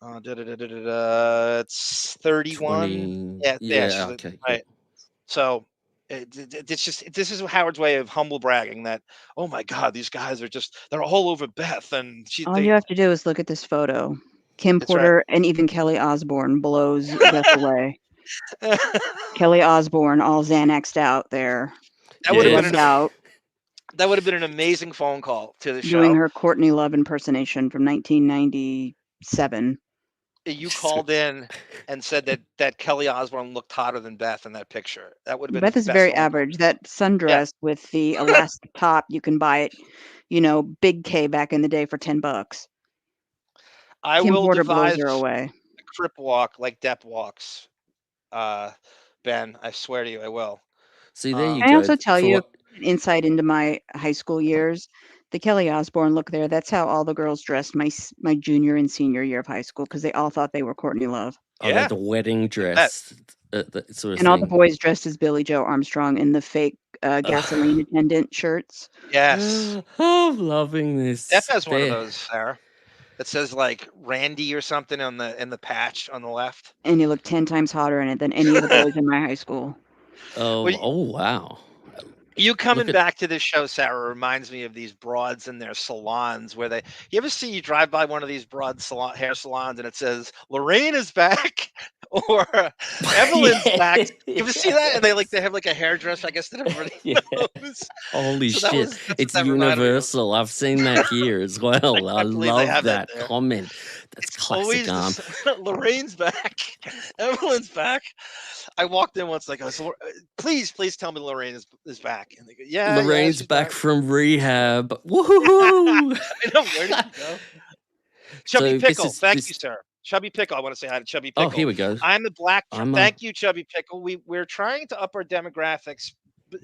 It's 31. 20, Yeah, okay. right. So It's just this is Howard's way of humble bragging that, oh my God, these guys are they're all over Beth, and All you have to do is look at this photo. Kim That's right. Porter and even Kelly Osbourne blows Beth away. Kelly Osbourne all Xanaxed out there. That would have drugged been out, that would have been an amazing phone call to the doing show. her Courtney Love impersonation from 1997. You called in and said that Kelly Osbourne looked hotter than Beth in that picture. That would have been Beth the is best very phone call. average. That sundress with the elastic top, you can buy it, Big K back in the day for $10. I Kim will Porter blows devise her away. a crip walk like Depp walks. Ben, I swear to you, I will. See, there you I go. also tell For you what- an insight into my high school years. The Kelly Osbourne look there, that's how all the girls dressed my junior and senior year of high school because they all thought they were Courtney Love. Oh, the wedding dress, that sort of And all the thing. boys dressed as Billy Joe Armstrong in the fake gasoline attendant shirts. Yes. Oh, I'm loving this. Depp has one of There. those, Sarah. That says like Randy or something in the patch on the left. And he looked 10 times hotter in it than any of the boys in my high school. Oh, Well, oh wow. You coming Look at- back to this show, Sarah, reminds me of these broads in their salons where you ever see you drive by one of these broad hair salons and it says Lorraine is back or Evelyn's back. You ever see that? And they have like a hairdresser, I guess, that everybody knows. Holy So that shit. was- that's It's what that reminded me of. universal. I've seen that here as well. I believe they love have that that there. comment. That's classic arm. Lorraine's back. Evelyn's back. I walked in once, like, please tell me Lorraine is back. And they go, yeah. Lorraine's she's back from rehab. Woohoo! I know, where did you go? Chubby So Pickle. Thank you, sir. Chubby Pickle. I want to say hi to Chubby Pickle. Oh, here we go. I'm the black. I'm, Thank you, Chubby Pickle. We're trying to up our demographics. But,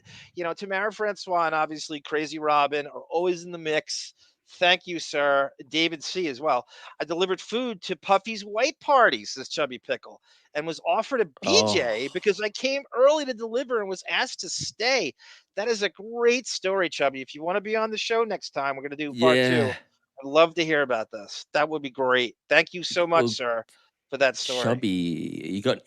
Tamara Francois and obviously Crazy Robin are always in the mix. Thank you, sir. David C. as well. I delivered food to Puffy's white party, says Chubby Pickle, and was offered a BJ because I came early to deliver and was asked to stay. That is a great story, Chubby. If you want to be on the show next time, we're going to do part 2. I'd love to hear about this. That would be great. Thank you so much, sir, for that story. Chubby, you got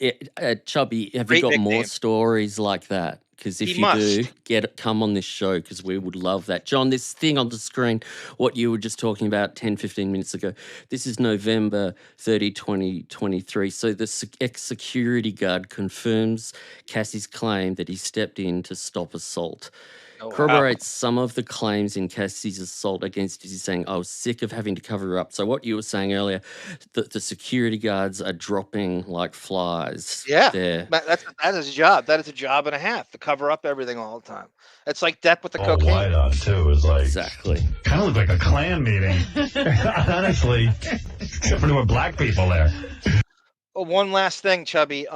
Chubby. Have Great you got more nickname. stories like that? Because if He you must. do, come on this show because we would love that. John, this thing on the screen, what you were just talking about 10, 15 minutes ago, this is November 30, 2023. So the ex-security guard confirms Cassie's claim that he stepped in to stop assault. Corroborates some of the claims in Cassie's assault against Diddy, saying, I was sick of having to cover her up. So what you were saying earlier, that the security guards are dropping like flies. Yeah, there. that is a job. That is a job and a half to cover up everything all the time. It's like Depp with the All cocaine. white on too. It was like exactly kind of looked like a Klan meeting, honestly, except for there were black people there. One last thing, Chubby.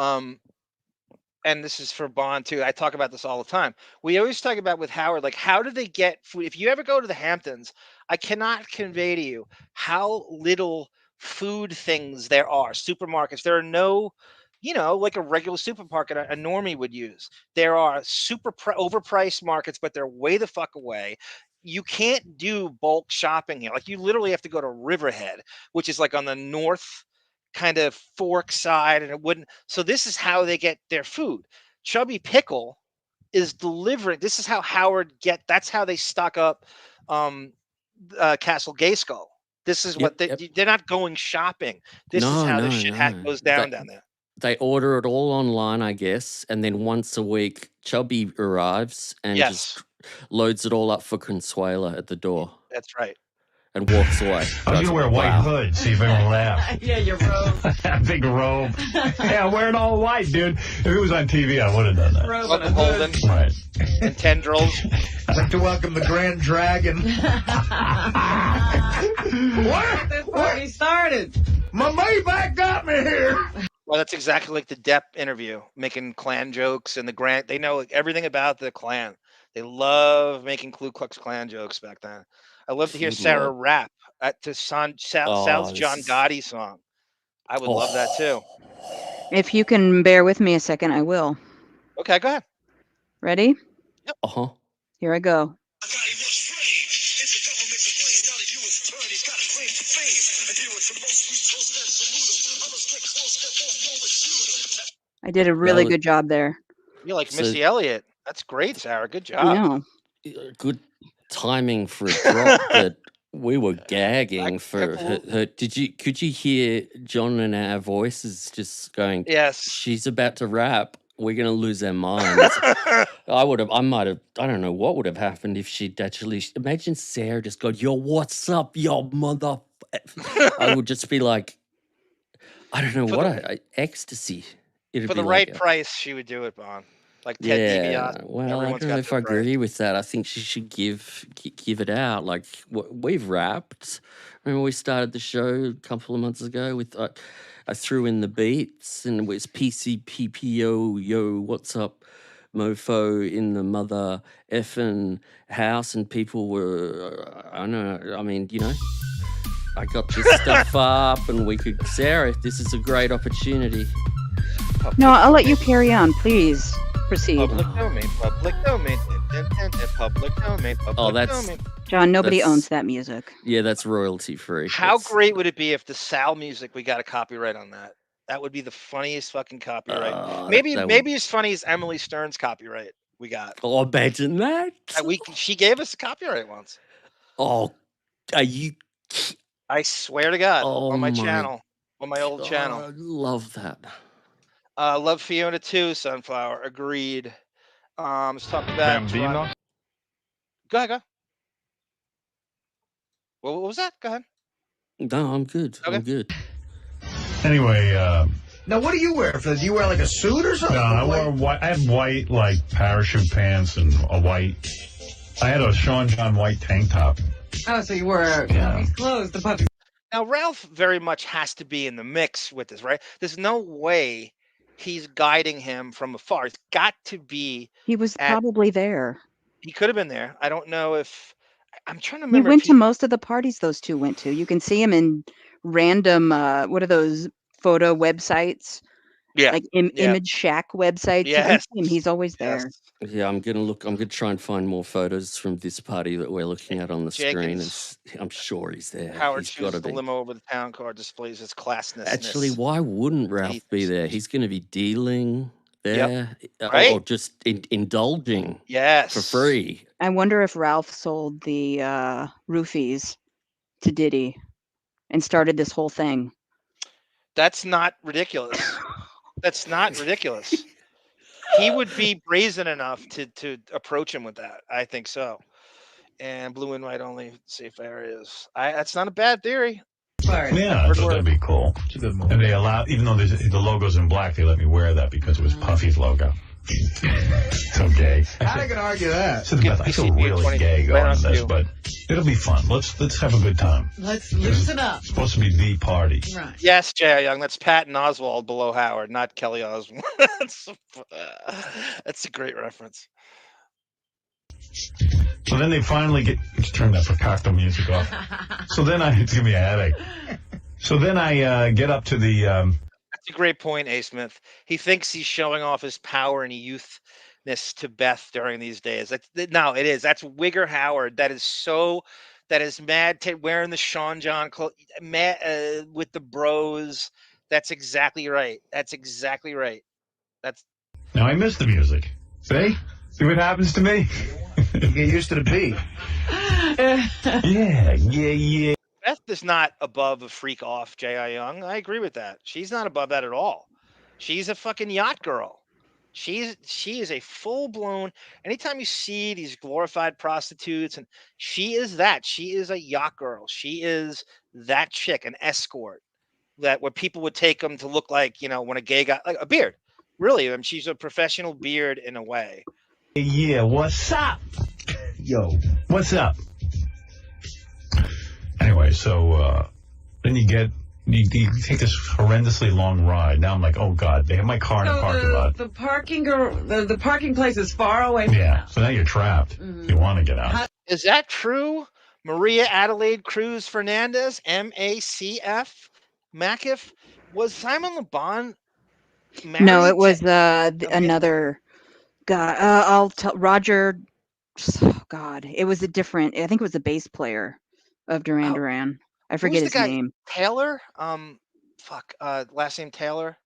And this is for Bond too. I talk about this all the time. We always talk about with Howard, like how do they get food? If you ever go to the Hamptons, I cannot convey to you how little food things there are. Supermarkets. There are no, like a regular supermarket a normie would use. There are overpriced markets, but they're way the fuck away. You can't do bulk shopping here. Like you literally have to go to Riverhead, which is like on the north kind of fork side, and it wouldn't. So this is how they get their food. Chubby Pickle is delivering. This is how Howard that's how they stock up Castle Gayskull. This is what they're not going shopping. This is how the shit goes down there. They order it all online, I guess, and then once a week, Chubby arrives and just loads it all up for Consuela at the door. That's right. And walks away. I was going to wear a white hood, see if anyone laughed. Yeah, your robe. Big robe. Yeah, I'm wearing all white, dude. If it was on TV, I would have done that. Robe and a Holden. hood. Right. And tendrils. I'd like to welcome the Grand Dragon. What? This party started. My Maybach got me here. Well, that's exactly like the Depp interview, making Klan jokes and the Grant. They know everything about the Klan. They love making Ku Klux Klan jokes back then. I love to hear Sarah rap to South John Gotti song. I would love that too. If you can bear with me a second, I will. Okay, go ahead. Ready? Yep. Here I go. I did a really good job there. You're like Missy Elliott. That's great, Sarah. Good I job. know. Good timing for a drop, but we were gagging for her. Could you hear John and our voices just going, Yes. she's about to rap. We're going to lose our minds. I don't know what would have happened if she'd actually, imagine Sarah just go, yo, what's up, yo, mother. I would just be like, I don't know, ecstasy. It'd For be the like, right price, she would do it, Bon. Like Ted DiBiase. well, I Everyone's don't know got if their I price. agree with that. I think she should give it out. Like we've rapped. Remember we started the show a couple of months ago with I threw in the beats and it was PCPPO, yo, what's up, mofo in the mother effing house, and people were, I don't know. I mean, you know, I got this stuff up, and we could, Sarah. This is a great opportunity. No, I'll let you carry on. Please proceed. Public domain, public domain, public domain, public domain. John, nobody that's- owns that music. Yeah, that's royalty free. How great would it be if the Sal music, we got a copyright on that? That would be the funniest fucking copyright. Maybe as funny as Emily Stern's copyright we got. Oh, imagine that. She gave us a copyright once. Oh, are you? I swear to God, Oh on my my channel, on my old channel. I love that. Love Fiona too, Sunflower. Agreed. Let's talk about Bambino? Go ahead, go. What was that? Go ahead. No, I'm good. Okay. I'm good. Anyway, Now, what do you wear? Do you wear like a suit or something? no, I wore white. I had white like parachute pants and a white. I had a Sean John white tank top. Oh, so you wore these clothes, the puppy. Now Ralph very much has to be in the mix with this, right? There's no way he's guiding him from afar. It's got to be. He was probably there. He could have been there. I don't know if. I'm trying to He remember. went to most of the parties those two went to. You can see him in random, what are those photo websites? Yeah. Like Image Shack websites. You can Yes. see him. He's always there. Yeah, I'm gonna try and find more photos from this party that we're looking at on the screen. Jenkins. I'm sure he's there. Howard He's got to chooses the be. limo over the town car, displays his classness. Actually, why wouldn't Ralph be there? He's going to be dealing there, Right? or just indulging. Yes. For free. I wonder if Ralph sold the roofies to Diddy and started this whole thing. That's not ridiculous. That's not ridiculous. He would be brazen enough to approach him with that. I think so. And blue and white only safe areas. That's not a bad theory. Yeah, I thought that'd be cool. It's a good move. And they allowed, even though the logo's in black, they let me wear that because it was Puffy's logo. So gay. I can argue that. So I feel really gay going on this, but it'll be fun. Let's have a good time. Let's loosen up. It's supposed to be the party. Right. Yes, J.I. Young. That's Patton Oswalt below Howard, not Kelly Oswald. That's a great reference. So then they finally turn that Fakakta music off. So then it's giving me a headache. So then I get up to the. That's a great point, A. Smith. He thinks he's showing off his power and youthness to Beth during these days. No, it is. That's Wigger Howard. That is mad wearing the Sean John clothes, with the bros. That's exactly right. Now I miss the music. See what happens to me. You get used to the beat. Yeah. Beth is not above a freak off, J.I. Young. I agree with that. She's not above that at all. She's a fucking yacht girl. She is a full blown. Anytime you see these glorified prostitutes, and she is that. She is a yacht girl. She is that chick, an escort. That where people would take them to look like, when a gay guy, like a beard. Really, I mean, she's a professional beard in a way. Yeah, what's up? Yo, what's up? Anyway, so then you take this horrendously long ride. Now I'm like, oh God, they have my car in the parking lot. The parking place is far away from Yeah, so now you're trapped. You want to get out. Is that true? Maria Adelaide Cruz Fernandez, Macif, was Simon Le Bon married? No, it was another guy. I'll tell Roger. Oh God, it was I think it was the bass player of Duran Duran. I forget his name. Taylor. Last name Taylor.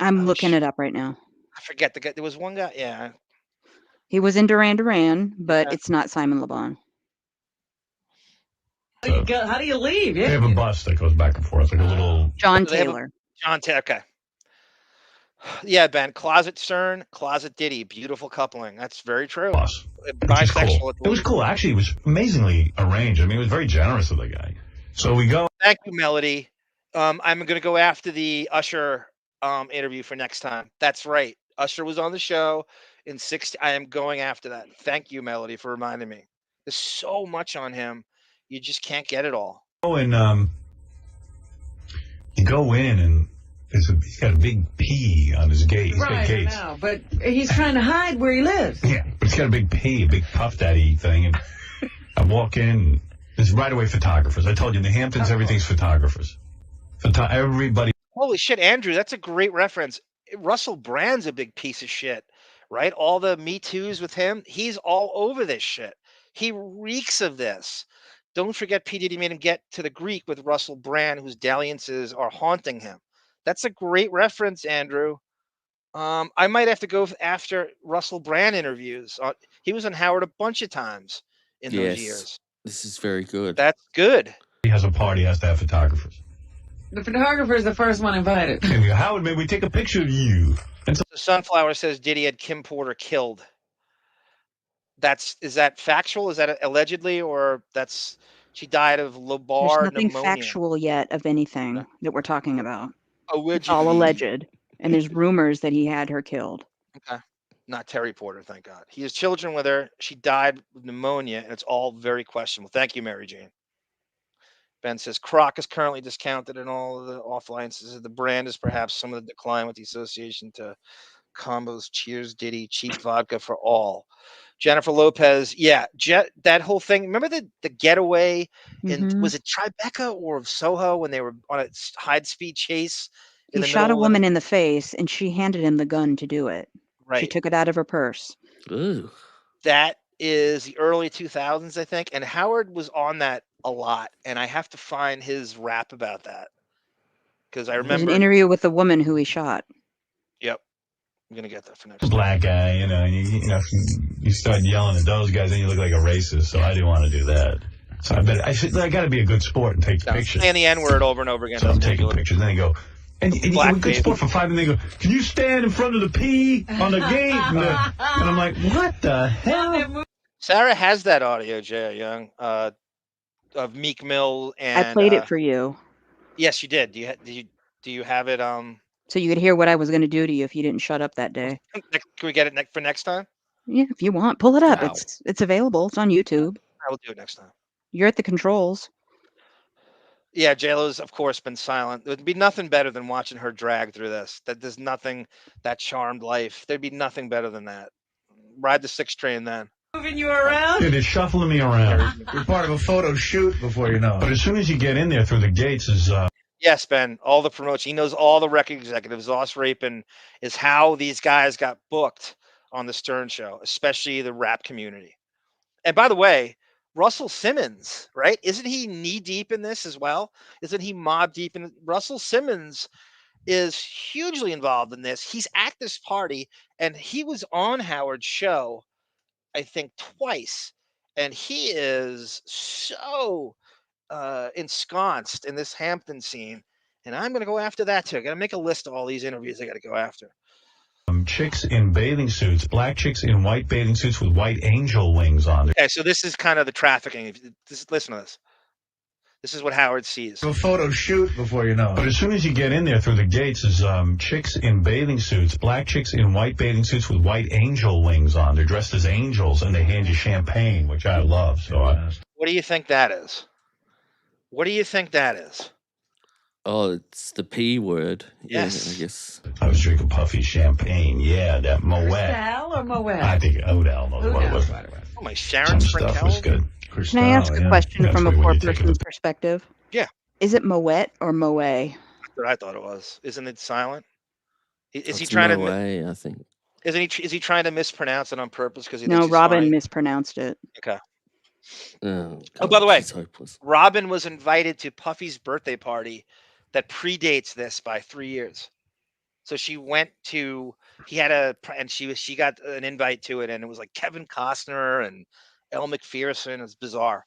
I'm looking it up right now. I forget the guy. There was one guy. Yeah. He was in Duran Duran, but it's not Simon Le Bon. How do you leave? They have a bus that goes back and forth, like a little. John They have a- Taylor. John Taylor. Okay. Yeah, Ben. Closet Stern, closet Diddy. Beautiful coupling. That's very true. Bus. Bisexual. Cool. It was cool. Actually, it was amazingly arranged. I mean, it was very generous of the guy. So we go. Thank you, Melody. I'm going to go after the Usher interview for next time. That's right. Usher was on the show in 60. I am going after that. Thank you, Melody, for reminding me. There's so much on him. You just can't get it all. Oh, and you go in and he's got a big P on his gate. He's got gates. I know, but he's trying to hide where he lives. Yeah, but he's got a big P, a big Puff Daddy thing. And I walk in, there's right away photographers. I told you, in the Hamptons, everything's photographers. Everybody. Holy shit, Andrew, that's a great reference. Russell Brand's a big piece of shit, right? All the Me Too's with him. He's all over this shit. He reeks of this. Don't forget P. Diddy made him get to the Greek with Russell Brand, whose dalliances are haunting him. That's a great reference, Andrew. I might have to go after Russell Brand interviews. He was on Howard a bunch of times in those years. This is very good. That's good. He has a party, has to have photographers. The photographer is the first one invited. And we go, Howard, may we take a picture of you? And so, Sunflower says Diddy had Kim Porter killed. Is that factual? Is that allegedly, or she died of lobar There's nothing pneumonia? factual yet of anything that we're talking about. Allegedly. It's all alleged, and there's rumors that he had her killed. Okay, not Terry Porter, thank God. He has children with her. She died of pneumonia, and it's all very questionable. Thank you, Mary Jane. Ben says Croc is currently discounted in all of the offline. The brand is perhaps some of the decline with the association to combos. Cheers, Diddy, cheap vodka for all. Jennifer Lopez, yeah, that whole thing. Remember the getaway in was it Tribeca or Soho when they were on a high-speed chase? He shot a woman in the face, and she handed him the gun to do it. Right. She took it out of her purse. Ooh. That is the early 2000s, I think, and Howard was on that a lot, and I have to find his rap about that because I There's remember an interview with the woman who he shot. Yep. I'm gonna get that for next. Black guy, you know, and you start yelling at those guys, and you look like a racist. So I didn't want to do that. So I got to be a good sport and take the pictures. Saying the N-word over and over again. So I'm taking pictures. And they go, and you're a good sport for 5 minutes. They go, can you stand in front of the P on the gate? And I'm like, what the hell? Sarah has that audio, Jay Young, of Meek Mill, and I played it for you. Yes, you did. Do you have it? So you could hear what I was going to do to you if you didn't shut up that day. Can we get it for next time? Yeah, if you want, pull it up. Wow. It's available. It's on YouTube. I will do it next time. You're at the controls. Yeah, JLo's of course been silent. There'd be nothing better than watching her drag through this. There's nothing, that charmed life. There'd be nothing better than that. Ride the 6 train then. Moving you around? Yeah, they're shuffling me around. You're part of a photo shoot before you know it. But as soon as you get in there through the gates is Yes, Ben. All the promotion. He knows all the record executives. Zoss Rapin is how these guys got booked on the Stern Show, especially the rap community. And by the way, Russell Simmons, right? Isn't he knee deep in this as well? Isn't he mob deep in it? Russell Simmons is hugely involved in this. He's at this party, and he was on Howard's show, I think, twice. And he is so ensconced in this Hampton scene, and I'm going to go after that too. I got to make a list of all these interviews I got to go after. chicks in bathing suits, black chicks in white bathing suits with white angel wings on. Okay, so this is kind of the trafficking. Listen to this. This is what Howard sees. A photo shoot before you know it. But as soon as you get in there through the gates is chicks in bathing suits, black chicks in white bathing suits with white angel wings on. They're dressed as angels, and they hand you champagne, which I love. So what do you think that is? What do you think that is? Oh, it's the P word. Yes. Yeah, I guess. I was drinking puffy champagne. Yeah, that Moet. Cristal or Moet? I think Odell knows what it was. Oh, my Sharon Some stuff was good. Can I ask a question from a poor person's perspective? Yeah. Is it Moet or Moe? That's what I thought it was. Isn't it silent? Is he It's trying Moe, to? I think. Is he trying to mispronounce it on purpose? Because No, Robin mispronounced it. Okay. Oh, Oh, by the way, it's hopeless. Robin was invited to Puffy's birthday party that predates this by 3 years. So she went to and she got an invite to it, and it was like Kevin Costner and Elle McPherson. It's bizarre.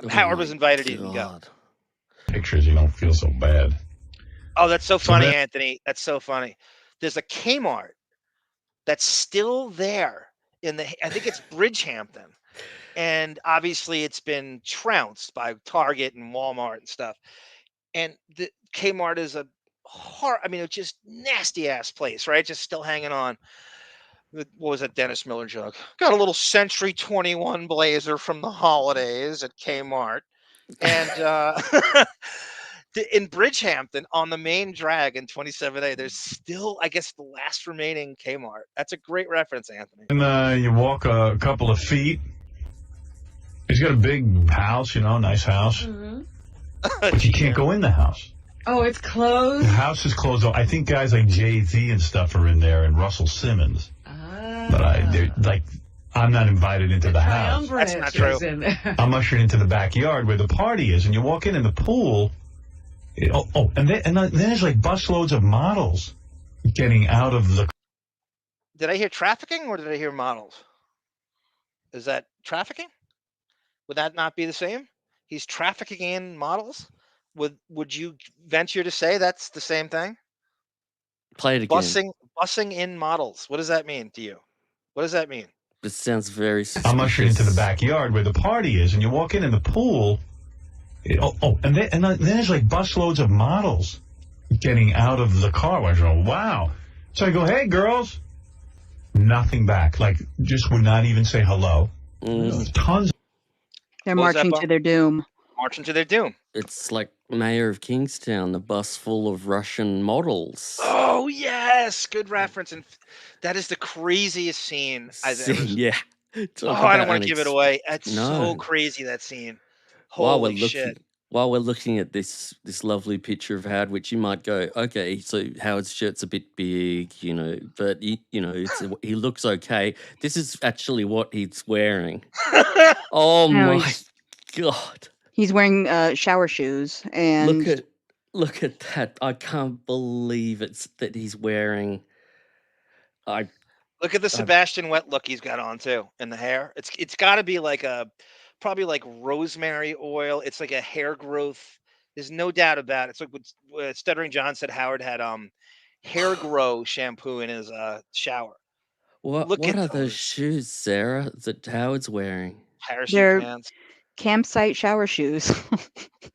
Howard was invited, he didn't go. Pictures, you don't feel so bad. Oh, that's so funny, that- Anthony. That's so funny. There's a Kmart that's still there I think it's Bridgehampton. And obviously it's been trounced by Target and Walmart and stuff. And the Kmart is it's just nasty ass place, right? Just still hanging on. What was that Dennis Miller joke? Got a little Century 21 blazer from the holidays at Kmart. And in Bridgehampton on the main drag in 27A, there's still, I guess, the last remaining Kmart. That's a great reference, Anthony. And you walk a couple of feet. He's got a big house, nice house. Mm-hmm. But you can't go in the house. Oh, it's closed? The house is closed. I think guys like Jay-Z and stuff are in there, and Russell Simmons. But I'm not invited into the house. That's not true. I'm ushered into the backyard where the party is, and you walk in the pool. And then there's like busloads of models getting out of the. Did I hear trafficking or did I hear models? Is that trafficking? Would that not be the same? He's trafficking in models? Would you venture to say that's the same thing? Play it again. Bussing in models. What does that mean to you? What does that mean? This sounds very suspicious. I'm ushered into the backyard where the party is, and you walk in the pool. And then there's like busloads of models getting out of the car. I go, wow. So I go, hey, girls. Nothing back. Like, just would not even say hello. Tons. They're marching to their doom. Marching to their doom. It's like Mayor of Kingstown, the bus full of Russian models. Oh, yes. Good reference. And that is the craziest scene I've ever seen. Yeah. I don't want to give it away. It's so crazy, that scene. Holy shit. While we're looking at this lovely picture of Howard, which you might go, okay, so Howard's shirt's a bit big, but he looks okay. This is actually what he's wearing. Oh my God. He's wearing shower shoes, and look at that. I can't believe it's that he's wearing. Look at the Sebastian Wet look he's got on too, and the hair. It's got to be like probably like rosemary oil. It's like a hair growth. There's no doubt about it. It's like what Stuttering John said. Howard had hair grow shampoo in his shower. What are those shoes, Sarah, that Howard's wearing? Parachute pants. Campsite shower shoes.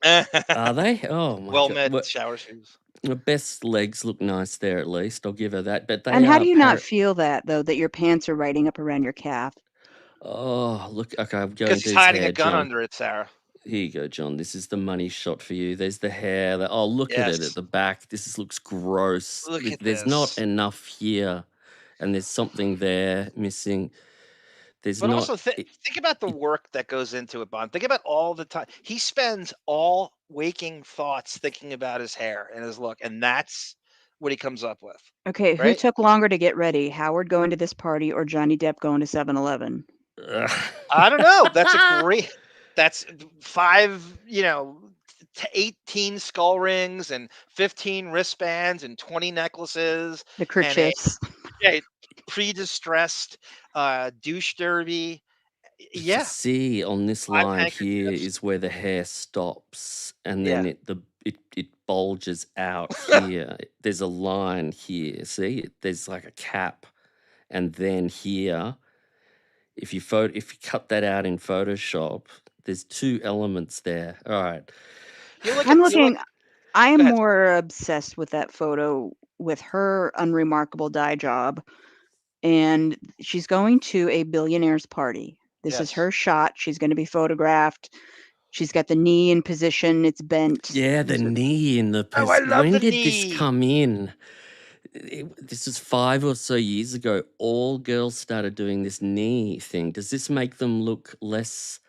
Are they? Oh my God. Well-made shower shoes. The best legs look nice there, at least. I'll give her that. But and how do you not feel that, though, that your pants are riding up around your calf? Oh, look. Okay, I'm going to because he's hiding hair, a gun John. under it, Sarah. Here you go, John. This is the money shot for you. There's the hair. Look at it at the back. This looks gross. There's not enough here, and there's something there missing. Also think about the work that goes into it, Bond. Think about all the time he spends all waking thoughts thinking about his hair and his look, and that's what he comes up with. Okay, right? Who took longer to get ready? Howard going to this party or Johnny Depp going to 7-Eleven? I don't know. That's 18 skull rings and 15 wristbands and 20 necklaces. The kerchiefs. Pre-distressed douche derby. Yeah. See, on this line here is where the hair stops, and then it bulges out here. There's a line here. See, there's like a cap, and then here, if you cut that out in Photoshop, there's two elements there. All right. I'm more obsessed with that photo with her unremarkable dye job. And she's going to a billionaire's party. This is her shot. She's going to be photographed. She's got the knee in position. It's bent. Yeah, the knee in the position. I love when the did knee. this come in? This is 5 or so years ago. All girls started doing this knee thing. Does this make them look less?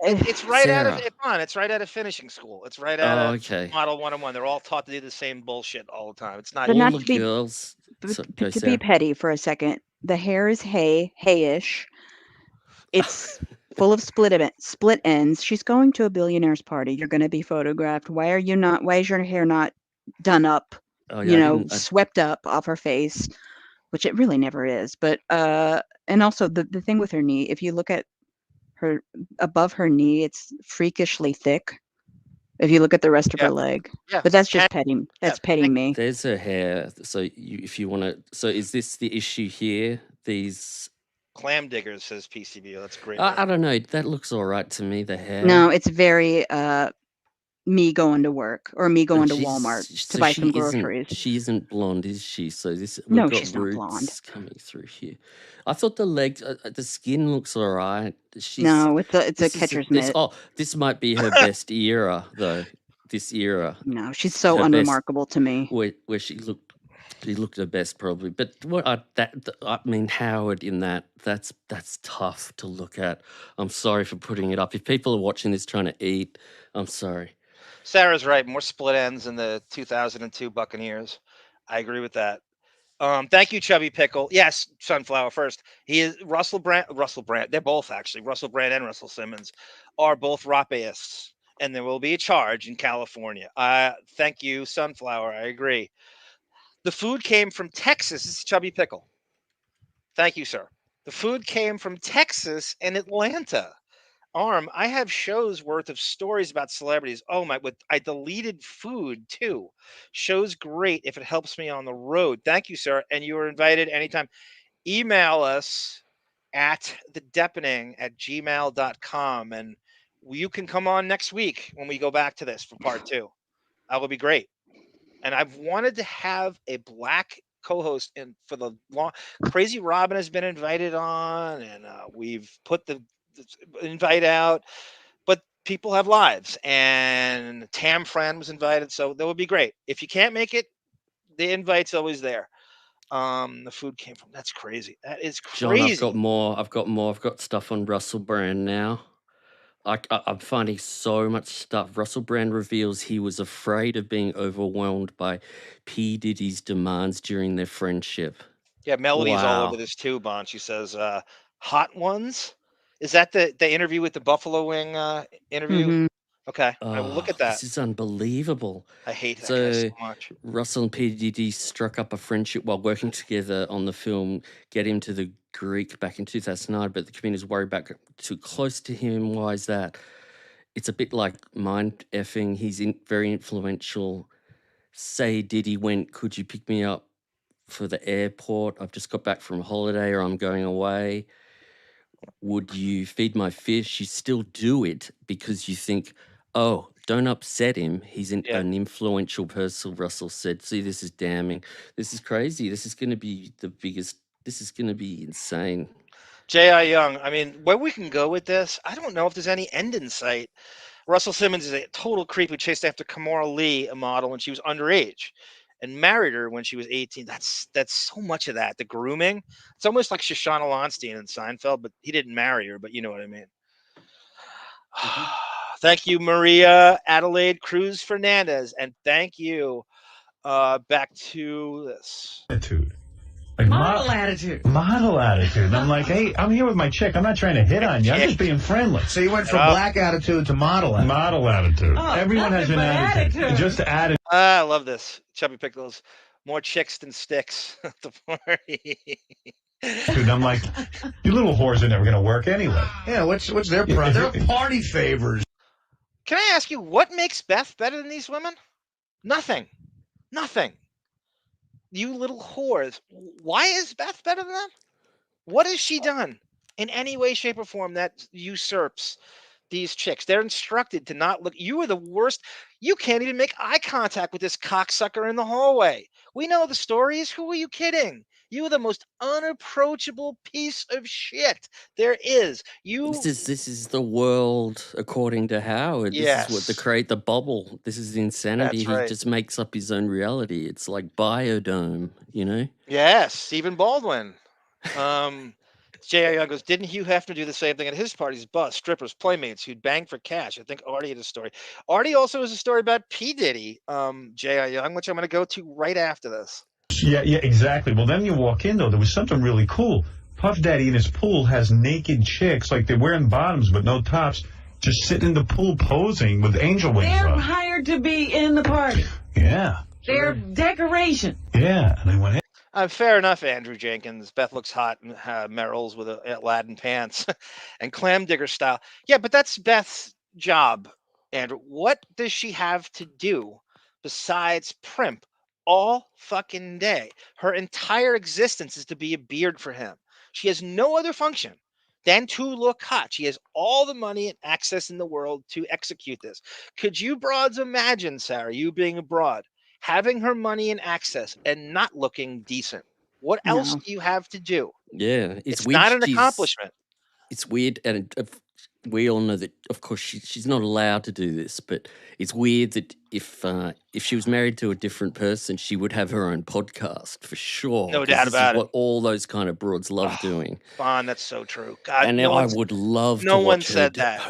It's right Sarah. It's right out of finishing school. It's right out okay. of Model 101. They're all taught to do the same bullshit all the time. It's not But all not the to be- girls. To be petty for a second, the hair is hayish. It's full of split ends. She's going to a billionaire's party. You're going to be photographed. Why is your hair not done up, Oh, yeah, swept up off her face, which it really never is. But and also the thing with her knee, if you look at her above her knee, it's freakishly thick. If you look at the rest of her leg, but that's just petting. That's petting me. There's her hair. So if you want to, so is this the issue here? These clam diggers, says PCB. That's great. I don't know. That looks all right to me. The hair. No, it's very me going to work or me going to Walmart to buy some groceries. She isn't blonde, is she? So this No, we've got she's not roots blonde. coming through here. I thought the legs, the skin looks all right. No, it's a catcher's mitt. Oh, this might be her best era though. This era. No, she's so unremarkable to me. Where she looked her best probably. But I mean Howard in that's tough to look at. I'm sorry for putting it up. If people are watching this trying to eat, I'm sorry. Sarah's right. More split ends in the 2002 Buccaneers. I agree with that. Thank you, Chubby Pickle. Yes, Sunflower first. He is Russell Brand. They're both actually. Russell Brand and Russell Simmons are both rapeists, and there will be a charge in California. Thank you, Sunflower. I agree. The food came from Texas. This is Chubby Pickle. Thank you, sir. The food came from Texas and Atlanta. Arm, I have shows worth of stories about celebrities. Oh my, I deleted food too. Show's great if it helps me on the road. Thank you, sir. And you are invited anytime. Email us at thedeppening@gmail.com and you can come on next week when we go back to this for part 2. That will be great. And I've wanted to have a black co-host in for the long. Crazy Robin has been invited on, and we've put the invite out, but people have lives, and Tam Fran was invited, so that would be great. If you can't make it, the invite's always there. The food came from. That's crazy. That is crazy. John, I've got more. I've got stuff on Russell Brand now. I'm finding so much stuff. Russell Brand reveals he was afraid of being overwhelmed by P. Diddy's demands during their friendship. Yeah, Melody's all over this too, Bon. She says, "Hot Ones." Is that the interview with the Buffalo Wing interview? Mm-hmm. Okay, I will look at that. This is unbelievable. I hate that guy so much. Russell and P. Diddy struck up a friendship while working together on the film Get Him to the Greek back in 2009, but the community's worried about too close to him. Why is that? It's a bit like mind effing. He's very influential. Say Diddy went, could you pick me up for the airport? I've just got back from holiday or I'm going away. Would you feed my fish? You still do it because you think, oh, don't upset him. He's an influential person, Russell said. See, this is damning. This is crazy. This is going to be the biggest. This is going to be insane. J.I. Young, I mean, where we can go with this, I don't know if there's any end in sight. Russell Simmons is a total creep who chased after Kamora Lee, a model, when she was underage and married her when she was 18. That's so much of that. The grooming. It's almost like Shoshana Lonstein in Seinfeld, but he didn't marry her, but you know what I mean. Thank you, Maria Adelaide Cruz Fernandez. And thank you. Back to this. Attitude. Model attitude. Model attitude. And I'm like, hey, I'm here with my chick. I'm not trying to hit on you. I'm just being friendly. So you went from black attitude to model attitude. Model attitude. Oh, Everyone has an attitude. Just attitude. I love this. Chubby Pickles. More chicks than sticks at the party. Dude, I'm like, you little whores are never going to work anyway. Yeah, what's their problem? They're party favors. Can I ask you, what makes Beth better than these women? Nothing. You little whores. Why is Beth better than them? What has she done in any way, shape, or form that usurps these chicks? They're instructed to not look. You are the worst. You can't even make eye contact with this cocksucker in the hallway. We know the stories. Who are you kidding? You are the most unapproachable piece of shit there is. This is the world according to Howard. Yes. This is what create the bubble. This is the insanity. That's right. He just makes up his own reality. It's like Biodome, you know? Yes, Stephen Baldwin. J.R. Young goes, didn't Hugh Hefner do the same thing at his parties? Bus, strippers, playmates who'd bang for cash. I think Artie had a story. Artie also has a story about P. Diddy, J.R. Young, which I'm going to go to right after this. Yeah, exactly. Well, then you walk in, though, there was something really cool. Puff Daddy in his pool has naked chicks, like they're wearing bottoms but no tops, just sitting in the pool posing with angel wings They're on. hired to be in the party. Yeah. They're decoration. Yeah, and I went, hey. Fair enough, Andrew Jenkins. Beth looks hot in Merrill's with Aladdin pants and clam digger style. Yeah, but that's Beth's job, Andrew. What does she have to do besides primp all fucking day? Her entire existence is to be a beard for him. She has no other function than to look hot. She has all the money and access in the world to execute this. Could you broads imagine, Sarah, you being a broad, having her money and access and not looking decent? What else No. do you have to do? Yeah, It's weird. not an accomplishment. It's weird, and we all know that. Of course, she's not allowed to do this, but it's weird that if she was married to a different person, she would have her own podcast for sure. No 'cause doubt this about is it. what all those kind of broads love doing. Vaughn, that's so true. God, And no I one's- would love no to one watch said that.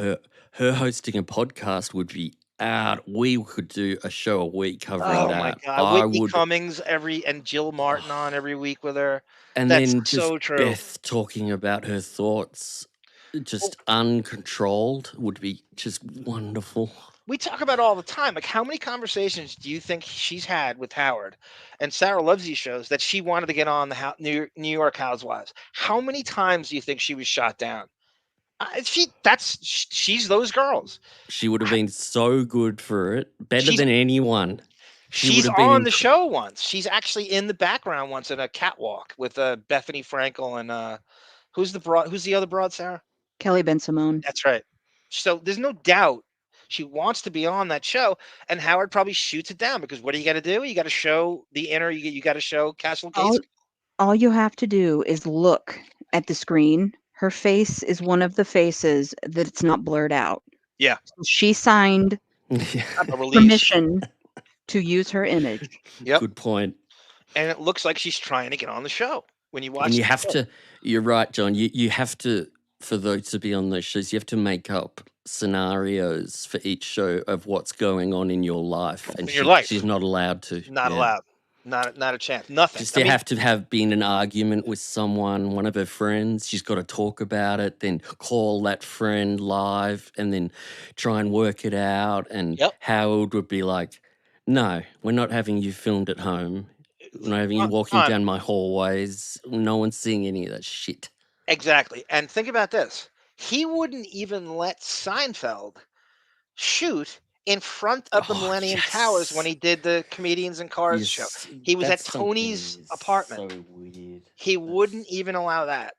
her hosting a podcast would be out. We could do a show a week covering Oh that. my God, I Whitney would, Cummings and Jill Martin on every week with her. and That's then just so true. Beth talking about her thoughts, just uncontrolled, would be just wonderful. We talk about it all the time. Like, how many conversations do you think she's had with Howard? And Sarah loves these shows that she wanted to get on the New York Housewives. How many times do you think she was shot down? She's those girls. She would have been so good for it, better She's- than anyone. She would She's have been on the show once. She's actually in the background once in a catwalk with Bethany Frankel and who's the broad? Who's the other broad, Sarah? Kelly Ben Simone. That's right. So there's no doubt she wants to be on that show, and Howard probably shoots it down because what do you got to do? You got to show the inner. You got to show Castle Gates. All you have to do is look at the screen. Her face is one of the faces that it's not blurred out. Yeah. She signed A release. permission to use her image. Yep. Good point. And it looks like she's trying to get on the show when you watch. And you the have show. to. You're right, John. You have to, for those to be on those shows, you have to make up scenarios for each show of what's going on in your life, and In your life. she's not allowed to. Not Yeah. allowed. Not a chance. Nothing. Just to have to have been an argument with someone, one of her friends. She's got to talk about it, then call that friend live, and then try and work it out. And Howard would be like, "No, we're not having you filmed at home. We're not having you walking down my hallways. No one's seeing any of that shit." Exactly. And think about this. He wouldn't even let Seinfeld shoot in front of the Millennium Towers when he did the Comedians in Cars show. He was at that's something Tony's apartment. So weird. He wouldn't even allow that.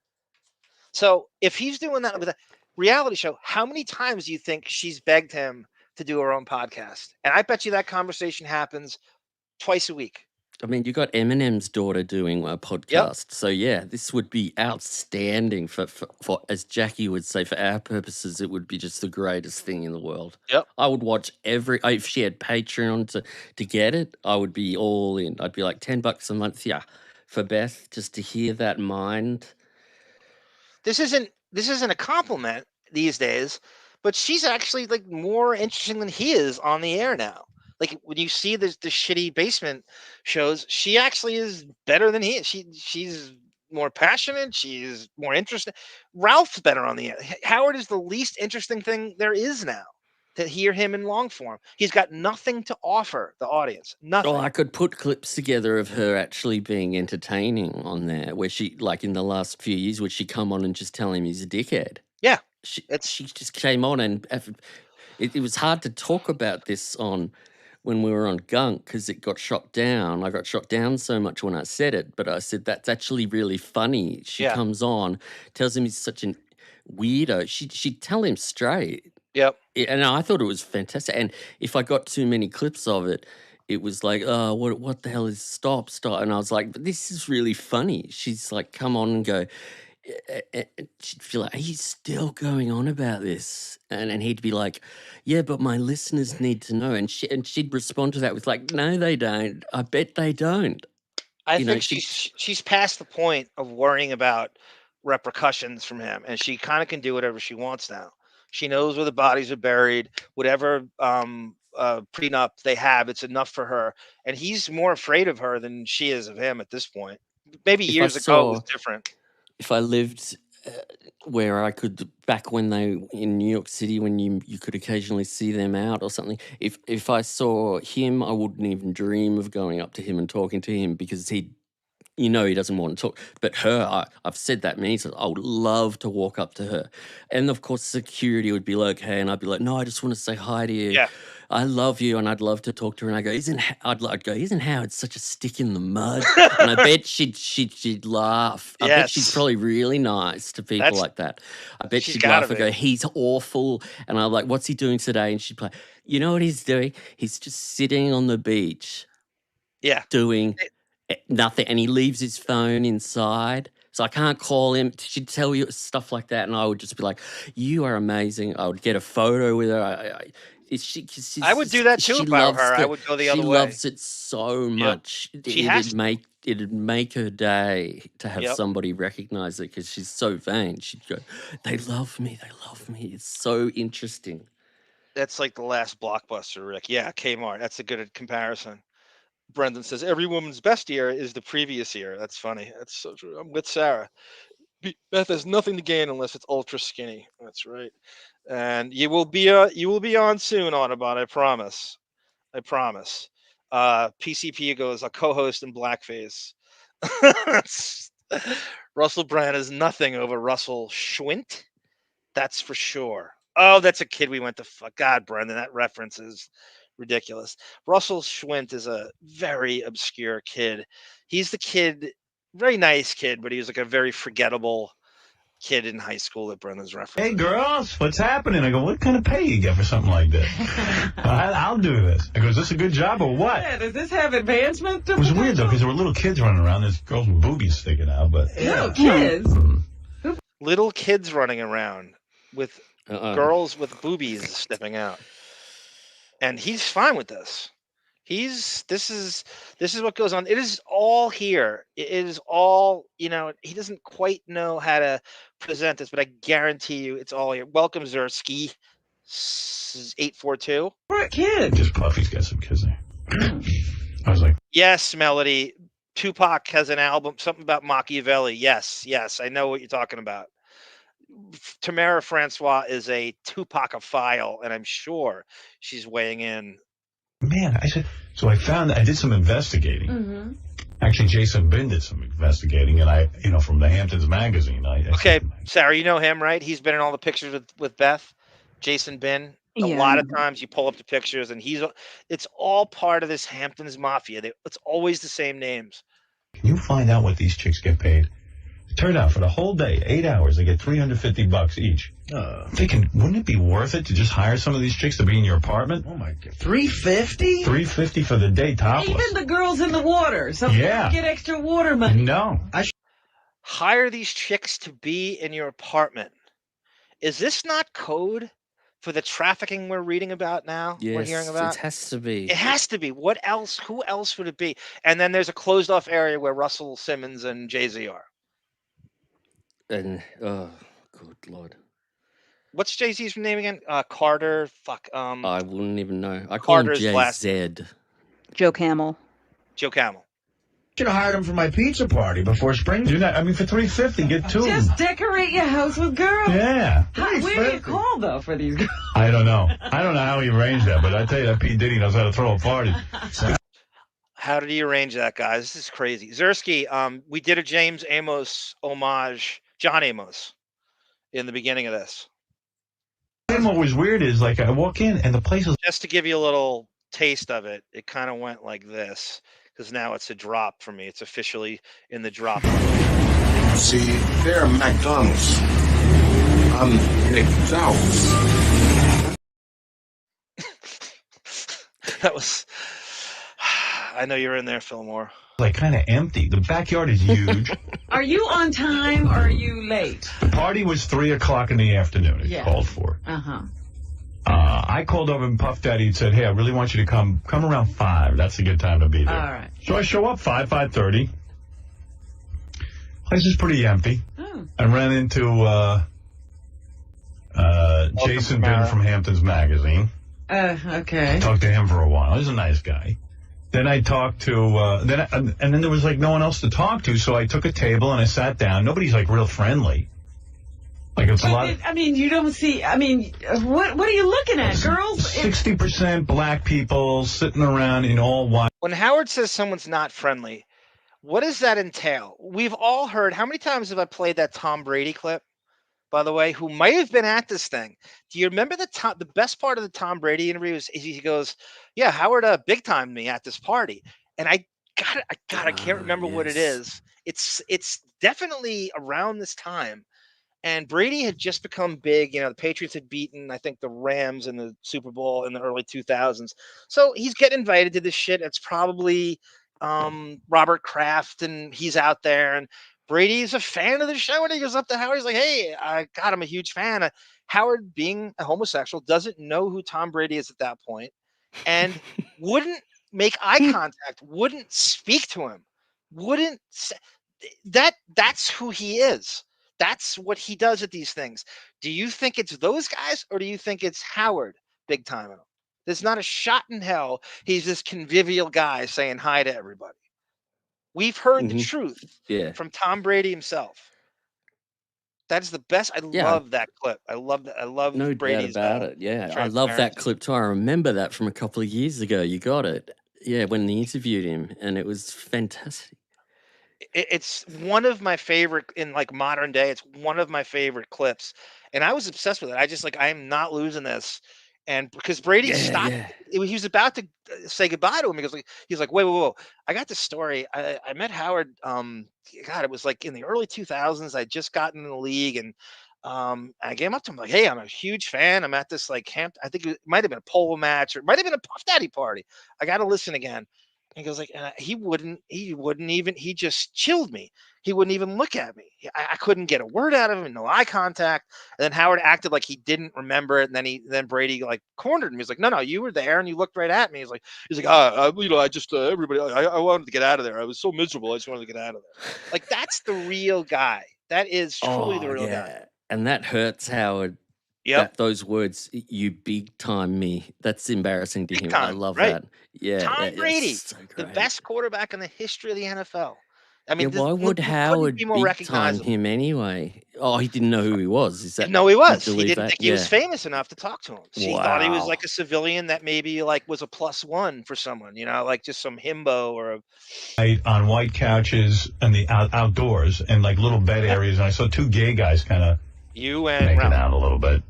So if he's doing that with a reality show, how many times do you think she's begged him to do her own podcast? And I bet you that conversation happens twice a week. I mean, you got Eminem's daughter doing a podcast. So, yeah, this would be outstanding for, as Jackie would say, for our purposes, it would be just the greatest thing in the world. Yep. I would watch if she had Patreon to get it, I would be all in. I'd be like $10 a month, yeah, for Beth, just to hear that mind. This isn't a compliment these days, but she's actually like more interesting than he is on the air now. Like when you see the shitty basement shows, she actually is better than he is. She's more passionate. She's more interesting. Ralph's better on the air. Howard is the least interesting thing there is now to hear him in long form. He's got nothing to offer the audience. Nothing. Oh, I could put clips together of her actually being entertaining on there, where she, like in the last few years, would she come on and just tell him he's a dickhead? Yeah. She just came on, and it was hard to talk about this on when we were on Gunk because it got shot down. I got shot down so much when I said it, but I said that's actually really funny. She comes on, tells him he's such a weirdo. She'd tell him straight. Yep. And I thought it was fantastic. And if I got too many clips of it, it was like, oh, what the hell is stop. And I was like, but this is really funny. She's like, come on and go. She'd feel like, are you still going on about this? And he'd be like, yeah, but my listeners need to know. And she'd respond to that with like, no, they don't. I bet they don't. I think she's past the point of worrying about repercussions from him, and she kind of can do whatever she wants now. She knows where the bodies are buried. Whatever prenup they have, it's enough for her. And he's more afraid of her than she is of him at this point. Maybe years ago it was different. If I lived where I could, back when they in New York City, when you could occasionally see them out or something. If I saw him, I wouldn't even dream of going up to him and talking to him because he doesn't want to talk. But her, I've said that many times, I would love to walk up to her. And of course, security would be like, hey, and I'd be like, no, I just want to say hi to you. Yeah. I love you, and I'd love to talk to her. And I go, isn't Howard such a stick in the mud? And I bet she'd laugh. I bet she's probably really nice to people like that. I bet she'd laugh and go, he's awful. And I'm like, what's he doing today? And she'd play, you know what he's doing? He's just sitting on the beach. Yeah. Doing nothing, and he leaves his phone inside, so I can't call him. She'd tell you stuff like that, and I would just be like, you are amazing. I would get a photo with her. I would do that too if I were her. I would go the other way. She loves it so much. It'd make her day to have somebody recognize it because she's so vain. She'd go, they love me. It's so interesting. That's like the last Blockbuster, Rick. Yeah, Kmart. That's a good comparison. Brendan says, every woman's best year is the previous year. That's funny. That's so true. I'm with Sarah. Beth has nothing to gain unless it's ultra skinny. That's right. And you will be on soon, Audubon. I promise. PCP goes, a co-host in blackface. Russell Brand is nothing over Russell Schwint. That's for sure. Oh, that's a kid we went to. God, Brendan, that reference is ridiculous. Russell Schwint is a very obscure kid. He's the kid, very nice kid, but he was like a very forgettable kid in high school that Brendan's referencing. Hey, girls, what's happening? I go, what kind of pay you get for something like this? I'll do this. I go, is this a good job or what? Yeah, does this have advancement? It was weird, though, because there were little kids running around. There's girls with boobies sticking out, but... Little kids? Little kids running around with girls with boobies stepping out. And he's fine with this. This is what goes on. It is all here. It is all, he doesn't quite know how to present this, but I guarantee you it's all here. Welcome, Zersky 842. What a kid. Just Puffy's got some kids there. I was like, yes, Melody. Tupac has an album, something about Machiavelli. Yes, I know what you're talking about. Tamara Francois is a Tupacophile, and I'm sure she's weighing in. Man, I did some investigating. Mm-hmm. Actually, Jason Bin did some investigating, and from the Hamptons magazine. Okay, Sarah, you know him, right? He's been in all the pictures with Beth. Jason Bin. A lot of times you pull up the pictures, and it's all part of this Hamptons mafia. It's always the same names. Can you find out what these chicks get paid? It turned out for the whole day, 8 hours, they get $350 each. Wouldn't it be worth it to just hire some of these chicks to be in your apartment? Oh my God, $350? $350 for the day, topless. Even the girls in the water. Some get extra water money. No, hire these chicks to be in your apartment. Is this not code for the trafficking we're reading about now? Yes, we're hearing about. It has to be. It has to be. What else? Who else would it be? And then there's a closed off area where Russell Simmons and Jay-Z are. And good Lord. What's Jay-Z's name again? Carter. I wouldn't even know. I call him Jay-Z. Joe Camel. Joe Camel. Should have hired him for my pizza party before spring. For $350, get two. Just decorate your house with girls. Yeah. Where do you call though for these girls? I don't know how he arranged that, but I tell you that P. Diddy knows how to throw a party. How did he arrange that, guys? This is crazy. Zersky, we did a James Amos homage, John Amos, in the beginning of this. And what was weird is, I walk in and the place is... Just to give you a little taste of it, it kind of went like this, because now it's a drop for me. It's officially in the drop. See, they're McDonald's. I'm McDowell's. That was... I know you're in there, Fillmore. Kind of empty. The backyard is huge. Are you on time or are you late? The party was 3 o'clock in the afternoon. It called for. I called over and Puff Daddy and said, hey, I really want you to come around 5. That's a good time to be there. All right. So I show up 5:30. Place is pretty empty. Oh. I ran into Jason Bin from Hamptons magazine. Okay. I talked to him for a while. He's a nice guy. Then I talked to, and then there was no one else to talk to, so I took a table and I sat down. Nobody's real friendly. Like it's a lot. I mean, you don't see. I mean, what are you looking at, girls? 60% black people sitting around in all white. When Howard says someone's not friendly, what does that entail? We've all heard. How many times have I played that Tom Brady clip? By the way, who might have been at this thing. Do you remember the best part of the Tom Brady interview is he goes, "Yeah, Howard big timed me at this party," and I can't remember what it is. It's definitely around this time, and Brady had just become big. You know, the Patriots had beaten, I think, the Rams in the Super Bowl in the early 2000s. So he's getting invited to this shit. It's probably Robert Kraft, and he's out there, and Brady's a fan of the show, and he goes up to Howard. He's like, "Hey, I'm a huge fan." Howard, being a homosexual, doesn't know who Tom Brady is at that point, and wouldn't make eye contact, wouldn't speak to him, wouldn't say, that's who he is. That's what he does at these things. Do you think it's those guys, or do you think it's Howard big time? There's not a shot in hell he's this convivial guy saying hi to everybody. We've heard the truth from Tom Brady himself. That's the best. I love that clip. I love that. I love No Brady's doubt about it. Yeah, I love that clip too. I remember that from a couple of years ago. You got it. Yeah, when they interviewed him, and it was fantastic. It's one of my favorite in like modern day. It's one of my favorite clips, and I was obsessed with it. I just like I'm not losing this, and because Brady stopped, he was about to say goodbye to him because he's like, wait, I got this story. I met Howard. God, it was like in the early 2000s. I just gotten in the league, and I came up to him like, "Hey, I'm a huge fan. I'm at this like camp. I think it might have been a polo match or it might have been a Puff Daddy party. I got to listen again." And he goes like, he wouldn't even, he just chilled me. He wouldn't even look at me. I couldn't get a word out of him, no eye contact. And then Howard acted like he didn't remember it. And then Brady like cornered him. He's like, no, you were there and you looked right at me. He's like, I just, everybody, I wanted to get out of there. I was so miserable. I just wanted to get out of there. Like, that's the real guy. That is truly the real guy. And that hurts Howard. Yep. Those words, "you big time me," that's embarrassing to him. I love right? that. Yeah. Tom Brady, so the best quarterback in the history of the NFL. I mean, why would Howard be more big time him anyway? Oh, he didn't know who he was. Is that? No, he was. You He believe didn't that? think he was famous enough to talk to him. So he thought he was like a civilian that maybe like was a +1 for someone, you know, like just some himbo or a. On white couches and the outdoors and like little bed areas, and I saw two gay guys kind of making out a little bit.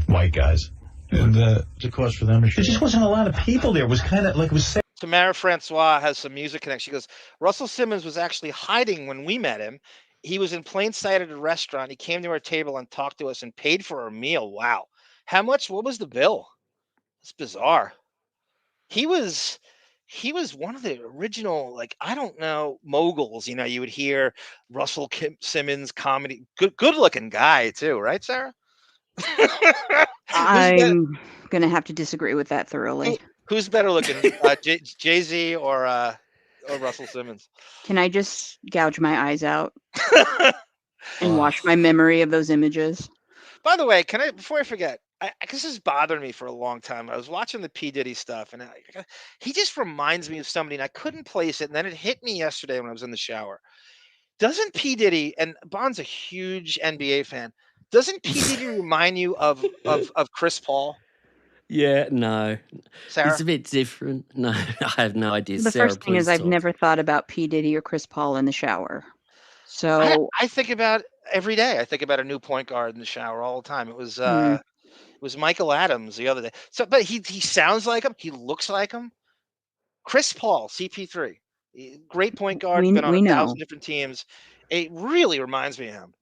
White guys. And the cost for them. There just wasn't a lot of people there. It was kind of like it was. Tamara Francois has some music connection. She goes, Russell Simmons was actually hiding when we met him. He was in plain sight at a restaurant. He came to our table and talked to us and paid for our meal. Wow. How much? What was the bill? It's bizarre. He was one of the original, like, I don't know, moguls. You know, you would hear Russell Simmons comedy. Good looking guy, too. Right, Sarah? I'm going to have to disagree with that thoroughly. Who's better looking, Jay-Z or Russell Simmons? Can I just gouge my eyes out and wash my memory of those images? By the way, before I forget, this has bothered me for a long time. I was watching the P. Diddy stuff, and he just reminds me of somebody, and I couldn't place it, and then it hit me yesterday when I was in the shower. Doesn't P. Diddy, and Bond's a huge NBA fan, doesn't P. Diddy remind you of Chris Paul? Yeah, no. Sarah? It's a bit different. No, I have no idea. The Sarah, first thing is I've never thought about P. Diddy or Chris Paul in the shower. So I think about every day. I think about a new point guard in the shower all the time. It was Michael Adams the other day. So, but he sounds like him. He looks like him. Chris Paul, CP3, great point guard. Been on 1,000 different teams. It really reminds me of him.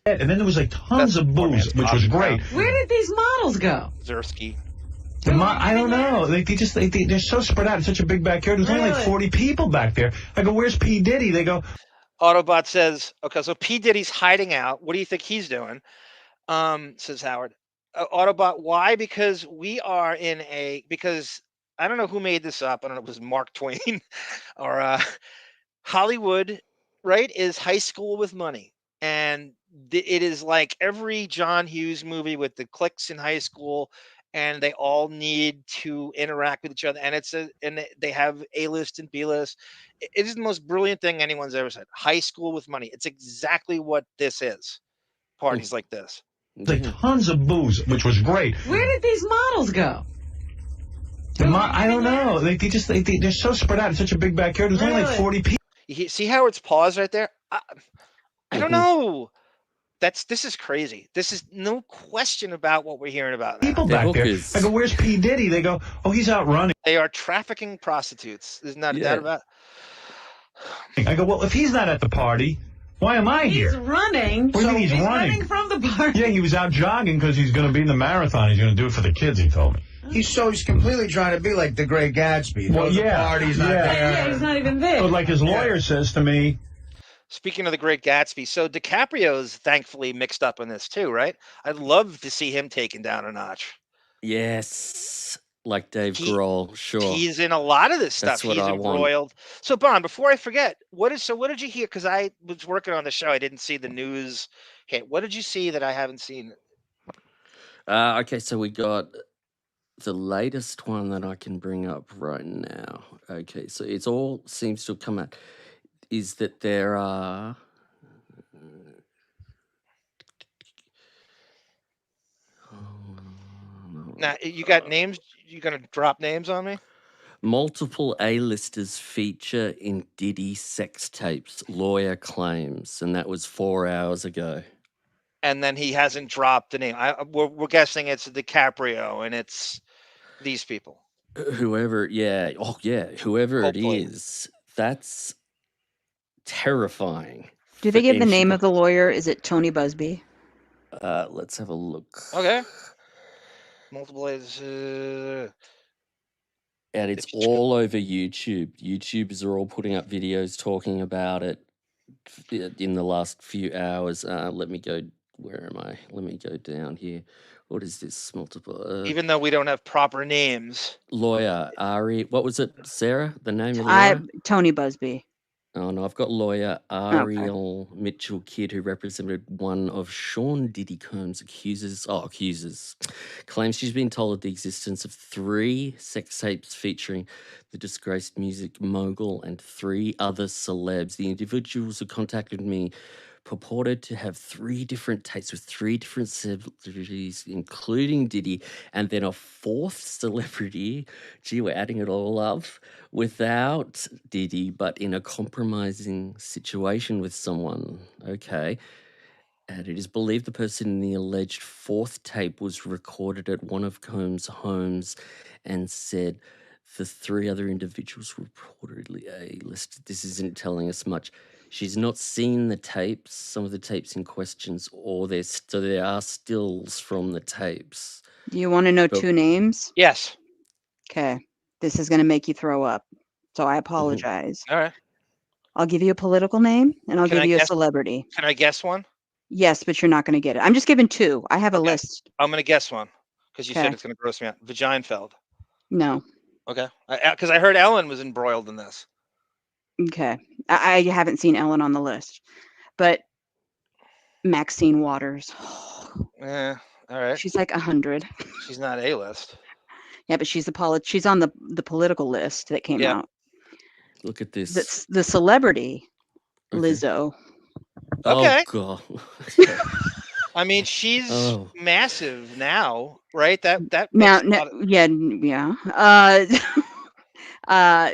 And then there was like tons of booze, which was great. Where did these models go? Zersky. I don't know. They're so spread out. It's such a big backyard. There's only like 40 people back there. I go, where's P. Diddy? They go. Autobot says, okay, so P. Diddy's hiding out. What do you think he's doing? Says Howard. Autobot, why? Because because I don't know who made this up. I don't know if it was Mark Twain or Hollywood, right, is high school with money. And it is like every John Hughes movie with the cliques in high school, and they all need to interact with each other. And they have A-list and B-list. It is the most brilliant thing anyone's ever said. High school with money. It's exactly what this is. parties like this. Like tons of booze, which was great. Where did these models go? I don't know. They're so spread out. It's such a big backyard. There's only like 40 people. You see Howard's paws right there? I don't know. This is crazy. This is no question about what we're hearing about now. People back there. I go, where's P. Diddy? They go, oh, he's out running. They are trafficking prostitutes. There's not a doubt about it. I go, well, if he's not at the party, why am I here? He's running. What do you mean he's running from the party. Yeah, he was out jogging because he's going to be in the marathon. He's going to do it for the kids, he told me. He's completely trying to be like the Great Gatsby. Well, The party's not there. Yeah, he's not even there. But like his lawyer says to me. Speaking of the Great Gatsby, so DiCaprio's thankfully mixed up in this too, right? I'd love to see him taken down a notch. Yes, like Dave Grohl, sure. He's in a lot of this stuff. That's what He's I embroiled. want. So, Bon, before I forget, what did you hear? Because I was working on the show. I didn't see the news. Okay, what did you see that I haven't seen? Okay, so we got the latest one that I can bring up right now. Okay, so it's all seems to have come out. Is that there are Now, you got names? You going to drop names on me? multiple A-listers feature in Diddy sex tapes, lawyer claims, and that was 4 hours ago. And then he hasn't dropped the name. We're guessing it's DiCaprio, and it's these people. Whoever, whoever it is, that's terrifying. Do they give the name of the lawyer? Is it Tony Busby? Let's have a look. Okay. Multiple and it's all over YouTube. YouTubers are all putting up videos talking about it in the last few hours. Let me go. Where am I? Let me go down here. What is this? Multiple. Even though we don't have proper names. Lawyer Ari. What was it, Sarah? The name of the lawyer? Tony Busby. Oh no, I've got lawyer Ariel Mitchell Kidd, who represented one of Sean Diddy Combs' accusers, claims she's been told of the existence of 3 sex tapes featuring the disgraced music mogul and 3 other celebs. The individuals who contacted me purported to have 3 different tapes with 3 different celebrities, including Diddy, and then a 4th celebrity, gee, we're adding it all up, without Diddy, but in a compromising situation with someone. Okay. And it is believed the person in the alleged 4th tape was recorded at one of Combs' homes and said the 3 other individuals were reportedly A-listed. This isn't telling us much. She's not seen the tapes, some of the tapes in questions, or there are stills from the tapes. Do you want to know 2 names? Yes. Okay. This is going to make you throw up, so I apologize. All right. I'll give you a political name, and I'll give you a celebrity. Can I guess one? Yes, but you're not going to get it. I'm just giving 2. I have a list. I'm going to guess one because you said it's going to gross me out. Vaginefeld. No. Okay. Because I heard Ellen was embroiled in this. Okay. I haven't seen Ellen on the list, but Maxine Waters. Yeah. All right. She's like 100. She's not A-list. Yeah, but she's she's on the political list that came out. Look at this. The celebrity, Lizzo. Okay. Oh God. I mean, she's massive now, right? That now,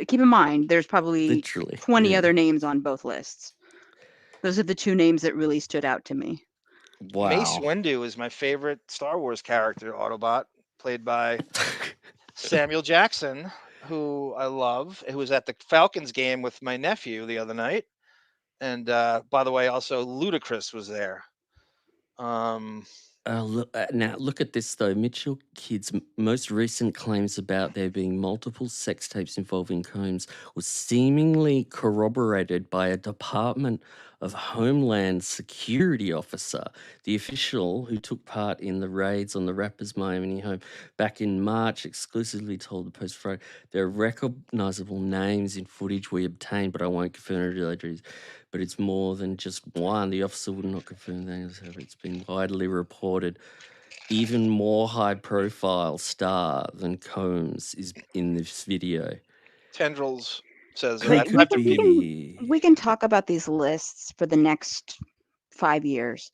keep in mind, there's probably Literally, 20 other names on both lists. Those are the 2 names that really stood out to me. Wow. Mace Windu is my favorite Star Wars character, Autobot, played by Samuel Jackson, who I love, who was at the Falcons game with my nephew the other night. And by the way, also Ludacris was there. Now look at this though. Mitchell Kidd's most recent claims about there being multiple sex tapes involving Combs was seemingly corroborated by a Department of Homeland Security officer. The official who took part in the raids on the rapper's Miami home back in March exclusively told the Post Friday there are recognizable names in footage we obtained, but I won't confirm it. But it's more than just one. The officer would not confirm that. It's been widely reported. Even more high-profile star than Combs is in this video. Tendrils says we can talk about these lists for the next 5 years.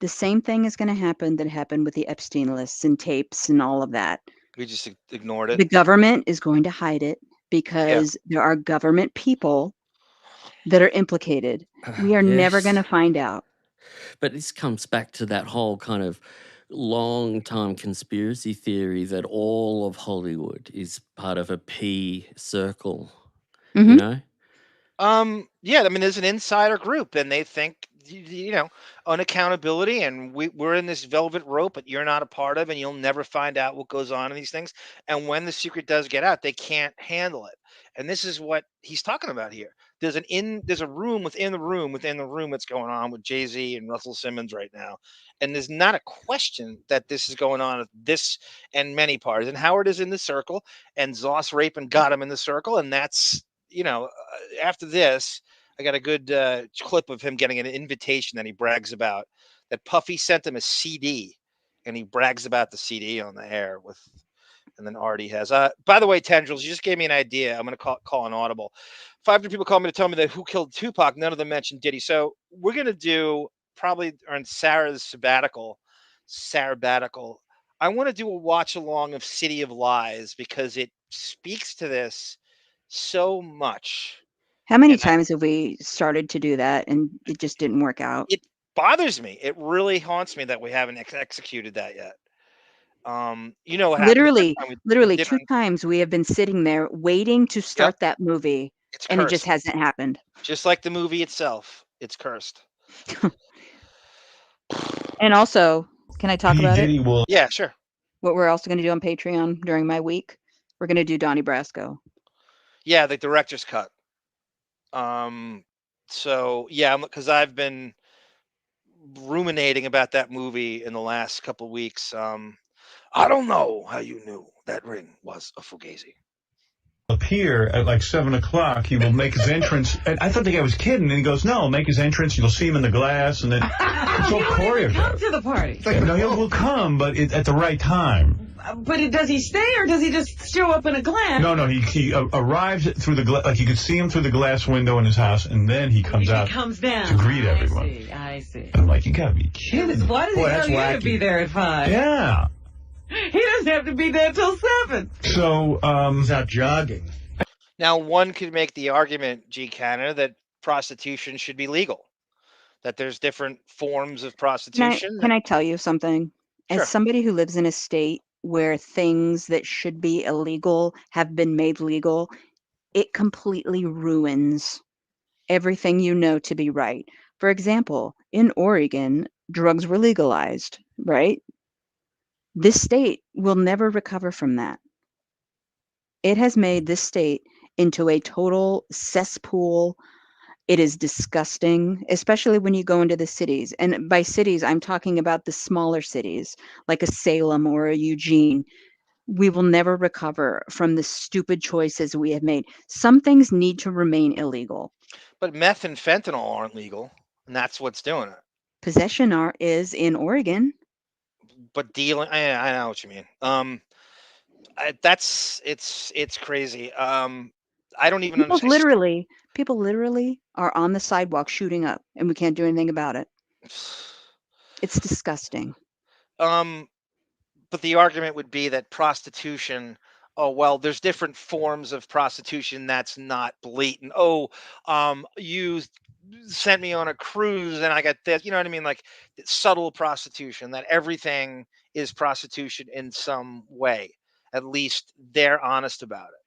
The same thing is going to happen that happened with the Epstein lists and tapes and all of that. We just ignored it. The government is going to hide it because there are government people that are implicated. We are never going to find out. But this comes back to that whole kind of long time conspiracy theory that all of Hollywood is part of a P circle. You know? Yeah, I mean, there's an insider group, and they think, you know, unaccountability, and we're in this velvet rope that you're not a part of, and you'll never find out what goes on in these things. And when the secret does get out, they can't handle it. And this is what he's talking about here. There's a room within the room that's going on with Jay-Z and Russell Simmons right now. And there's not a question that this is going on at this and many parties. And Howard is in the circle, and Zoss Rapin got him in the circle, and that's, you know, after this, I got a good clip of him getting an invitation that he brags about, that Puffy sent him a CD, and he brags about the CD on the air with, and then Artie has. By the way, Tendrils, you just gave me an idea. I'm going to call an audible. 500 people call me to tell me that who killed Tupac. None of them mentioned Diddy. So we're going to do probably on Sarah's sabbatical. I want to do a watch along of City of Lies because it speaks to this so much. How many times have we started to do that and it just didn't work out? It bothers me. It really haunts me that we haven't executed that yet. You know what happened? Literally 2 times we have been sitting there waiting to start that movie, and it just hasn't happened. Just like the movie itself, it's cursed. And also, can I talk about it? Yeah, sure. What we're also going to do on Patreon during my week, we're going to do Donnie Brasco. Yeah, the director's cut. So yeah, because I've been ruminating about that movie in the last couple of weeks. I don't know how you knew that ring was a Fugazi. Appear at like 7 o'clock, he will make his entrance. And I thought the guy was kidding, and he goes, "No, make his entrance. You'll see him in the glass, and then it's all choreographed." Come to the party. Like, no, he'll come, but at the right time. But does he stay, or does he just show up in a glass? No, he arrives through the glass. Like you could see him through the glass window in his house, and then he comes out. He comes down to greet everyone. I see. And I'm like, you gotta be kidding! Why does he tell you to be there at 5? Yeah. He doesn't have to be there till 7. So, he's out jogging. Now, one could make the argument, G. Canada, that prostitution should be legal. That there's different forms of prostitution. Can I tell you something? Sure. As somebody who lives in a state where things that should be illegal have been made legal, it completely ruins everything you know to be right. For example, in Oregon, drugs were legalized, right? This state will never recover from that. It has made this state into a total cesspool. It is disgusting, especially when you go into the cities. And by cities, I'm talking about the smaller cities, like a Salem or a Eugene. We will never recover from the stupid choices we have made. Some things need to remain illegal. But meth and fentanyl aren't legal, and that's what's doing it. Possession is in Oregon. But dealing, I know what you mean. It's crazy. I don't even understand. People literally are on the sidewalk shooting up, and we can't do anything about it. It's disgusting. But the argument would be that prostitution, oh, well, there's different forms of prostitution that's not blatant. Oh, you sent me on a cruise and I got this, you know what I mean? Like subtle prostitution, that everything is prostitution in some way. At least they're honest about it.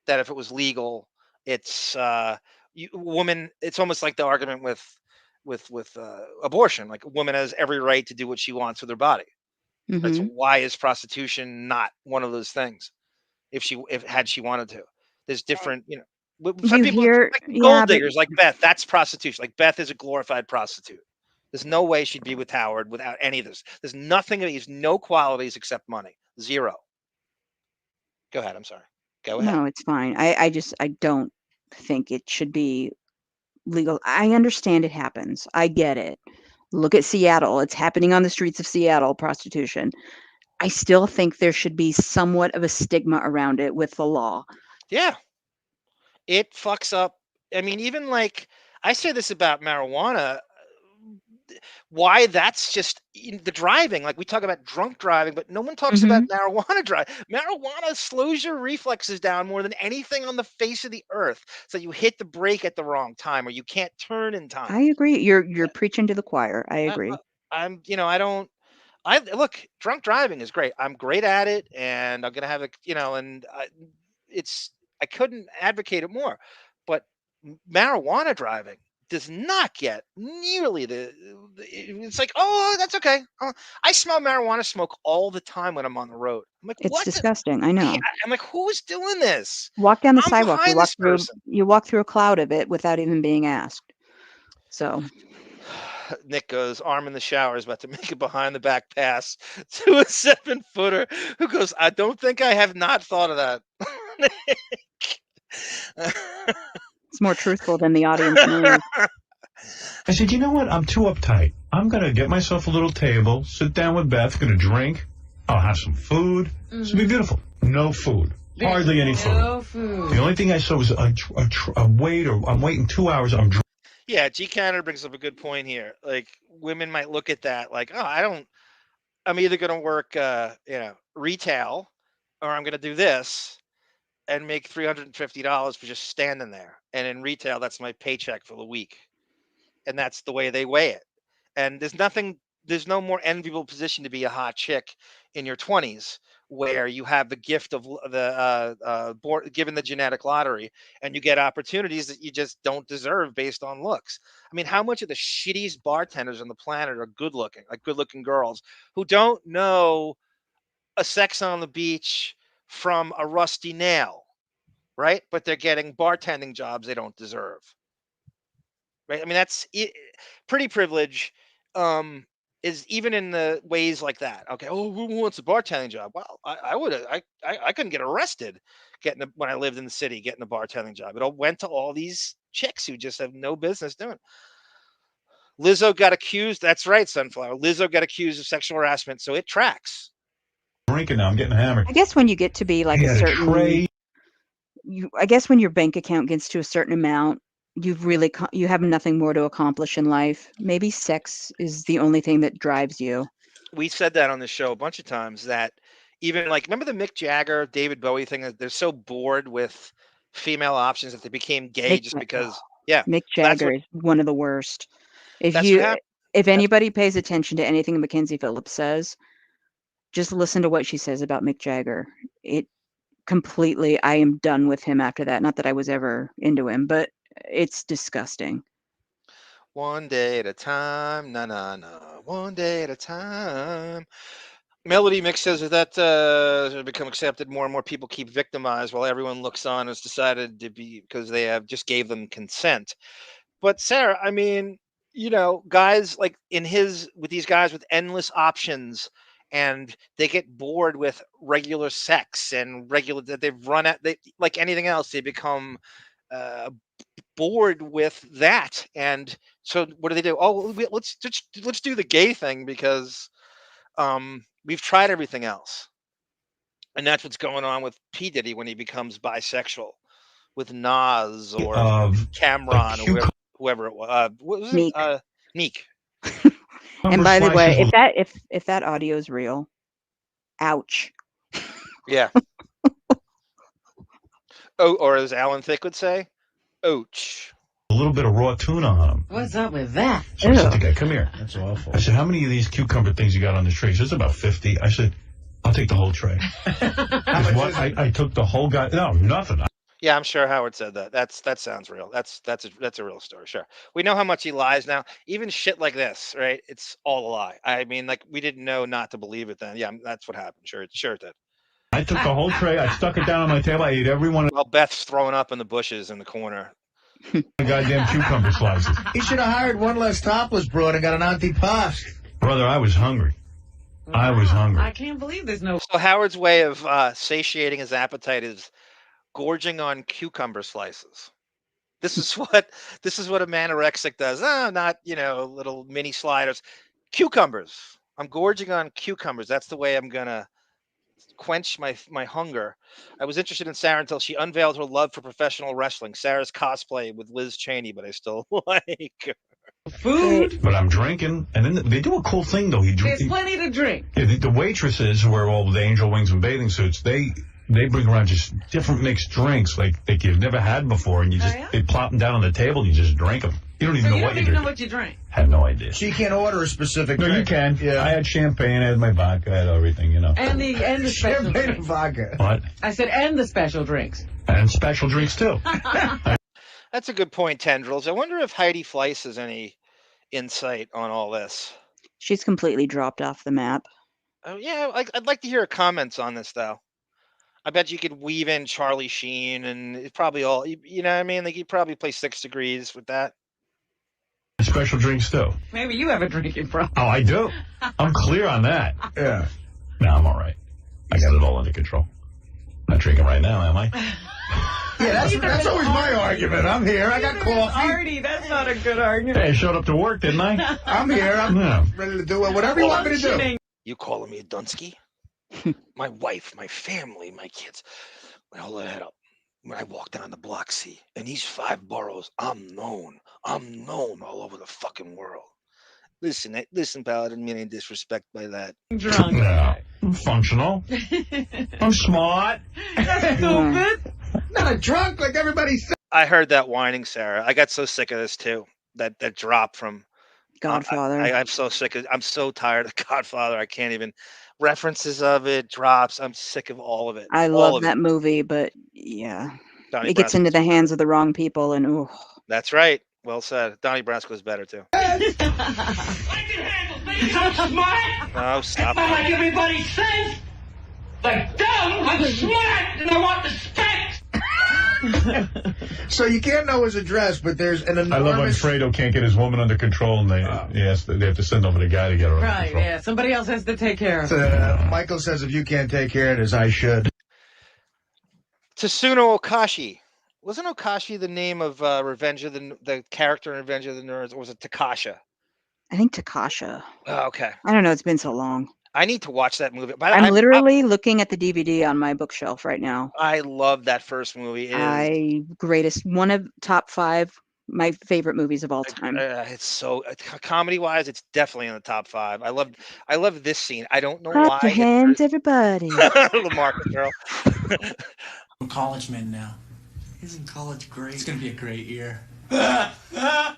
That if it was legal, it's woman. It's almost like the argument with abortion. Like a woman has every right to do what she wants with her body. Mm-hmm. Right? So why is prostitution not one of those things? If had she wanted to, there's different, you know. Some people like gold diggers, like Beth. That's prostitution. Like Beth is a glorified prostitute. There's no way she'd be with Howard without any of this. There's nothing. There's no qualities except money. Zero. Go ahead. I'm sorry. Go ahead. No, it's fine. I don't think it should be legal. I understand it happens. I get it. Look at Seattle. It's happening on the streets of Seattle, prostitution. I still think there should be somewhat of a stigma around it with the law. Yeah. It fucks up. I mean, even like I say this about marijuana, why that's just the driving. Like we talk about drunk driving, but no one talks Mm-hmm. about marijuana drive. Marijuana slows your reflexes down more than anything on the face of the earth. So you hit the brake at the wrong time, or you can't turn in time. I agree. You're preaching to the choir. I agree. I don't. I look, drunk driving is great. I'm great at it, and I'm gonna have I couldn't advocate it more. But marijuana driving does not get nearly it's like, oh, that's okay. I smell marijuana smoke all the time when I'm on the road. I'm like, It's what? disgusting. I know. I'm like, who's doing this? Walk down the I'm sidewalk. behind this person. You walk through a cloud of it without even being asked. So Nick goes, arm in the shower, is about to make a behind the back pass to a 7-footer who goes, I don't think I have not thought of that. it's more truthful than the audience knows. I said, you know what? I'm too uptight. I'm going to get myself a little table, sit down with Beth, going to drink. I'll have some food. It's going to be beautiful. No food. Hardly any food. No food. The only thing I saw was a waiter. I'm waiting 2 hours. I'm drinking. Yeah, G. Canada brings up a good point here. Like, women might look at that like, oh, I'm either going to work, retail, or I'm going to do this and make $350 for just standing there. And in retail, that's my paycheck for the week. And that's the way they weigh it. And there's no more enviable position to be a hot chick in your 20s, where you have the gift of given the genetic lottery, and you get opportunities that you just don't deserve based on looks. I mean, how much of the shittiest bartenders on the planet are good looking girls who don't know a sex on the beach from a rusty nail, right? But they're getting bartending jobs they don't deserve. Right? I mean, that's pretty privilege. Is even in the ways like that. Okay. Oh, who wants a bartending job? Well, I couldn't get arrested when I lived in the city getting a bartending job. It all went to all these chicks who just have no business doing it. Lizzo got accused. That's right, Sunflower. Lizzo got accused of sexual harassment, so it tracks. Drinking now. I'm getting hammered. I guess when you get to be like a certain, I guess when your bank account gets to a certain amount, you have nothing more to accomplish in life. Maybe sex is the only thing that drives you. We said that on the show a bunch of times, that even like, remember the Mick Jagger, David Bowie thing, that they're so bored with female options that they became gay just because. Yeah. Mick Jagger is one of the worst. If anybody pays attention to anything Mackenzie Phillips says, just listen to what she says about Mick Jagger. I am done with him after that. Not that I was ever into him, but it's disgusting. One day at a time, na. One day at a time. Melody Mix says that become accepted. More and more people keep victimized while everyone looks on. Has decided to be because they have just gave them consent. But Sarah, I mean, guys like with these guys with endless options, and they get bored with regular sex and that they've run at. They like anything else, they become bored with that, and so what do? Oh, let's do the gay thing because we've tried everything else. And that's what's going on with P. Diddy when he becomes bisexual with Nas or Cameron or whoever it was. What was Neek. it? Neek. And by the way, if that audio is real, ouch. Yeah. Oh, or as Alan Thicke would say, ouch. A little bit of raw tuna on them. What's up with that? So I said to the guy, come here. That's awful. I said, how many of these cucumber things you got on the tray? He says, about 50. I said, I'll take the whole tray. I took the whole guy. No, nothing. Yeah, I'm sure Howard said that. That sounds real. That's a real story. Sure. We know how much he lies now. Even shit like this, right? It's all a lie. I mean, like, we didn't know not to believe it then. Yeah, that's what happened. Sure it did. I took the whole tray. I stuck it down on my table. I ate every one. While Beth's throwing up in the bushes in the corner. Goddamn cucumber slices. He should have hired one less topless broad and got an antipasto. Brother, I was hungry. I can't believe there's no. So Howard's way of satiating his appetite is gorging on cucumber slices. This is what a manorexic does. Not little mini sliders, cucumbers. I'm gorging on cucumbers. That's the way I'm gonna quench my hunger. I was interested in Sarah until she unveiled her love for professional wrestling. Sarah's cosplay with Liz Cheney, but I still like her. Food. But I'm drinking, and then they do a cool thing though. There's plenty to drink. Yeah, the waitresses who wear all the angel wings and bathing suits, they bring around just different mixed drinks like you've never had before, and you just they plop them down on the table and you just drink them. You don't even know what you drink. know what you drink. Have no idea. So you can't order a specific No, drink. you can. Yeah. I had champagne, I had my vodka, I had everything, you know. And the special Champagne drinks. and vodka. What? I said, and the special drinks. And special drinks too. That's a good point, Tendrils. I wonder if Heidi Fleiss has any insight on all this. She's completely dropped off the map. Oh yeah, I'd like to hear her comments on this though. I bet you could weave in Charlie Sheen and it's probably all, you know what I mean? Like you'd probably play 6 Degrees with that. Special drinks too. Maybe you have a drinking problem. Oh, I do. I'm clear on that. Yeah. No, I'm all right. I got it all under control. Not drinking right now, am I? Yeah, that's always my argument. I'm here. I got coffee. Artie, that's not a good argument. Hey, I showed up to work, didn't I? I'm here. I'm ready to do whatever you want me to do. You calling me a Dunsky? My wife, my family, my kids. Well, hold that up. When I walk down the block, see, in these 5 boroughs, I'm known all over the fucking world. Listen, pal, I didn't mean any disrespect by that. Drunk. No, I'm functional. I'm smart. That's stupid. Not a drunk like everybody said. I heard that whining, Sarah. I got so sick of this too. That drop from Godfather. I'm so sick of. I'm so tired of Godfather. I can't even references of it. Drops. I'm sick of all of it. I all love of that it. movie, but yeah, Donnie it gets Brasco's into the better. hands of the wrong people, and ooh. That's right. Well said. Donnie Brasco's better too. You so smart! Oh, stop. I'm like everybody says! Like dumb, I'm smart, and I want respect! So you can't know his address, but there's an enormous... I love when Fredo can't get his woman under control, and they have to send over the guy to get her under Right, control. yeah. Somebody else has to take care of it. Michael says if you can't take care of this, I should. Tsuno Okashi. Wasn't Okashi the name of Revenge of the character in Revenge of the Nerds, or was it Takasha? I think Takasha. Oh, okay. I don't know. It's been so long. I need to watch that movie. But I'm literally looking at the DVD on my bookshelf right now. I love that first movie. It is, One of top 5 my favorite movies of all time. It's so comedy wise, it's definitely in the top 5. I love this scene. I don't know Clap why. your hands, everybody. Lamarcus girl. I'm a college man now. Isn't college great? It's gonna be a great year. I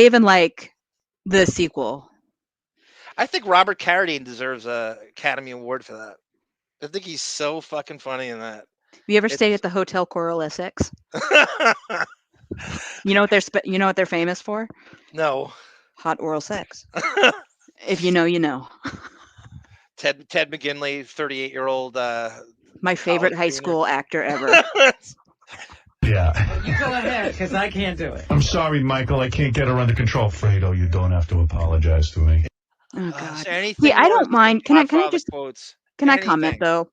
even like the sequel. I think Robert Carradine deserves a Academy Award for that. I think he's so fucking funny in that. Have you ever stayed at the Hotel Coral Essex? You know what they're famous for? No. Hot oral sex. If you know, you know. Ted McGinley, 38-year-old. My favorite high school actor ever. Yeah. You go ahead, because I can't do it. I'm sorry, Michael. I can't get her under control. Fredo, you don't have to apologize to me. Oh God. Anything I don't mind. Can I just quotes? Can I Anything. comment though?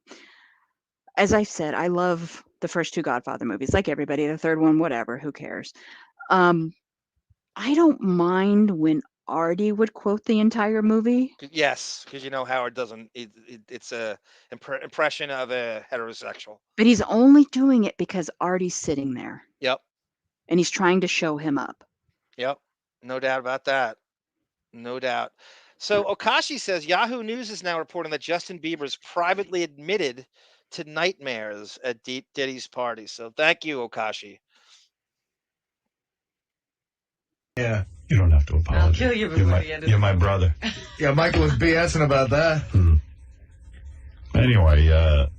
As I said, I love the first 2 Godfather movies, like everybody. The third one, whatever, who cares? I don't mind when Artie would quote the entire movie. Yes, because you know Howard doesn't. It's a impression of a heterosexual. But he's only doing it because Artie's sitting there. Yep. And he's trying to show him up. Yep. No doubt about that. No doubt. So Okashi says Yahoo News is now reporting that Justin Bieber's privately admitted to nightmares at Diddy's party. So thank you, Okashi. Yeah. You don't have to apologize. I'll kill you before the end of You're my brother. Yeah, Michael was BSing about that. Anyway,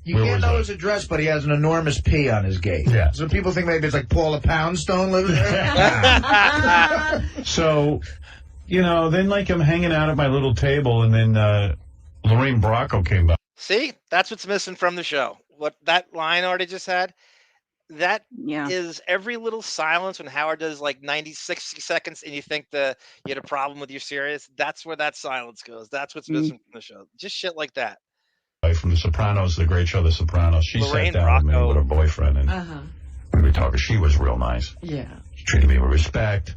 You can't know his address, but he has an enormous P on his gate. Yeah. So people think maybe it's like Paula Poundstone living there. So, then like I'm hanging out at my little table, and then Lorraine Bracco came by. See, that's what's missing from the show. What that line already just had, that is every little silence when Howard does like 60 seconds and you think you had a problem with your Sirius. That's where that silence goes. That's what's missing from the show. Just shit like that. From The Sopranos, the great show The Sopranos. She Lorraine sat down with me Bracco. with her boyfriend, and we were talking. She was real nice. Yeah. She treated me with respect.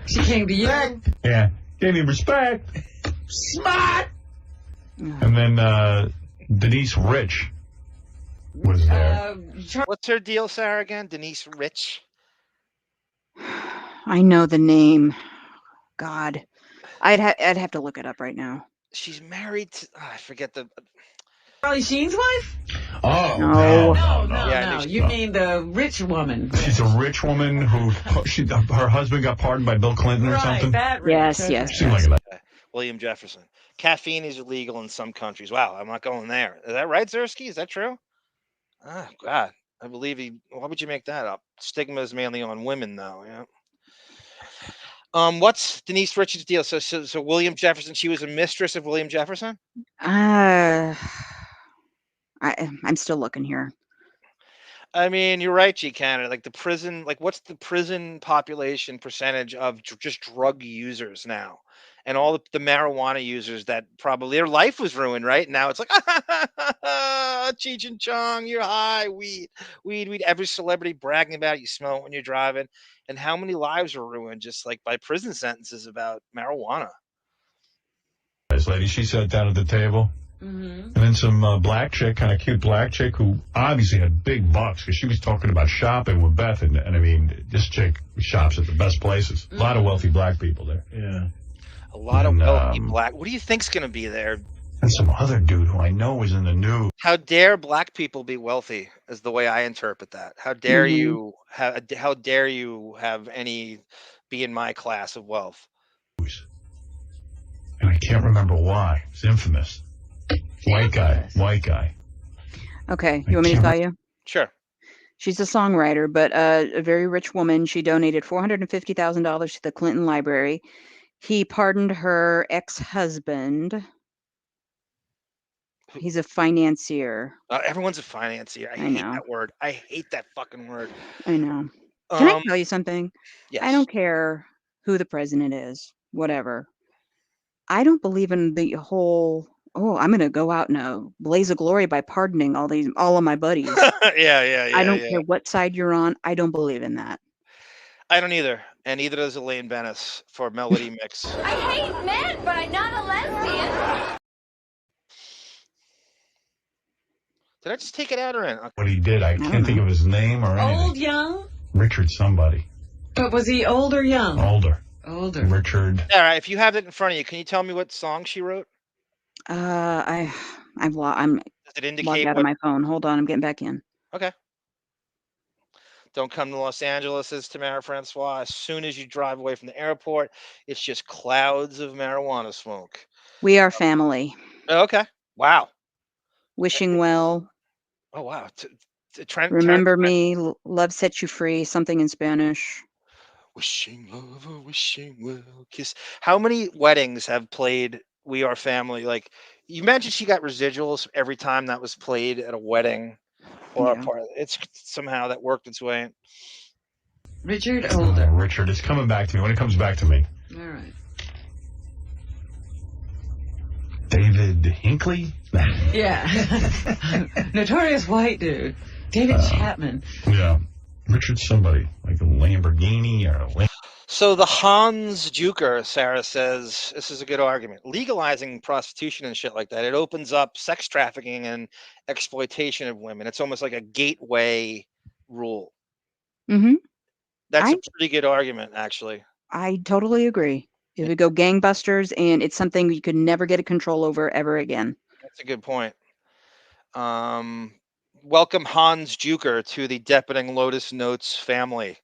She came to you. Yeah, gave me respect. Smart. And then Denise Rich was there. What's her deal, Sarah? Again, Denise Rich. I know the name. God, I'd have to look it up right now. She's married to. I forget the. Charlie Sheen's wife? Oh, No. no. Yeah, no. You mean the rich woman? She's a rich woman who her husband got pardoned by Bill Clinton or something. That rich. Yes, yes. Seemed like that. William Jefferson. Caffeine is illegal in some countries. Wow, I'm not going there. Is that right, Zersky? Is that true? Oh, God. I believe he. Why would you make that up? Stigma is mainly on women, though. Yeah. What's Denise Richards' deal? So William Jefferson. She was a mistress of William Jefferson. I'm still looking here. I mean, you're right, G Canada. Like the prison. Like, what's the prison population percentage of just drug users now? And all the marijuana users that probably their life was ruined, right? Now it's like, Cheech and Chong, you're high, weed. Every celebrity bragging about it. You smell it when you're driving. And how many lives were ruined just like by prison sentences about marijuana? This lady, she sat down at the table. And then some black chick, kind of cute black chick who obviously had big bucks because she was talking about shopping with Beth. And I mean, this chick shops at the best places. A lot of wealthy black people there. Yeah. A lot of wealthy black. What do you think's going to be there? And some other dude who I know is in the news. How dare black people be wealthy? Is the way I interpret that. How dare you have? How dare you have any be in my class of wealth? And I can't remember why. It's infamous. White guy. Okay, you want me to tell you? Sure. She's a songwriter, but a very rich woman. She donated $450,000 to the Clinton Library. He pardoned her ex-husband. He's a financier. Everyone's a financier. I hate that word. I hate that fucking word. I know. Can I tell you something? Yes. I don't care who the president is, whatever. I don't believe in the whole, I'm going to go out in a blaze of glory by pardoning all of my buddies. Yeah. I don't care what side you're on. I don't believe in that. I don't either. And neither does Elaine Bennis for Melody Mix. I hate men, but I'm not a lesbian. Did I just take it out or in? What he did, I can't think of his name or anything. Old, young? Richard somebody. But was he old or young? Older. Richard. All right, if you have it in front of you, can you tell me what song she wrote? I'm Does it indicate logged out of my phone. Hold on, I'm getting back in. Okay. Don't come to Los Angeles, says Tamara Francois. As soon as you drive away from the airport, it's just clouds of marijuana smoke. We are family. Okay. Wow. Wishing well. Oh, wow. Remember me. Love sets you free. Something in Spanish. Wishing love, wishing well, kiss. How many weddings have played We Are Family? Like, you imagine she got residuals every time that was played at a wedding or a part. It's somehow that worked its way in. Richard Older. Richard, it's coming back to me. When it comes back to me. All right. David Hinckley? Yeah. Notorious white dude. David Chapman. Yeah. Richard somebody. Like a Lamborghini or a... So the Hans Juker, Sarah says, this is a good argument. Legalizing prostitution and shit like that, it opens up sex trafficking and exploitation of women. It's almost like a gateway rule. Mm-hmm. That's a pretty good argument, actually. I totally agree. It would go gangbusters, and it's something you could never get a control over ever again. That's a good point. Welcome Hans Juker to the Deppening Lotus Notes family.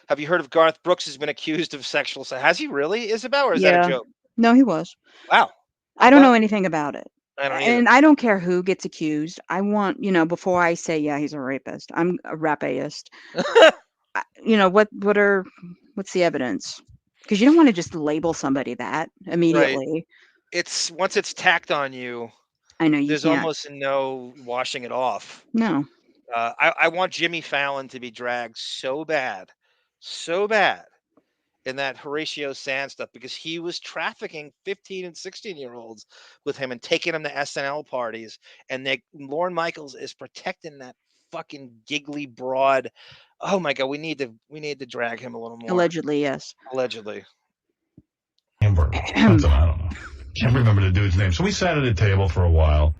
Have you heard of Garth Brooks has been accused of sexual assault? Has he really, Isabel, or is that a joke? No, he was. Wow. I don't know anything about it. I don't either. And I don't care who gets accused. I want, before I say, yeah, he's a rapist, I'm a rapist. What's the evidence? Because you don't want to just label somebody that immediately. Right. It's once it's tacked on you. I know there's almost no washing it off. No. I want Jimmy Fallon to be dragged so bad in that Horatio Sands stuff because he was trafficking 15 and 16-year-olds with him and taking them to SNL parties. And Lorne Michaels is protecting that fucking giggly broad. Oh my God, we need to drag him a little more. Allegedly, yes. Allegedly. Amber. Something, I don't know. Can't remember the dude's name. So we sat at a table for a while,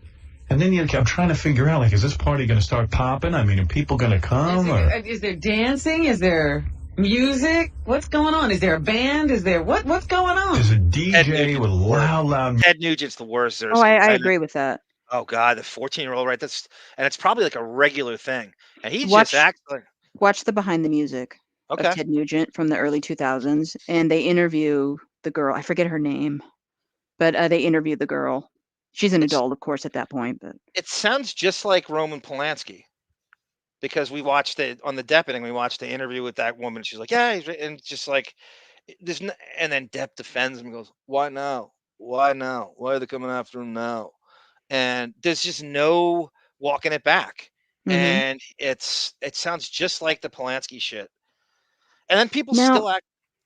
And then I'm trying to figure out, like, is this party going to start popping? I mean, are people going to come? Is there dancing? Is there music? What's going on? Is there a band? Is there what's going on? There's a DJ with loud. Ted Nugent's the worst. Oh, I agree with that. Oh God, the 14-year-old, right? And it's probably like a regular thing. And he Watch- just acts like. Watch the behind the music Okay. of Ted Nugent from the early 2000s, and they interview the girl. I forget her name, but they interview the girl. She's an adult, of course, at that point. But It sounds just like Roman Polanski, because we watched it on the Deppening. We watched the interview with that woman. She's like, "Yeah," and it's just like, there's no, and then Depp defends him and goes, "Why now? Why now? Why are they coming after him now?" And there's just no walking it back. And it sounds just like the Polanski shit. And then people still act.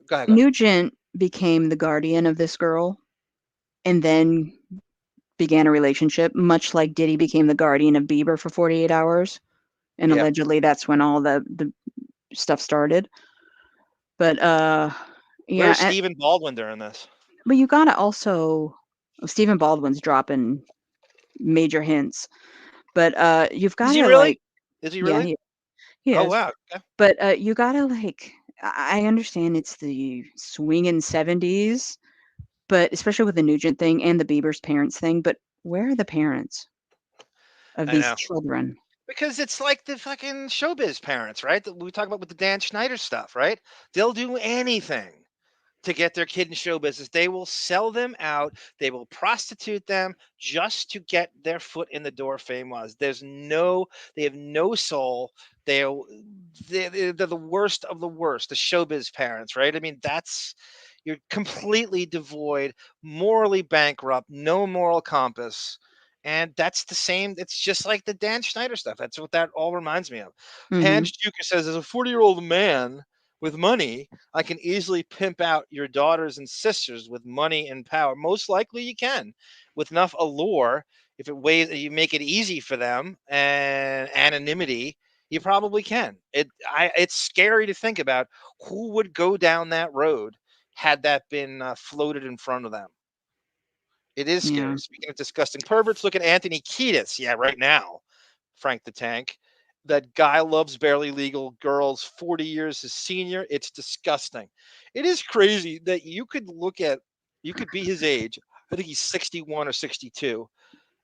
Go ahead. Nugent became the guardian of this girl, and then began a relationship, much like Diddy became the guardian of Bieber for 48 hours. And allegedly that's when all the stuff started. But yeah. Where's Stephen Baldwin during this? But you gotta also, Stephen Baldwin's dropping major hints. But you've got to, Is he really? like, Is he really? Yeah, he Oh is. wow. Okay. But you gotta, like, I understand it's the swinging 70s, but especially with the Nugent thing and the Bieber's parents thing. But where are the parents of I these know. children? Because it's like the fucking showbiz parents, right? That we talk about with the Dan Schneider stuff, right? They'll do anything to get their kid in show business. They will sell them out. They will prostitute them just to get their foot in the door fame-wise. They have no soul. They're the worst of the worst, the showbiz parents, right? I mean, you're completely devoid, morally bankrupt, no moral compass. And that's the same. It's just like the Dan Schneider stuff. That's what that all reminds me of. Hans Juker says, as a 40-year-old man with money, I can easily pimp out your daughters and sisters with money and power. Most likely you can, with enough allure. If you make it easy for them and anonymity, you probably can. It's scary to think about who would go down that road had that been floated in front of them. It is scary. Yeah. Speaking of disgusting perverts, look at Anthony Kiedis. Yeah, right now, Frank the Tank. That guy loves barely legal girls, 40 years his senior. It's disgusting. It is crazy that you could be his age. I think he's 61 or 62,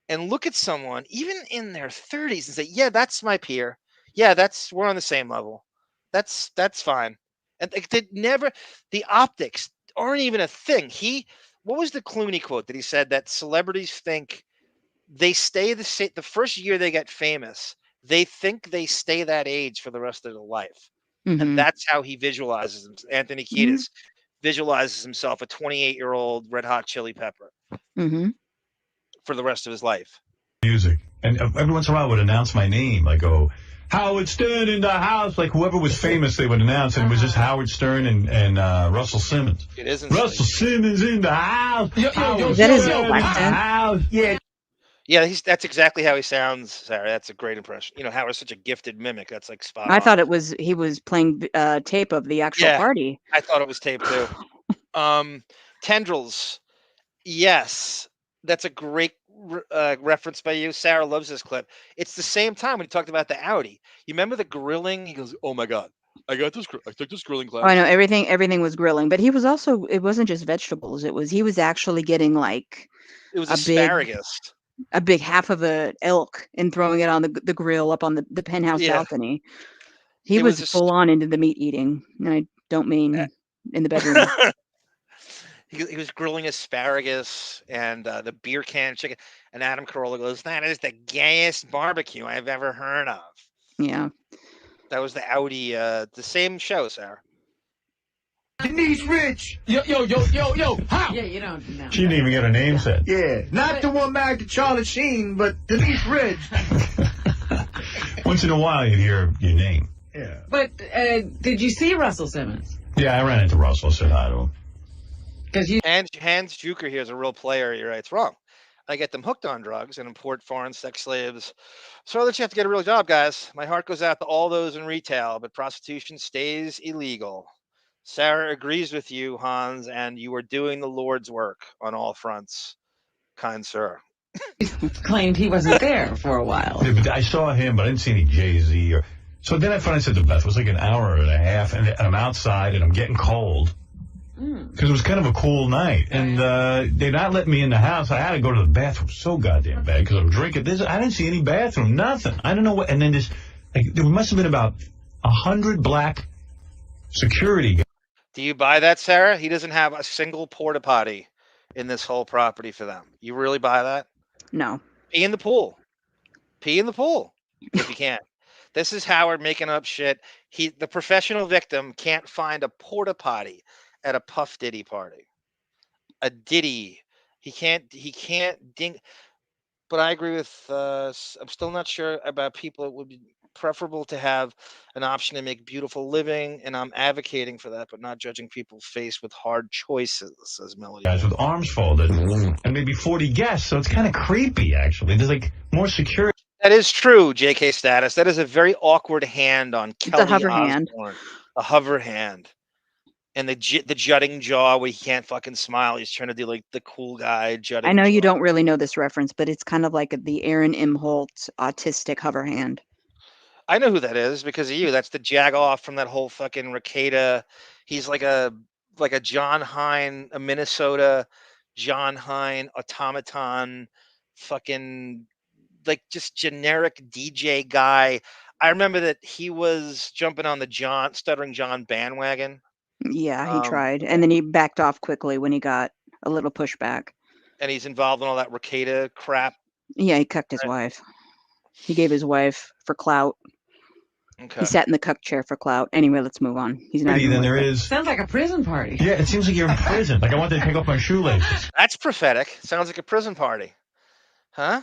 and look at someone even in their 30s and say, "Yeah, that's my peer. Yeah, we're on the same level. That's fine." And the optics aren't even a thing. What was the Clooney quote that he said that celebrities think they stay the first year they get famous? They think they stay that age for the rest of their life. And that's how he visualizes him. Anthony Kiedis visualizes himself a 28-year-old Red Hot Chili Pepper for the rest of his life. Music. And every once in a while I would announce my name. I go, Howard Stern in the house. Like whoever was famous, they would announce, and it was just Howard Stern and Russell Simmons. It isn't Russell Simmons in the house. Is that his house? Yeah. Yeah, that's exactly how he sounds, Sarah. That's a great impression. You know, Howard's such a gifted mimic. That's like spot on. I thought he was playing tape of the actual party. I thought it was tape too. Tendrils. Yes, that's a great reference by you. Sarah loves this clip. It's the same time when he talked about the Audi. You remember the grilling? He goes, "Oh my God, I took this grilling class." Oh, I know everything was grilling, but he was also, it wasn't just vegetables. He was actually getting like it was asparagus. A big half of a elk and throwing it on the grill up on the penthouse balcony. He was full on into the meat eating, and I don't mean in the bedroom. He was grilling asparagus and the beer can chicken. And Adam Carolla goes, "That is the gayest barbecue I've ever heard of." Yeah. That was the Audi, the same show, Sarah. Denise Rich. Yo. How? Yeah, you don't know. She didn't even get her name said. Yeah, not the one married to Charlie Sheen, but Denise Rich. Once in a while you hear your name. Yeah. But did you see Russell Simmons? Yeah, I ran into Russell, said hi to him. Hans Juker here is a real player. You're right. It's wrong. I get them hooked on drugs and import foreign sex slaves. So that you have to get a real job, guys. My heart goes out to all those in retail, but prostitution stays illegal. Sarah agrees with you, Hans, and you are doing the Lord's work on all fronts, kind sir. claimed he wasn't there for a while. Yeah, but I saw him, but I didn't see any Jay-Z. So then I finally said to Beth, it was like an hour and a half, and I'm outside, and I'm getting cold. Because it was kind of a cool night. And they're not letting me in the house. I had to go to the bathroom so goddamn bad because I'm drinking. I didn't see any bathroom, nothing. I don't know what. And then there must have been about 100 black security guys. Do you buy that, Sarah? He doesn't have a single porta potty in this whole property for them. You really buy that? No. Pee in the pool. Pee in the pool if you can. This is Howard making up shit. The professional victim can't find a porta potty at a Puff Diddy party. A Diddy. He can't ding. But I agree with, I'm still not sure about people. It would be preferable to have an option to make beautiful living, and I'm advocating for that, but not judging people faced with hard choices, says Melody. Guys with arms folded and maybe 40 guests, so it's kind of creepy, actually. There's like more security. That is true, JK Status. That is a very awkward hand on Kelly It's a hover Osbourne. hand. A hover hand. And the jutting jaw where he can't fucking smile. He's trying to do like the cool guy jutting. I know you don't really know this reference, but it's kind of like the Aaron Imholt autistic hover hand. I know who that is because of you. That's the jag off from that whole fucking Ricada. He's like a John Hine, a Minnesota John Hine automaton, fucking like just generic DJ guy. I remember that he was jumping on the Stuttering John bandwagon. Yeah, he tried. And then he backed off quickly when he got a little pushback. And he's involved in all that Ricada crap. Yeah, he cucked his wife. He gave his wife for clout. Okay. He sat in the cuck chair for clout. Anyway, let's move on. He's not. Then there is. Sounds like a prison party. Yeah, it seems like you're in prison. Like I want to take off my shoelaces. That's prophetic. Sounds like a prison party, huh?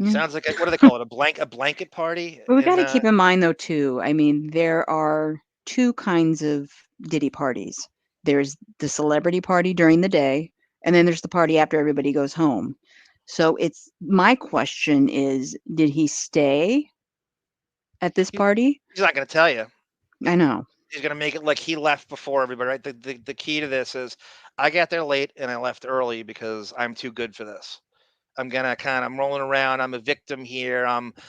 Sounds like what do they call it? A blanket party. But we got to keep in mind though too. I mean, there are two kinds of Diddy parties. There's the celebrity party during the day, and then there's the party after everybody goes home. So it's my question is, did he stay at this party? He's not going to tell you. I know. He's going to make it like he left before everybody, right? The key to this is I got there late and I left early because I'm too good for this. I'm rolling around. I'm a victim here.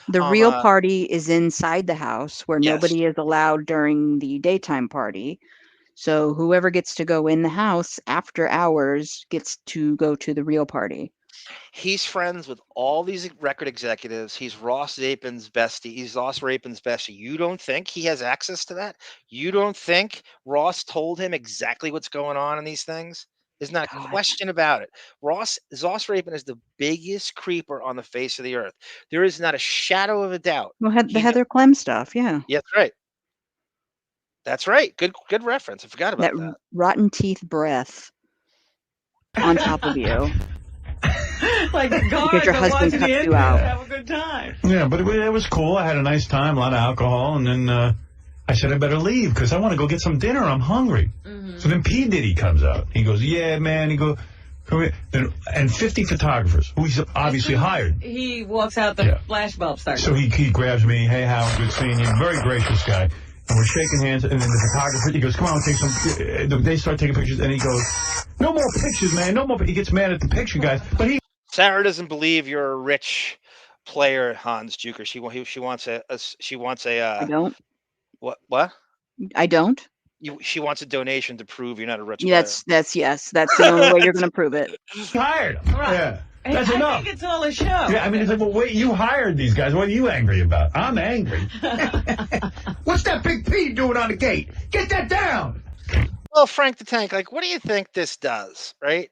The real party is inside the house where Yes. nobody is allowed during the daytime party. So whoever gets to go in the house after hours gets to go to the real party. He's friends with all these record executives. He's Ross Rapin's bestie. He's Ross Rapin's bestie. You don't think he has access to that? You don't think Ross told him exactly what's going on in these things? There's not a question about it. Ross Rapin is the biggest creeper on the face of the earth. There is not a shadow of a doubt. Well, the Heather Clem stuff, yeah. Yeah, that's right. That's right. Good reference. I forgot about that. Rotten teeth breath on top of you. Like the guards Because your are husband watching the cucked you inmates out. have a good time. Yeah, but it was cool. I had a nice time, a lot of alcohol, and then I said I better leave because I want to go get some dinner. I'm hungry. So then P. Diddy comes out. He goes, yeah, man. He goes, come here. And 50 photographers who he's obviously hired. He walks out, the flashbulb starts. So he grabs me. Hey, Howard, good seeing you. Very gracious guy. And we're shaking hands. And then the photographer, he goes, come on, take some. They start taking pictures. And he goes, no more pictures, man. No more. He gets mad at the picture guys. But Sarah doesn't believe you're a rich player, Hans Juker. She wants a. I don't. What? I don't. She wants a donation to prove you're not a rich Yeah, player. that's yes. That's the only way you're going to prove it. hired. Right. Yeah. That's I enough. think it's all a show. Yeah, I mean, it's like, well, wait, you hired these guys. What are you angry about? I'm angry. What's that big P doing on the gate? Get that down. Well, Frank the Tank, like, what do you think this does, right?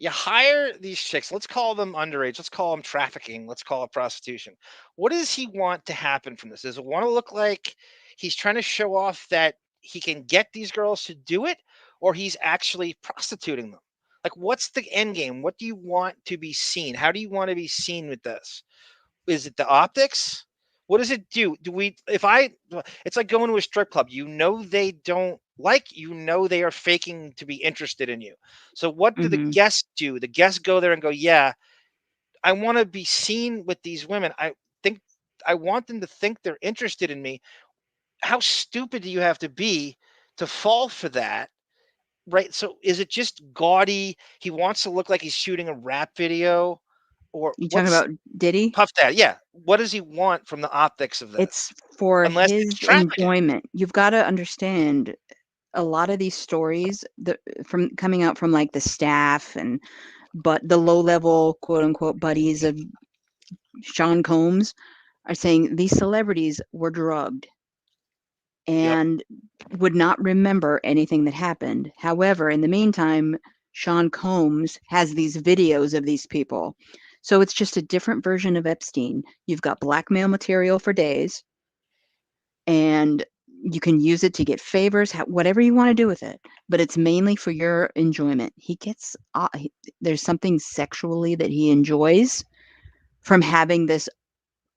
You hire these chicks. Let's call them underage. Let's call them trafficking. Let's call it prostitution. What does he want to happen from this? Does it want to look like he's trying to show off that he can get these girls to do it, or he's actually prostituting them? Like, what's the end game? What do you want to be seen? How do you want to be seen with this? Is it the optics? What does it do? It's like going to a strip club. You know they don't like you. Know they are faking to be interested in you. So what do the guests do? The guests go there and go, yeah, I want to be seen with these women. I want them to think they're interested in me. How stupid do you have to be to fall for that? Right. So is it just gaudy? He wants to look like he's shooting a rap video, or You talking what's about Diddy? Puff Daddy? Yeah. What does he want from the optics of this? It's for Unless his it's trafficking. enjoyment. You've got to understand a lot of these stories from coming out from like the staff but the low level quote unquote buddies of Sean Combs are saying these celebrities were drugged and would not remember anything that happened. However, in the meantime, Sean Combs has these videos of these people. So it's just a different version of Epstein. You've got blackmail material for days, and you can use it to get favors, whatever you want to do with it, but it's mainly for your enjoyment. He gets, there's something sexually that he enjoys from having this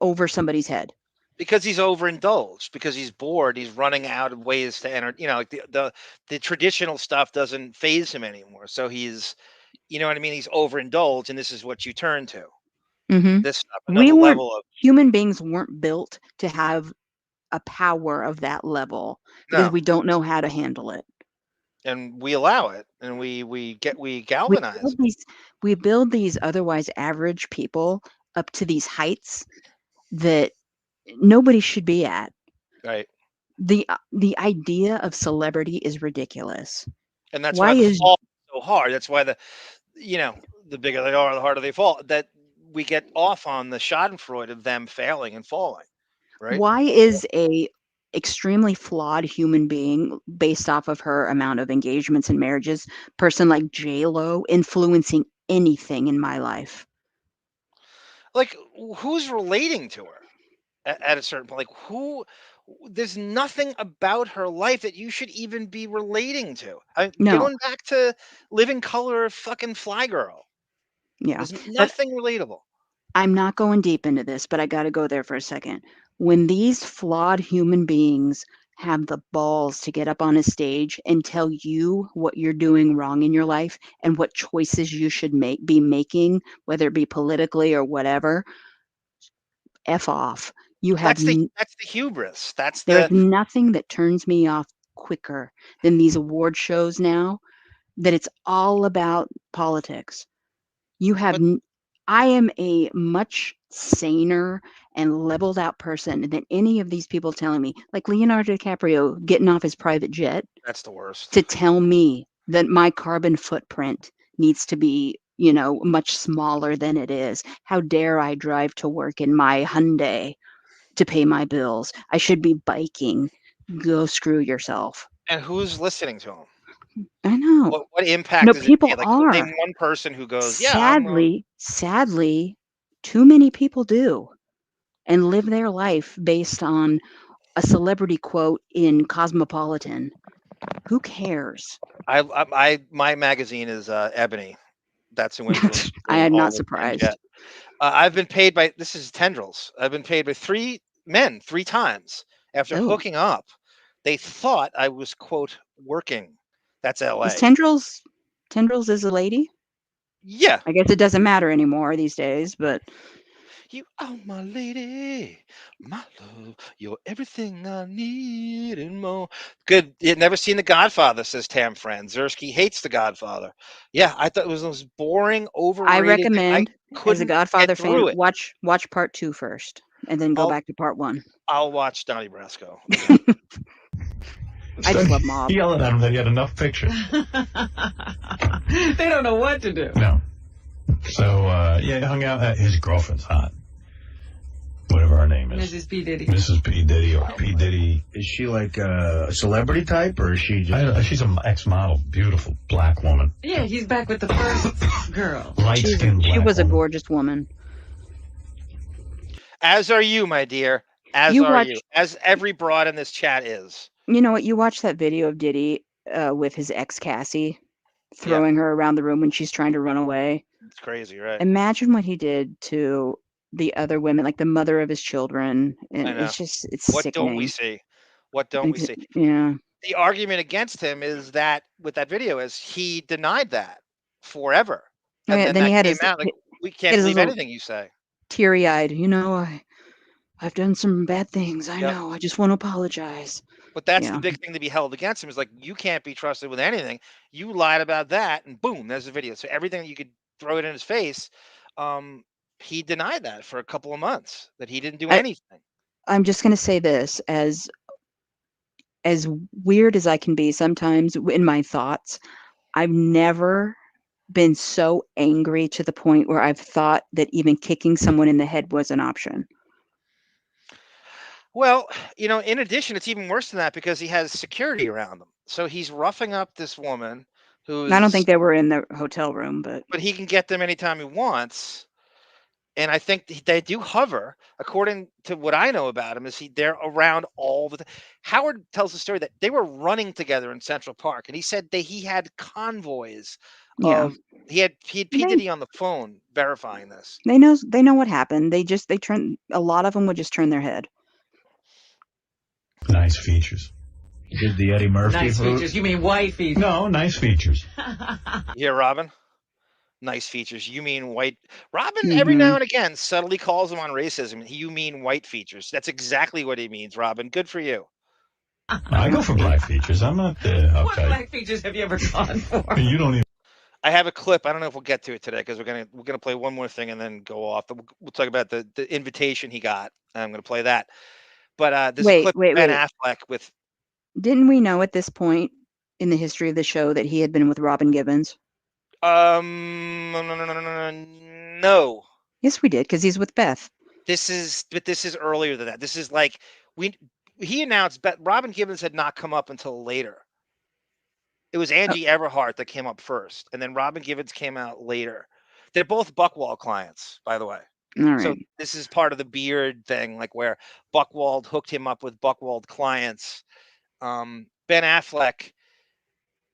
over somebody's head. Because he's overindulged, because he's bored, he's running out of ways to enter. Like the traditional stuff doesn't phase him anymore. So he's, you know what I mean? He's overindulged, and this is what you turn to. Mm-hmm. This stuff, another level of human beings weren't built to have a power of that level because we don't know how to handle it. And we allow it, and we galvanize. We build these otherwise average people up to these heights that nobody should be at. Right. The idea of celebrity is ridiculous. And that's why the fall is so hard. That's why the bigger they are, the harder they fall. That we get off on the schadenfreude of them failing and falling. Right. Why is a extremely flawed human being based off of her amount of engagements and marriages, person like J-Lo influencing anything in my life? Like, who's relating to her at a certain point? Like, there's nothing about her life that you should even be relating to. No. Going back to Living Color of fucking Fly Girl. Yeah. There's nothing relatable. I'm not going deep into this, but I got to go there for a second. When these flawed human beings have the balls to get up on a stage and tell you what you're doing wrong in your life and what choices you should be making, whether it be politically or whatever, F off. That's the hubris. There's nothing that turns me off quicker than these award shows now, that it's all about politics. I am a much saner and leveled out person than any of these people telling me, like Leonardo DiCaprio getting off his private jet. That's the worst. To tell me that my carbon footprint needs to be, much smaller than it is. How dare I drive to work in my Hyundai to pay my bills? I should be biking. Go screw yourself. And who's listening to him? I know. What impact No, does people it make? Like, are. name one person who goes, Sadly, too many people do, and live their life based on a celebrity quote in Cosmopolitan. Who cares? My magazine is Ebony. That's in which I am not surprised. I've been paid by, this is Tendrils. I've been paid by 3 men 3 times after hooking up. They thought I was, quote, working. That's LA. Is Tendrils is a lady? Yeah. I guess it doesn't matter anymore these days, but you are my lady, my love, you're everything I need and more. Good. You never seen The Godfather, says Tam Fran. Zersky hates The Godfather. Yeah, I thought it was the most boring, overrated. I recommend, as a Godfather fan, it. watch part 2 first, and then go back to part 1. I'll watch Donnie Brasco. I just love Mob. Yelling at him that he had enough pictures. They don't know what to do. No. So, he hung out. His girlfriend's hot. Whatever her name is. Mrs. P. Diddy. Mrs. P. Diddy or P. Diddy. Is she like a celebrity type, or is she just... she's an ex-model. Beautiful black woman. Yeah, he's back with the first girl. Light-skinned black She was a woman. gorgeous woman. As are you, my dear. As are you. As every broad in this chat is. You know what? You watch that video of Diddy with his ex Cassie throwing her around the room when she's trying to run away. It's crazy, right? Imagine what he did to the other women, like the mother of his children. And I know. it's what sickening. Don't we see? What don't we see? Yeah. The argument against him is that with that video is he denied that forever. And then he had came out like, we can't believe anything you say. Teary-eyed. I've done some bad things. I know. I just want to apologize. But that's the big thing to be held against him is like, you can't be trusted with anything. You lied about that, and boom, there's the video. So everything you could throw it in his face. he denied that for a couple of months, that he didn't do anything. I'm just going to say this, as weird as I can be sometimes in my thoughts, I've never been so angry to the point where I've thought that even kicking someone in the head was an option. Well, in addition, it's even worse than that because he has security around him. So he's roughing up this woman who's. I don't think they were in the hotel room, but he can get them anytime he wants. And I think they do hover. According to what I know about him, is they're around all the time. Howard tells the story that they were running together in Central Park, and he said that he had convoys. Yeah. He had P. Diddy on the phone verifying this. They know what happened. They turn, a lot of them would just turn their head. Nice features. You did the Eddie Murphy Nice flute? features. You mean white features? No, nice features. Yeah, Robin. Nice features. You mean white? Robin, every now and again, subtly calls him on racism. You mean white features. That's exactly what he means, Robin. Good for you. I go for black features. I'm not What okay. black features have you ever gone for? You don't even. I have a clip. I don't know if we'll get to it today because we're gonna play one more thing and then go off. We'll talk about the invitation he got. And I'm gonna play that. But this clip of Ben Affleck with. Didn't we know at this point in the history of the show that he had been with Robin Givens? No. Yes, we did, because he's with Beth. This is earlier than that. This is like he announced, but Robin Givens had not come up until later. It was Angie Everhart that came up first, and then Robin Givens came out later. They're both Buchwald clients, by the way. All right. So this is part of the beard thing, like where Buchwald hooked him up with Buchwald clients. Ben Affleck.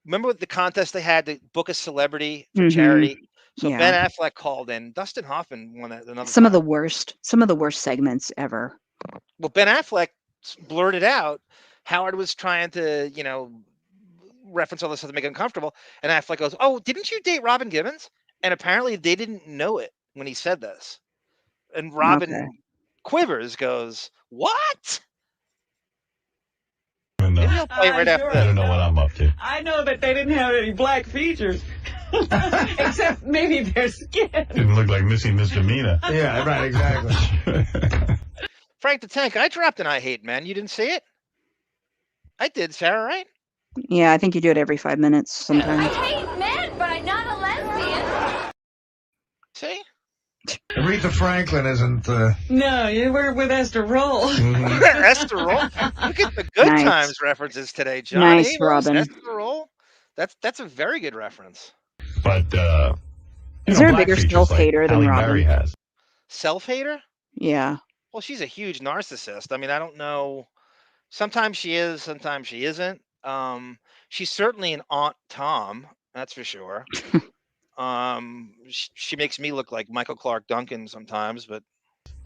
Remember the contest they had to book a celebrity for charity? So Ben Affleck called in. Dustin Hoffman won that another Some time. of the worst segments ever. Well, Ben Affleck blurted out Howard was trying to, reference all this stuff to make it uncomfortable. And Affleck goes, "Oh, didn't you date Robin Givens?" And apparently they didn't know it when he said this. And Robin quivers, goes, "What?" Maybe I'll play it right after I that. don't know what I'm up to. I know that they didn't have any black features. Except maybe their skin. Didn't look like Missy Misdemeanor. Yeah, right, exactly. Frank the Tank, I dropped an I Hate Men. You didn't see it? I did, Sarah, right? Yeah, I think you do it every 5 minutes sometimes. I hate men, but I'm not a lesbian. See? Aretha Franklin isn't. No, you were with Esther Roll. Esther Roll. Look at the Good Nice. Times references today, John. Nice, Amos, Robin. Esther Roll. That's a very good reference. But Is there a bigger self-hater than Halle Robin? Berry has. Self-hater? Yeah. Well, she's a huge narcissist. I mean, I don't know. Sometimes she is, sometimes she isn't. She's certainly an Aunt Tom, that's for sure. She makes me look like Michael Clark Duncan sometimes, but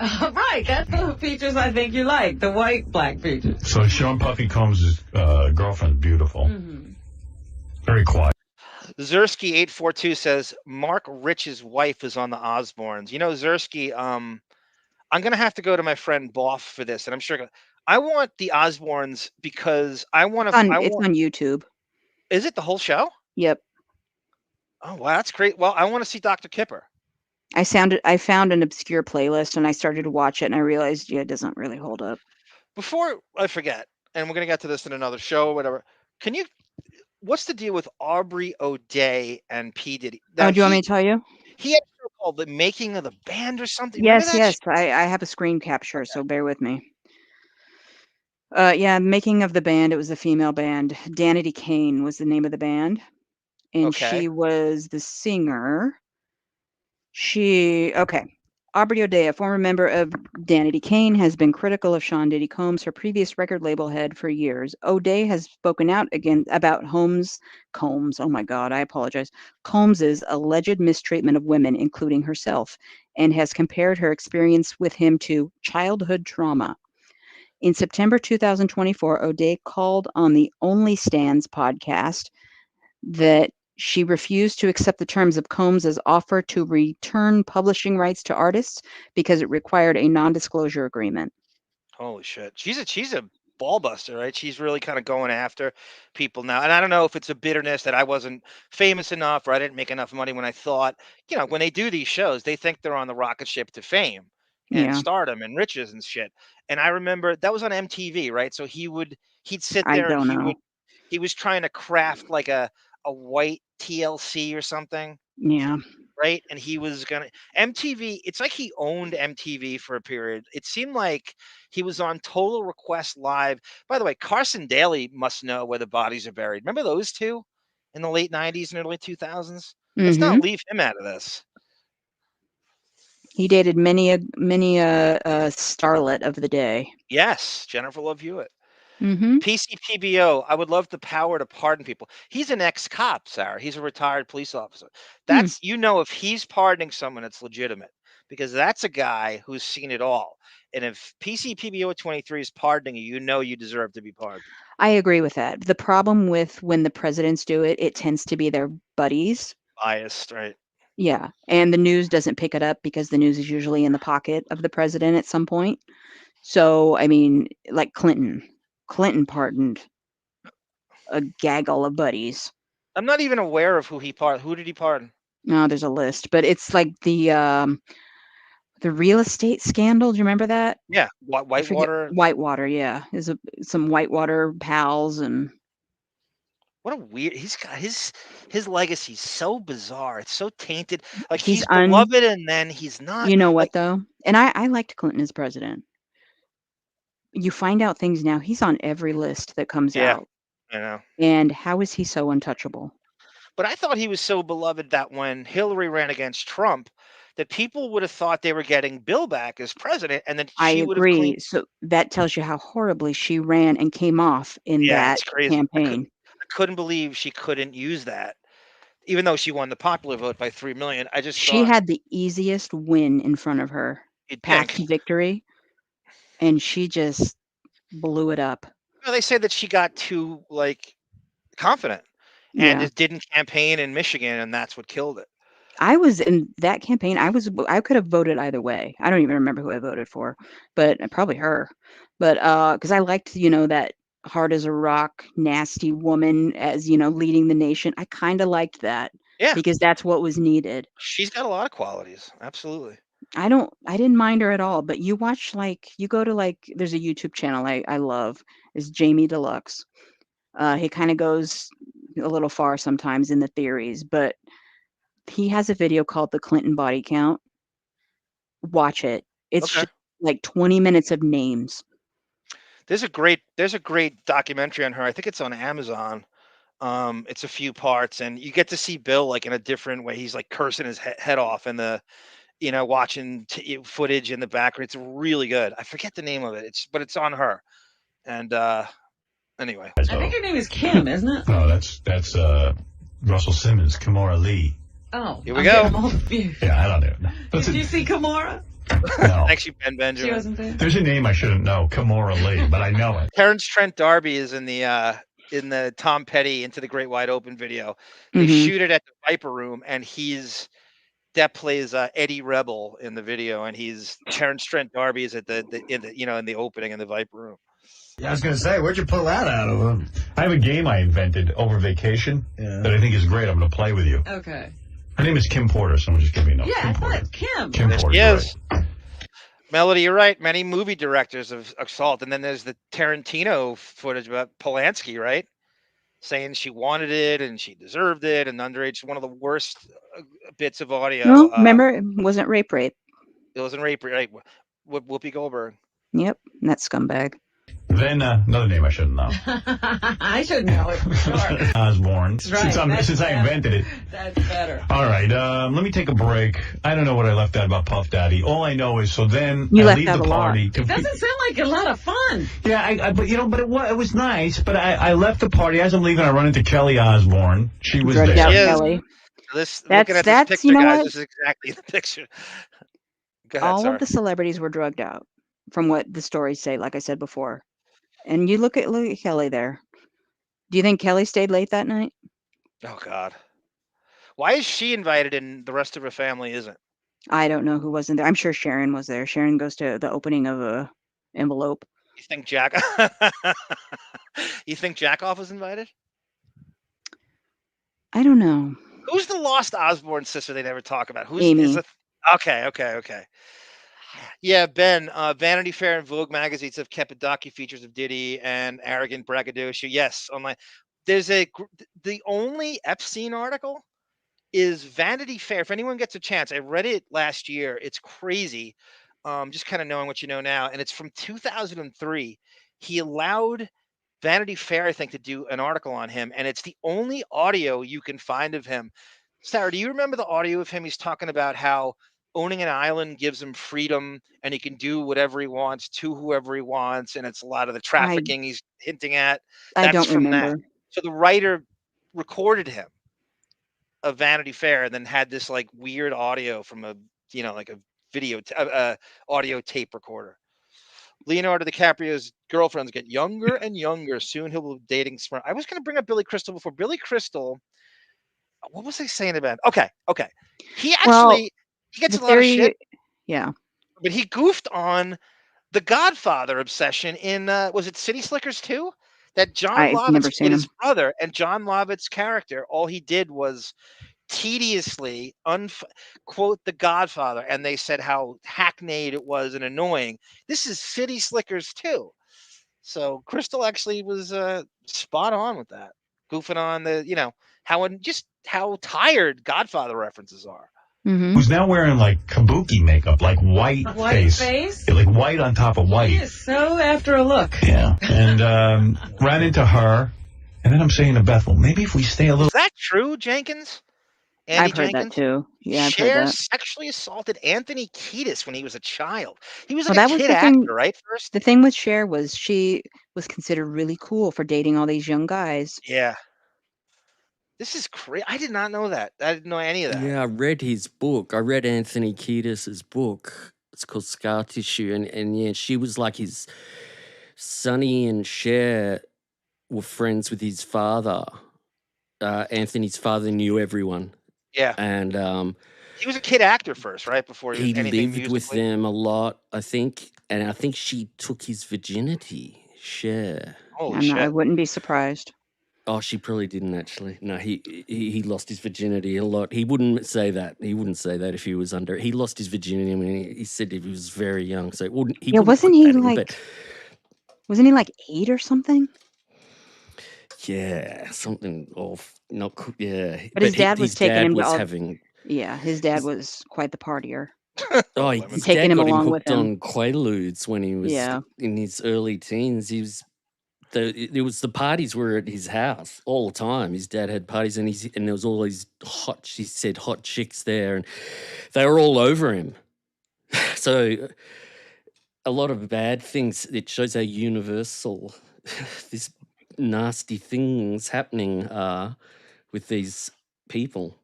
Right, that's the features I think you like, the white black features. So Sean Puffy Combs' girlfriend's beautiful. Very quiet. Zersky 842 says Mark Rich's wife is on the Osbournes. Zersky, I'm gonna have to go to my friend Boff for this, and I'm sure I want the Osbournes because I want to. It's on YouTube. Is it the whole show? Yep. Oh wow, that's great. Well, I want to see Dr. Kipper. I found an obscure playlist and I started to watch it and I realized, it doesn't really hold up. Before I forget, and we're gonna get to this in another show or whatever. What's the deal with Aubrey O'Day and P. Diddy? Do you want me to tell you? He had a show called The Making of the Band or something. Yes. Remember that I have a screen capture, so bear with me. Making of the Band. It was a female band. Danity Kane was the name of the band. And she was the singer. Aubrey O'Day, a former member of Danity Kane, has been critical of Sean Diddy Combs, her previous record label head, for years. O'Day has spoken out again about Combs' alleged mistreatment of women, including herself, and has compared her experience with him to childhood trauma. In September 2024, O'Day called on the Only Stands podcast that she refused to accept the terms of Combs' offer to return publishing rights to artists because it required a non-disclosure agreement. Holy shit. She's ball buster, right? She's really kind of going after people now. And I don't know if it's a bitterness that I wasn't famous enough or I didn't make enough money when I thought, when they do these shows, they think they're on the rocket ship to fame and Yeah. stardom and riches and shit. And I remember that was on MTV, right? So he'd sit I there and don't know. he was trying to craft like a white TLC or something, Yeah. right? And he was gonna MTV. It's like he owned MTV for a period. It seemed like he was on Total Request Live. By the way, Carson Daly must know where the bodies are buried. Remember those two in the late '90s and early 2000s? Let's not leave him out of this. He dated many a starlet of the day. Yes, Jennifer Love Hewitt. Mm-hmm. PCPBO, I would love the power to pardon people. He's an ex-cop, Sarah. He's a retired police officer. That's if he's pardoning someone, it's legitimate because that's a guy who's seen it all. And if PCPBO 23 is pardoning you, you deserve to be pardoned. I agree with that. The problem with when the presidents do it, it tends to be their buddies. Biased, right? Yeah, and the news doesn't pick it up because the news is usually in the pocket of the president at some point. So, I mean, like Clinton pardoned a gaggle of buddies. I'm not even aware of who he pardoned. Who did he pardon? No, there's a list, but it's like the real estate scandal. Do you remember that? Yeah, Whitewater. Whitewater, yeah, is some Whitewater pals and. What a weird. He's got his legacy's so bizarre. It's so tainted. Like He's he's beloved, and then he's not. You know what though? And I liked Clinton as president. You find out things now. He's on every list that comes out. I know. And how is he so untouchable? But I thought he was so beloved that when Hillary ran against Trump, that people would have thought they were getting Bill back as president, and then she would have agree. So that tells you how horribly she ran and came off in that it's crazy. campaign. I couldn't believe she couldn't use that, even though she won the popular vote by 3 million. She had the easiest win in front of her, path to victory, and she just blew it up. Well, they say that she got too confident, and it didn't campaign in Michigan, and that's what killed it. I was in that campaign. I could have voted either way. I don't even remember who I voted for, but probably her. But because I liked, that hard as a rock, nasty woman as, leading the nation. I kind of liked that. Yeah. Because that's what was needed. She's got a lot of qualities. Absolutely. I didn't mind her at all, but you watch you go to there's a YouTube channel I love, is Jamie Deluxe. He kind of goes a little far sometimes in the theories, but he has a video called The Clinton Body Count. Watch it. It's just 20 minutes of names. There's a great documentary on her. I think it's on Amazon. It's a few parts, and you get to see Bill in a different way. He's cursing his head off, and watching footage in the background. It's really good. I forget the name of it. But it's on her. And anyway, I think her name is Kim, isn't it? No, that's Russell Simmons, Kimora Lee. Oh, here we go. Yeah, I don't know. Did you see Kimora? No. Actually, Ben Benjamin. She wasn't there. There's a name I shouldn't know, Kimora Lee, but I know it. Terrence Trent D'Arby is in the Tom Petty Into the Great Wide Open video. They shoot it at the Viper Room, and Depp plays Eddie Rebel in the video, and Terrence Trent D'Arby is at in the opening in the Viper Room. Yeah, I was gonna say, where'd you pull that out of him? I have a game I invented over vacation that I think is great. I'm going to play with you. Okay. Her name is Kim Porter. Someone just give me a note. Yeah, I thought Kim. Kim Porter. Yes. Melody, you're right. Many movie directors have assault, and then there's the Tarantino footage about Polanski, right? Saying she wanted it and she deserved it, and underage. One of the worst bits of audio. No, remember, it wasn't rape. It wasn't rape, right? Whoopi Goldberg. Yep, that scumbag. Then another name I shouldn't know. I should know it for sure. Osborne. Right. Since I invented it. That's better. All right. Let me take a break. I don't know what I left out about Puff Daddy. All I know is then you I left leave out the party. It doesn't sound like a lot of fun. Yeah, but it was nice. But I left the party. As I'm leaving, I run into Kelly Osborne. She was there. Kelly. Looking at this picture, guys, this is exactly the picture. Go ahead, all of the celebrities were drugged out, from what the stories say. Like I said before. And you look at Kelly there. Do you think Kelly stayed late that night? Oh, God. Why is she invited and the rest of her family isn't? I don't know who wasn't there. I'm sure Sharon was there. Sharon goes to the opening of a envelope. You think Jack? You think Jackoff was invited? I don't know. Who's the lost Osborne sister they never talk about? Who's Amy. is it? Okay. Yeah, Ben. Vanity Fair and Vogue magazines have kept docu-features of Diddy and arrogant braggadocio. Yes, online. There's the only Epstein article is Vanity Fair. If anyone gets a chance, I read it last year. It's crazy. Just kind of knowing what you know now, and it's from 2003. He allowed Vanity Fair, I think, to do an article on him, and it's the only audio you can find of him. Sarah, do you remember the audio of him? He's talking about how owning an island gives him freedom and he can do whatever he wants to whoever he wants, and it's a lot of the trafficking he's hinting at. I That's don't from remember. that. So the writer recorded him of Vanity Fair and then had this like weird audio from a like a video audio tape recorder. Leonardo DiCaprio's girlfriends get younger and younger. Soon he'll be dating smart. I was going to bring up Billy Crystal before. Billy Crystal, what was I saying about? Okay. He actually he gets a lot of shit. Yeah. But he goofed on the Godfather obsession in was it City Slickers 2? That John I've never Lovitz seen played his him. brother, and John Lovitz's character, all he did was tediously quote the Godfather, and they said how hackneyed it was and annoying. This is City Slickers 2. So Crystal actually was spot on with that, goofing on the how tired Godfather references are. Mm-hmm. Who's now wearing like kabuki makeup, like white face? Yeah, like white on top of white. He is so after a look. Yeah, and ran into her, and then I'm saying to Beth, well, maybe if we stay a little. Is that true, Jenkins? Andy I've heard Jenkins? that too. Yeah, I've Cher heard that. sexually assaulted Anthony Kiedis when he was a child. He was Well, like that a was kid the actor, thing. right? First, The thing with Cher was she was considered really cool for dating all these young guys. yeah. This is crazy. I did not know that. I didn't know any of that. Yeah, I read his book. I read Anthony Kiedis' book. It's called Scar Tissue. And yeah, she was like his... Sonny and Cher were friends with his father. Anthony's father knew everyone. Yeah. And he was a kid actor first, right? Before he was anything lived with musically. them a lot, I think. And I think she took his virginity, Cher. Holy shit. I wouldn't be surprised. Oh, she probably didn't actually. No, he lost his virginity a lot. He wouldn't say that. He wouldn't say that if he was under. He lost his virginity. I mean, he said if he was very young, so it wouldn't. He Yeah, wouldn't wasn't put he that in, like? but Wasn't he like 8 or something? yeah, something off. Not yeah. But his dad was taking him to all. having. Yeah, his dad was quite the partier. Oh, his taking dad him got him along with hooked him. on Quaaludes when he was Yeah. in his early teens. He was. The parties were at his house all the time. His dad had parties, and there was all these hot chicks there, and they were all over him. So a lot of bad things. It shows how universal these nasty things happening are with these people.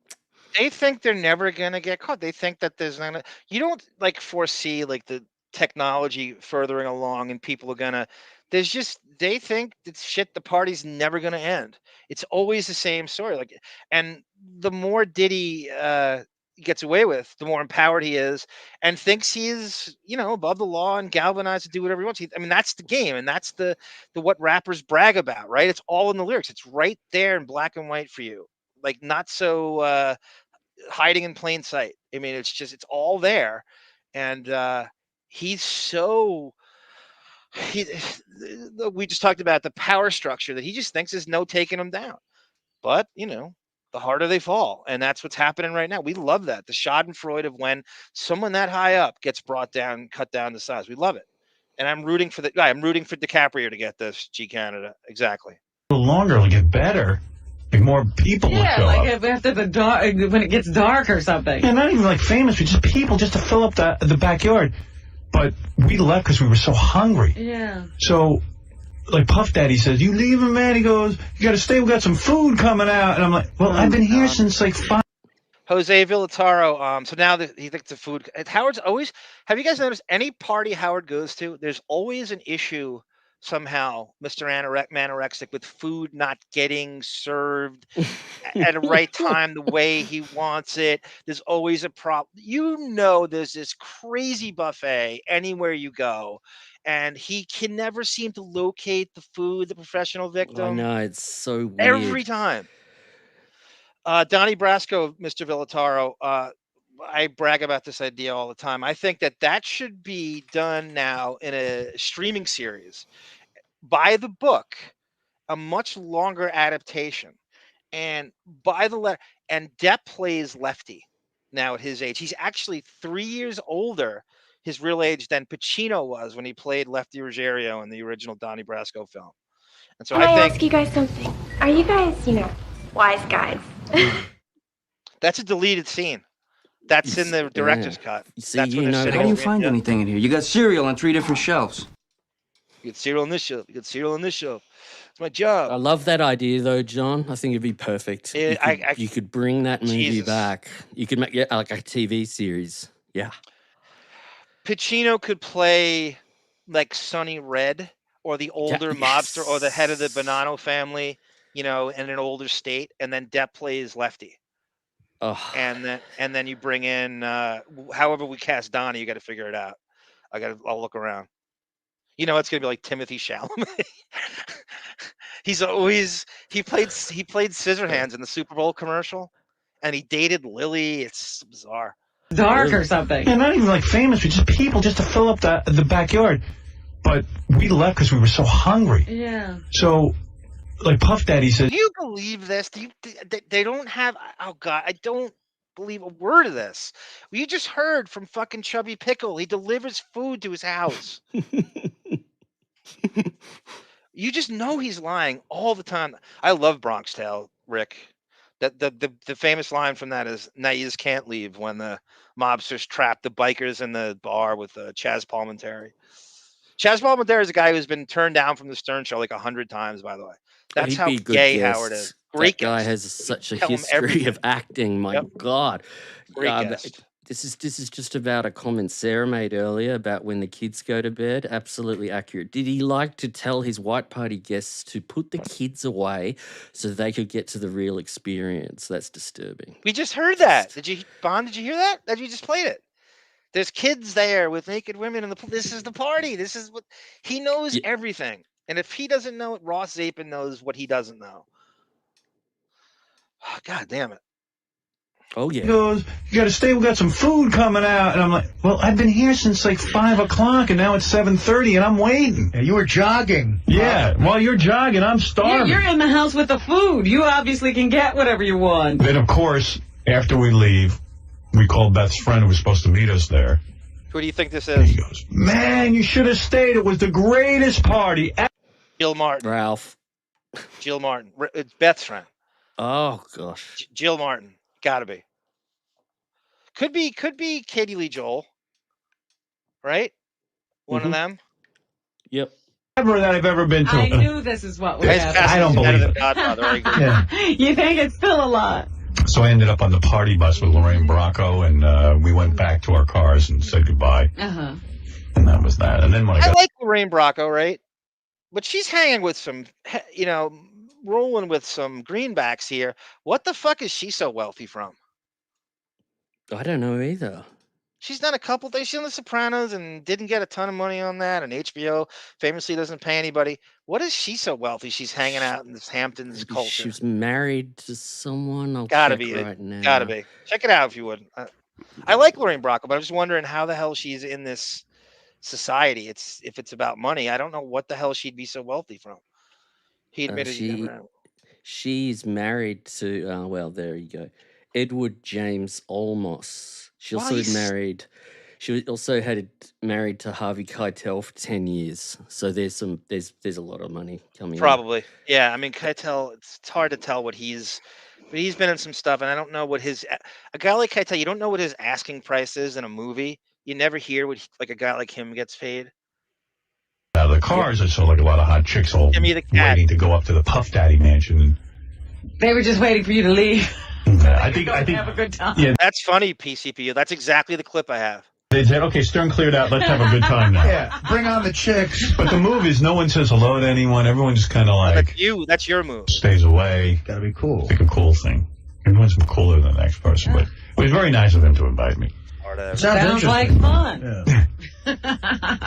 They think they're never gonna get caught. They think that there's not. You don't like foresee like the technology furthering along, and people are gonna. There's just they think that shit. The party's never gonna end. It's always the same story. Like, and the more Diddy gets away with, the more empowered he is, and thinks he is, above the law and galvanized to do whatever he wants. I mean, that's the game, and that's the what rappers brag about, right? It's all in the lyrics. It's right there in black and white for you. Like, not so hiding in plain sight. I mean, it's all there, and he's so. We just talked about the power structure that he just thinks there's no taking him down. But the harder they fall, and that's what's happening right now. We love that, the Schadenfreude of when someone that high up gets brought down, cut down to size. We love it, and I'm rooting for DiCaprio to get this. G Canada, exactly. A little longer, it'll get better. Like more people will show like up. after the dark, when it gets dark or something. Yeah, not even like famous, but just people just to fill up the backyard. But we left because we were so hungry. Yeah. So, like Puff Daddy says, "You leaving, man?" He goes, "You got to stay. We got some food coming out." And I'm like, "Well, I've been here since like 5." Jose Villataro. So now that he thinks the food. Howard's always. Have you guys noticed any party Howard goes to? There's always an issue somehow Mr. Anorexic with food not getting served at the right time, the way he wants it. There's always a problem. There's this crazy buffet anywhere you go, and he can never seem to locate the food, the professional victim. I know, it's so weird. Every time. Donnie Brasco, Mr. Villataro, I brag about this idea all the time. I think that should be done now in a streaming series by the book, a much longer adaptation, and by the letter. And Depp plays Lefty now at his age. He's actually 3 years older, his real age, than Pacino was when he played Lefty Ruggiero in the original Donnie Brasco film. And so Can I think ask you guys something? Are you guys, wise guys? that's a deleted scene. That's in the director's cut. See, That's when they're How sitting do you over find anything in here? You got cereal on 3 different shelves. You get cereal on this shelf. You get cereal on this shelf. It's my job. I love that idea, though, John. I think it'd be perfect. Yeah, you could bring that movie Jesus. back. You could make it like a TV series. Yeah. Pacino could play like Sonny Red or the older mobster or the head of the Bonanno family, in an older state, and then Depp plays Lefty. Oh. And then you bring in however we cast Donnie, you got to figure it out. I'll look around. It's gonna be like Timothy Chalamet. He played Scissorhands in the Super Bowl commercial, and he dated Lily. It's bizarre. Dark or something. Yeah, not even like famous, but just people just to fill up the backyard. But we left because we were so hungry. Yeah. So, like Puff Daddy said, Do you believe this? They don't have? Oh God, I don't believe a word of this. You just heard from fucking Chubby Pickle. He delivers food to his house. You just know he's lying all the time. I love Bronx Tale, Rick. The famous line from that is, "Now you just can't leave," when the mobsters trap the bikers in the bar with Chaz Palminteri. Chaz Palminteri is a guy who's been turned down from the Stern Show like 100 times, by the way. That's how gay Howard is. Great guy guest. has such a Tell him history everything. of acting. My God. Great guest. This is just about a comment Sarah made earlier about when the kids go to bed. Absolutely accurate. Did he like to tell his white party guests to put the kids away so they could get to the real experience? That's disturbing. We just heard that. Did you hear that? That you just played it. There's kids there with naked women in the pool. This is the party. This is what he knows everything. And if he doesn't know it, Ross Zapin knows what he doesn't know. Oh, God damn it. Oh, yeah. He goes, "You got to stay. We got some food coming out." And I'm like, "Well, I've been here since like 5 o'clock, and now it's 7:30, and I'm waiting." Yeah, you were jogging. Yeah, while you're jogging, I'm starving. You're in the house with the food. You obviously can get whatever you want. Then, of course, after we leave, we call Beth's friend who was supposed to meet us there. Who do you think this And is? he goes, "Man, you should have stayed. It was the greatest party." Jill Martin. Ralph. Jill Martin. It's Beth's friend. Oh, gosh. Jill Martin. Gotta be. Could be Katie Lee Joel. Right? One of them. Yep. Ever that I've ever been to. I knew this is what would happen. I don't believe it. Godfather, I agree. Yeah. You think it's still a lot? So I ended up on the party bus with Lorraine Bracco, and we went back to our cars and said goodbye. Uh-huh. And that was that. And then when I I got like Lorraine Bracco, right? But she's hanging with some, rolling with some greenbacks here. What the fuck is she so wealthy from? I don't know either. She's done a couple things. She's on The Sopranos and didn't get a ton of money on that. And HBO famously doesn't pay anybody. What is she so wealthy? She's hanging out in this Hamptons culture. She was married to someone. I'll Gotta check be right now. Gotta be. Check it out if you would. I like Lorraine Bracco, but I'm just wondering how the hell she's in this society. If it's about money, I don't know what the hell she'd be so wealthy from. He admitted he never. She's married to. Well, there you go. Edward James Olmos. She also married. She also had married to Harvey Keitel for 10 years. So there's a lot of money coming. Probably, yeah. I mean, Keitel. It's hard to tell what he's, but he's been in some stuff, and I don't know what a guy like Keitel. You don't know what his asking price is in a movie. You never hear what a guy like him gets paid. out of the cars, I saw like a lot of hot chicks all waiting to go up to the Puff Daddy mansion. They were just waiting for you to leave. I think have a good time. Yeah, that's funny, PCP. That's exactly the clip I have. They said, okay, Stern cleared out. Let's have a good time now. Yeah, bring on the chicks. But the move is no one says hello to anyone. Everyone just kind of like That's your move. Stays away. Gotta be cool. Like a cool thing. Everyone's cooler than the next person. But it was very nice of him to invite me. Sounds like fun. Yeah.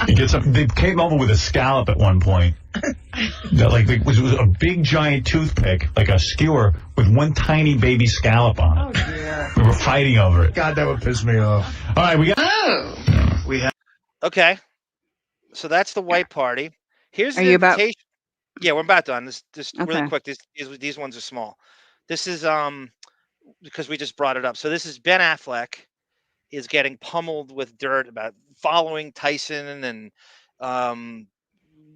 He gets up. They came over with a scallop at one point. That it was a big giant toothpick, like a skewer, with one tiny baby scallop on it. Oh dear. We were fighting over it. God, that would piss me off. All right, we got. We have. Okay, so that's the white party. Here's the Are you about- invitation. Yeah, we're about done. This really Okay. quick. These ones are small. This is because we just brought it up. So this is Ben Affleck is getting pummeled with dirt about following Tyson and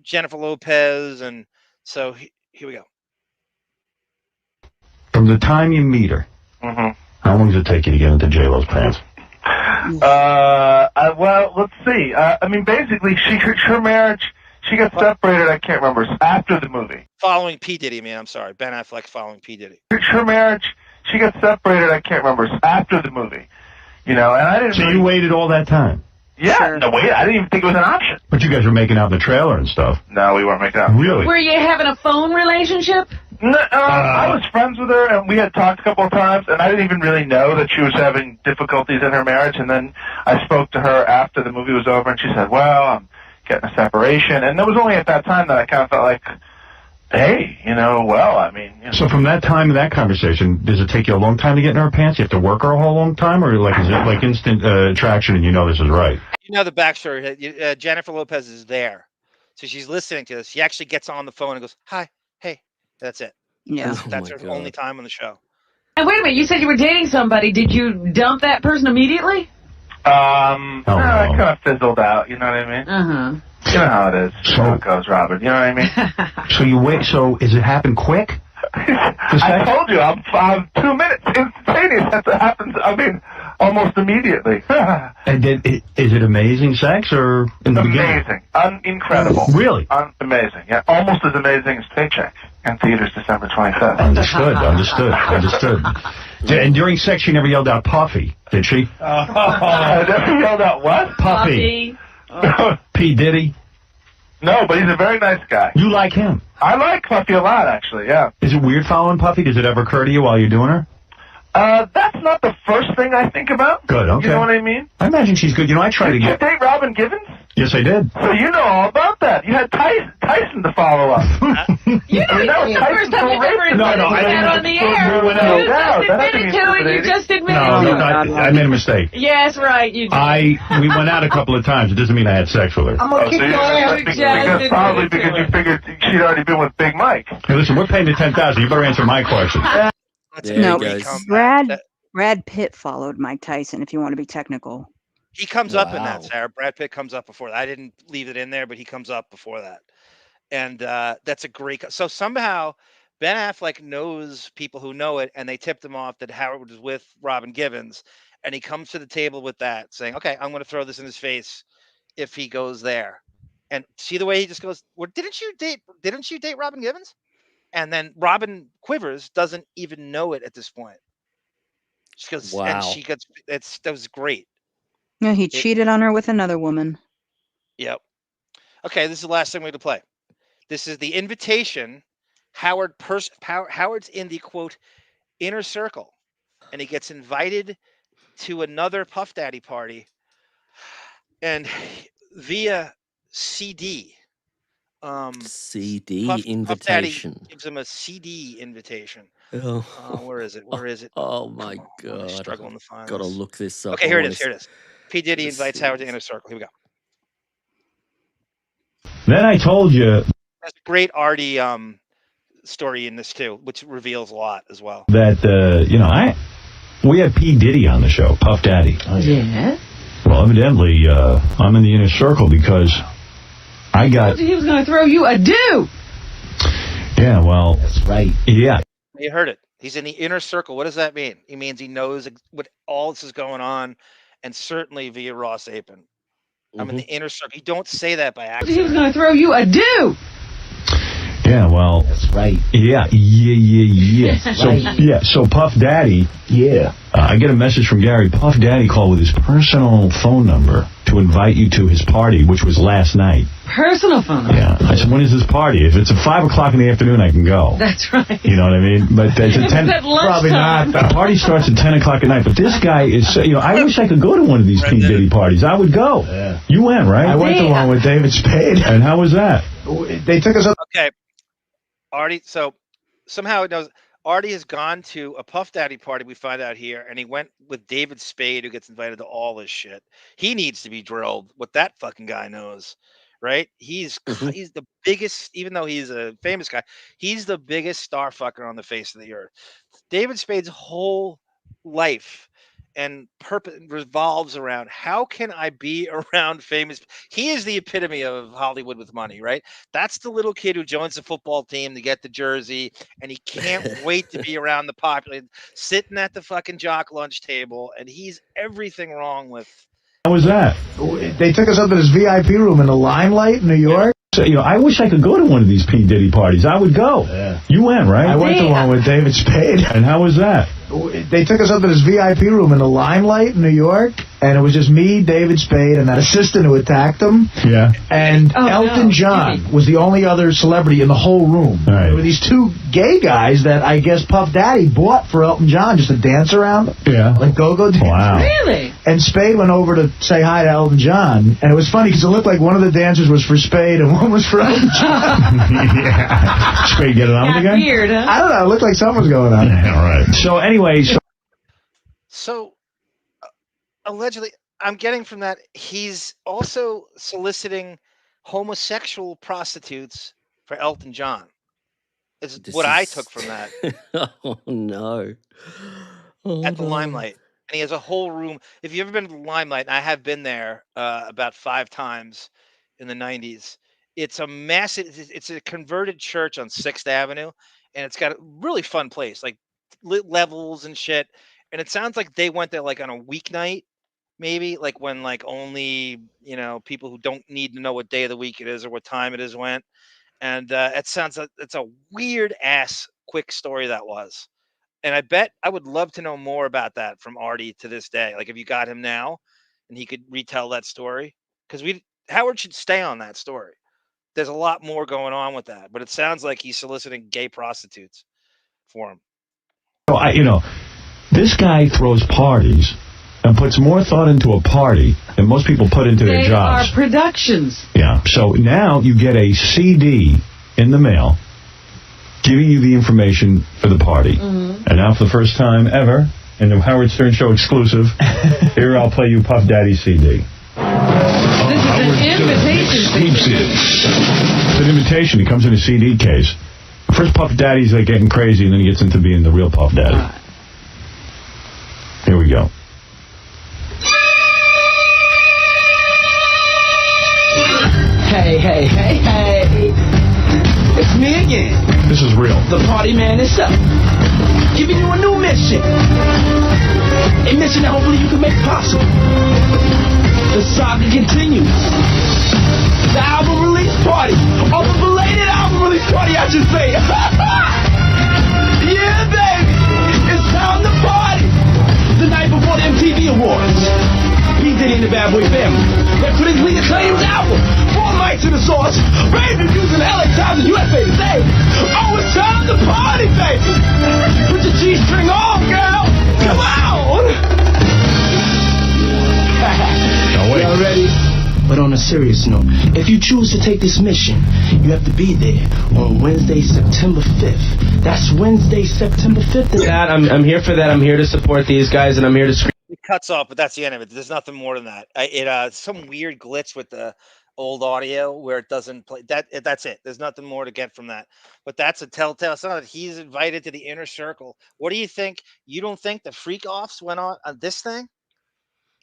Jennifer Lopez, and so here we go. From the time you meet her, how long does it take you to get into J-Lo's pants? Well, let's see. I mean, basically, her marriage, she got separated, I can't remember, after the movie. Following P. Diddy, man. I'm sorry. Ben Affleck following P. Diddy. Her marriage, she got separated, I can't remember, after the movie. And I didn't. So you waited all that time? Yeah, Sure. no, wait, I didn't even think it was an option. But you guys were making out in the trailer and stuff. No, we weren't making out. Really? Were you having a phone relationship? No, I was friends with her, and we had talked a couple of times, and I didn't even really know that she was having difficulties in her marriage, and then I spoke to her after the movie was over, and she said, well, I'm getting a separation, and it was only at that time that I kind of felt like, hey, So from that time and that conversation, does it take you a long time to get in her pants? You have to work her a whole long time, or is it like instant attraction and you know this is right? You know the backstory. Jennifer Lopez is there, so she's listening to this. She actually gets on the phone and goes, "Hi, hey." That's it. Yeah. That's her only time on the show. And wait a minute, you said you were dating somebody. Did you dump that person immediately? It kind of fizzled out, you know what I mean? Uh-huh. You know how it is. How it goes, Robert. You know what I mean? So you wait. So is it happen quick? I told you, I'm 2 minutes instantaneous. That happens, almost immediately. And is it amazing sex or in the beginning? Amazing. Incredible. Really? Amazing. Yeah, almost as amazing as Paycheck. And theaters December 25th. Understood. And during sex, she never yelled out Puffy, did she? I never yelled out what? Puffy. P. Diddy. No, but he's a very nice guy. You like him? I like Puffy a lot, actually, yeah. Is it weird following Puffy? Does it ever occur to you while you're doing her? That's not the first thing I think about. Good, okay. You know what I mean? I imagine she's good. I try to Did get... you date Robin Givens? Yes, I did. So you know all about that. You had Tyson to follow up. You know, that was first time you've ever admitted that on the air. You just admitted to it. I made a mistake. Yes, right, you did. We went out a couple of times. It doesn't mean I had sex with her. I'm gonna kick your ass. Probably because you figured she'd already been with Big Mike. Hey, listen, we're paying the $10,000. You better answer my question. No, Brad Pitt followed Mike Tyson, if you want to be technical. He comes up in that, Sarah. Brad Pitt comes up before that. I didn't leave it in there, but he comes up before that. And that's a great... So somehow Ben Affleck knows people who know it, and they tipped him off that Howard was with Robin Givens. And he comes to the table with that, saying, okay, I'm going to throw this in his face if he goes there. And see the way he just goes, well, didn't you date Robin Givens? And then Robin Quivers doesn't even know it at this point. She goes, and she gets... that was great. No, he cheated on her with another woman. Yep. Okay, this is the last thing we're going to play. This is the invitation. Howard's in the, quote, inner circle, and he gets invited to another Puff Daddy party, and via CD. CD Puff invitation. Daddy gives him a CD invitation. Oh. Where is it? Oh my God! I'm struggling to find Gotta this. look this up. Okay, here it is. P. Diddy invites Howard to inner circle. Here we go. Then I told you. There's a great Artie story in this too, which reveals a lot as well. That we had P. Diddy on the show, Puff Daddy. Yeah. Well, evidently, I'm in the inner circle because I got. He was going to throw you a do. Yeah, well, that's right. Yeah. You heard it. He's in the inner circle. What does that mean? It means he knows what all this is going on, and certainly via Ross Apin. I'm in the inner circle. You don't say that by accident. He was going to throw you a do. Yeah, well. That's right. Yeah. So Puff Daddy. Yeah. I get a message from Gary. Puff Daddy called with his personal phone number to invite you to his party, which was last night. Personal phone number? Yeah. I said, when is this party? If it's at 5 o'clock in the afternoon, I can go. That's right. You know what I mean? But it's at 10. At Probably lunchtime. not. The party starts at 10 o'clock at night. But this guy is, I wish I could go to one of these P. Diddy parties. I would go. Yeah. You went, right? I went to one with David Spade. And how was that? They took us up. Okay. Artie, so somehow it knows Artie has gone to a Puff Daddy party, we find out here, and he went with David Spade, who gets invited to all this shit. He needs to be drilled what that fucking guy knows, right? He's the biggest, even though he's a famous guy, he's the biggest star fucker on the face of the earth. David Spade's whole life and purpose revolves around how can I be around famous. He is the epitome of Hollywood with money, right? That's the little kid who joins the football team to get the jersey, and he can't wait to be around the popular, sitting at the fucking jock lunch table, and he's everything wrong with. How was that? They took us up to this VIP room in the Limelight, New York. So, I wish I could go to one of these P. Diddy parties. I would go. Yeah. You went, right? I went to one with David Spade. And how was that? They took us up to this VIP room in the Limelight, New York, and it was just me, David Spade, and that assistant who attacked him. Yeah. And Elton John was the only other celebrity in the whole room. Right. There were these two gay guys that I guess Puff Daddy bought for Elton John just to dance around. Yeah. Like go-go dance. Wow. Really? And Spade went over to say hi to Elton John, and it was funny because it looked like one of the dancers was for Spade and one was for Elton John. Yeah. Spade get it on Got again? weird, huh? I don't know. It looked like something was going on. Yeah, all right. So anyway, So allegedly, I'm getting from that he's also soliciting homosexual prostitutes for Elton John. Is what I took from that. Oh no! At the Limelight, and he has a whole room. If you've ever been to the Limelight, and I have been there about 5 times in the 90s. It's a massive. It's a converted church on 6th Avenue, and it's got a really fun place, like lit levels and shit. And it sounds like they went there like on a weeknight, maybe like when like only people who don't need to know what day of the week it is or what time it is went. And it sounds like it's a weird ass quick story that was. And I bet I would love to know more about that from Artie to this day. Like if you got him now, and he could retell that story, because Howard should stay on that story. There's a lot more going on with that, but it sounds like he's soliciting gay prostitutes for him. so this guy throws parties and puts more thought into a party than most people put into their They jobs. are productions. Yeah. So now you get a CD in the mail giving you the information for the party. Mm-hmm. And now for the first time ever, in the Howard Stern Show exclusive, here I'll play you Puff Daddy's CD. This is an invitation. It's an invitation. It comes in a CD case. First Puff Daddy's like getting crazy, and then he gets into being the real Puff Daddy. Here we go. Hey, hey, hey, hey. It's me again. This is real. The party man himself. Giving you a new mission. A mission that hopefully you can make possible. The saga continues. The album release party. Or the belated album release party, I should say. Yeah, baby. It's time to party. The night before the MTV Awards. P. Diddy and the Bad Boy family. Their critically acclaimed album. 4 Mics in the Sauce. Rave reviews in the LA Times and USA Today. Oh, it's time to party, baby. Put your G-string on, girl. Come on. Y'all ready? But on a serious note, if you choose to take this mission, you have to be there on Wednesday, September 5th. That's Wednesday, September 5th. I'm here for that. I'm here to support these guys, and I'm here to scream. It cuts off, but that's the end of it. There's nothing more than that. Some weird glitch with the old audio where it doesn't play. That's it. There's nothing more to get from that. But that's a telltale sign that he's invited to the inner circle. What do you think? You don't think the freak offs went on this thing?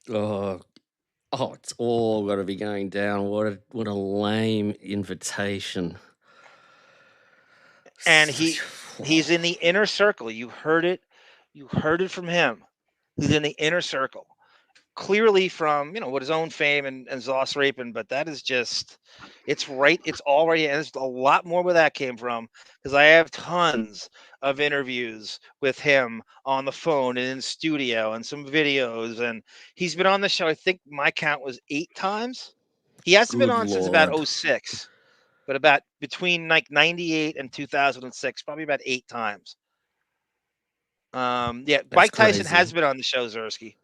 Oh, it's all got to be going down. What a lame invitation. And he's in the inner circle. You heard it. You heard it from him. He's in the inner circle. clearly from what his own fame and Zoss raping, but that is just it's already, and there's a lot more where that came from, because I have tons of interviews with him on the phone and in studio and some videos, and he's been on the show, I think my count was 8 times. He hasn't been Good on since about Lord. 06, but about between like 98 and 2006, probably about 8 times. That's Mike Tyson crazy. has been on the show, Zersky.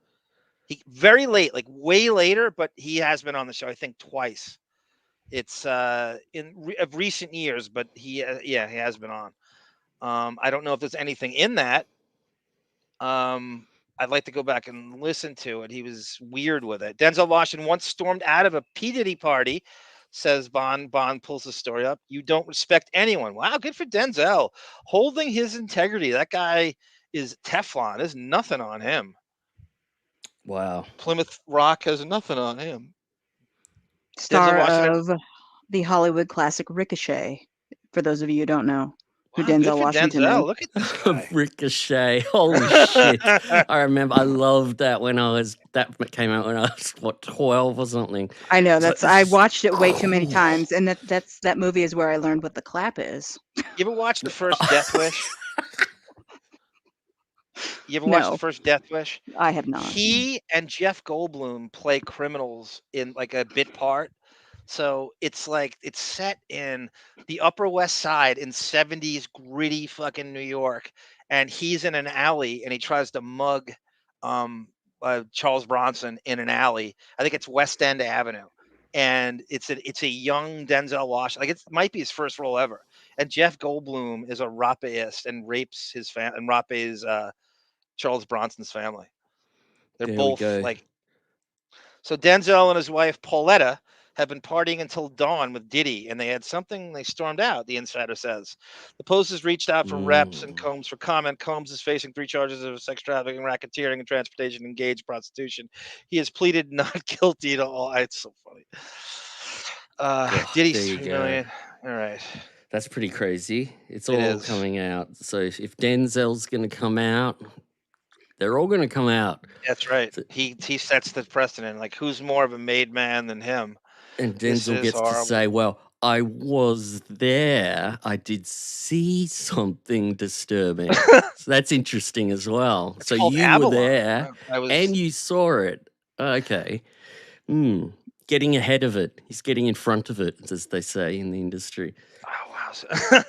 He very late, like way later, but he has been on the show, I think, twice. It's of recent years, but he has been on. I don't know if there's anything in that. I'd like to go back and listen to it. He was weird with it. Denzel Washington once stormed out of a P. Diddy party, says Bond. Bond pulls the story up. You don't respect anyone. Wow, good for Denzel. Holding his integrity. That guy is Teflon. There's nothing on him. Wow. Plymouth Rock has nothing on him. Star Denzel Washington. of the Hollywood classic Ricochet, for those of you who don't know who Wow, good Denzel for Washington Denzel. is. Look at this guy. Ricochet. Holy shit. I remember I loved that that came out when I was 12 or something. I know, It's like, I this is watched it way too many cool. times, and that movie is where I learned what the clap is. You ever watch the first Death Wish? You ever watch No, the first Death Wish? I have not. He and Jeff Goldblum play criminals in like a bit part. So it's set in the Upper West Side in 70s gritty fucking New York, and he's in an alley and he tries to mug Charles Bronson in an alley. I think it's West End Avenue, and it's a young Denzel Washington. Like, it might be his first role ever. And Jeff Goldblum is a rapeist and rapes his family, and rapes Charles Bronson's family. They're There we both go. like. So Denzel and his wife Pauletta have been partying until dawn with Diddy, and they had something. They stormed out, the insider says. The Post reached out for reps and Combs for comment. Combs is facing 3 charges of sex trafficking, racketeering, and transportation, engaged prostitution. He has pleaded not guilty to all. It's so funny. Diddy's there you 3 go. million. All right. That's pretty crazy. It's It all is. coming out. So if Denzel's going to come out, they're all going to come out. That's right. He sets the precedent. Like, who's more of a made man than him? And This Denzel is gets horrible. to say, well, I was there. I did see something disturbing. So that's interesting as well. It's so called you Avalon. were there I was. and you saw it. Okay. Getting ahead of it. He's getting in front of it, as they say in the industry. Oh, wow. So,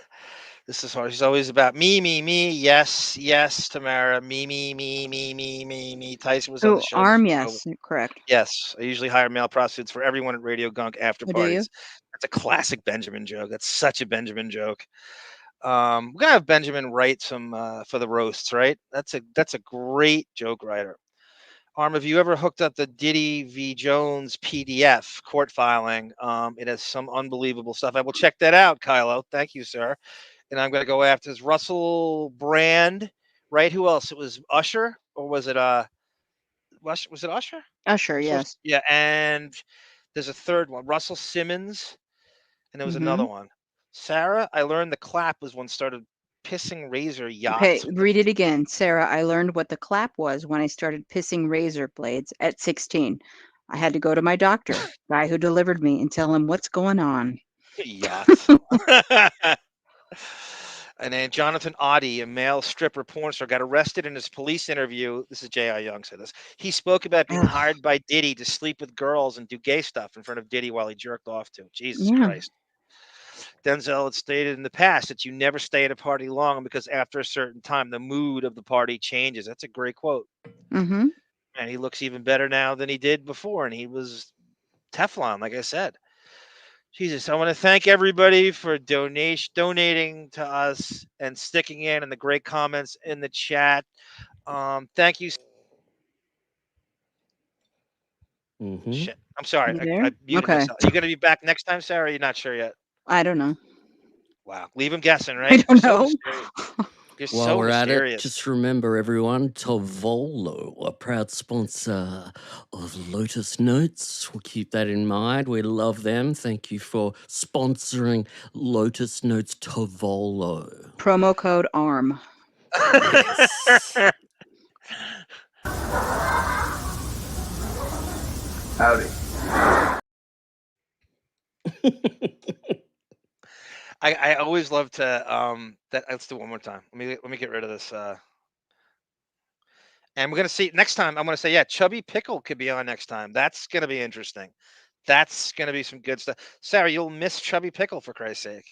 this is hard. He's always about me, me, me. Yes, yes, Tamara. Me, me, me, me, me, me, me. Tyson was on Oh, the show. arm, before. yes, correct. Yes. I usually hire male prostitutes for everyone at Radio Gunk after Oh, do you? parties. That's a classic Benjamin joke. That's such a Benjamin joke. We're gonna have Benjamin write some for the roasts, right? That's a great joke writer. Arm, have you ever hooked up the Diddy v. Jones PDF court filing? It has some unbelievable stuff. I will check that out, Kylo. Thank you, sir. And I'm going to go after this Russell Brand, right? Who else? It was Usher, or was it was it Usher? Usher, yes. Yeah, and there's a third one, Russell Simmons, and there was another one. Sarah, I learned the clap was when started pissing razor yachts. Okay, read it again. Sarah, I learned what the clap was when I started pissing razor blades at 16. I had to go to my doctor, guy who delivered me, and tell him what's going on. Yachts. And then Jonathan Oddie, a male stripper porn star, got arrested in his police interview. This is J.I. Young said this. He spoke about being hired by Diddy to sleep with girls and do gay stuff in front of Diddy while he jerked off to. Jesus Christ. Denzel had stated in the past that you never stay at a party long because after a certain time, the mood of the party changes. That's a great quote. Mm-hmm. And he looks even better now than he did before. And he was Teflon, like I said. Jesus, I want to thank everybody for donating to us and sticking in and the great comments in the chat. Thank you. Shit. I'm sorry. I muted myself. Are you going to be back next time, Sarah? Or you're not sure yet? I don't know. Wow. Leave him guessing, right? I don't know. You're While so we're mysterious. at it, just remember, everyone, Tovolo, a proud sponsor of Lotus Notes. We'll keep that in mind. We love them. Thank you for sponsoring Lotus Notes Tovolo. Promo code ARM. Yes. Howdy. I always love to let's do it one more time. Let me get rid of this. And we're gonna see next time. I'm gonna say, yeah, Chubby Pickle could be on next time. That's gonna be interesting. That's gonna be some good stuff. Sarah, you'll miss Chubby Pickle for Christ's sake.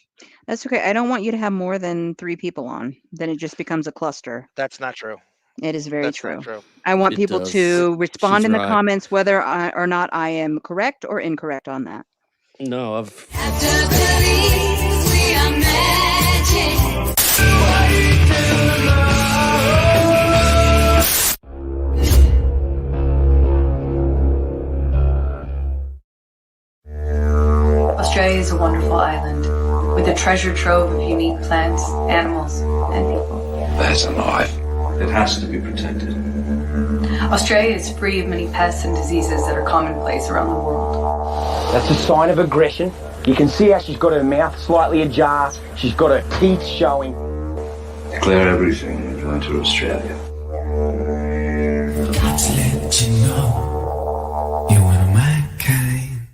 That's okay. I don't want you to have more than 3 people on. Then it just becomes a cluster. That's not true. It is very That's true. not true. I want It people does. to respond She's in the right. comments whether or not I am correct or incorrect on that. No, I've. Australia is a wonderful island with a treasure trove of unique plants, animals, and people. That's alive. It has to be protected. Australia is free of many pests and diseases that are commonplace around the world. That's a sign of aggression. You can see how she's got her mouth slightly ajar. She's got her teeth showing. Declare everything and go into Australia. Let's let you know you're one of my kind.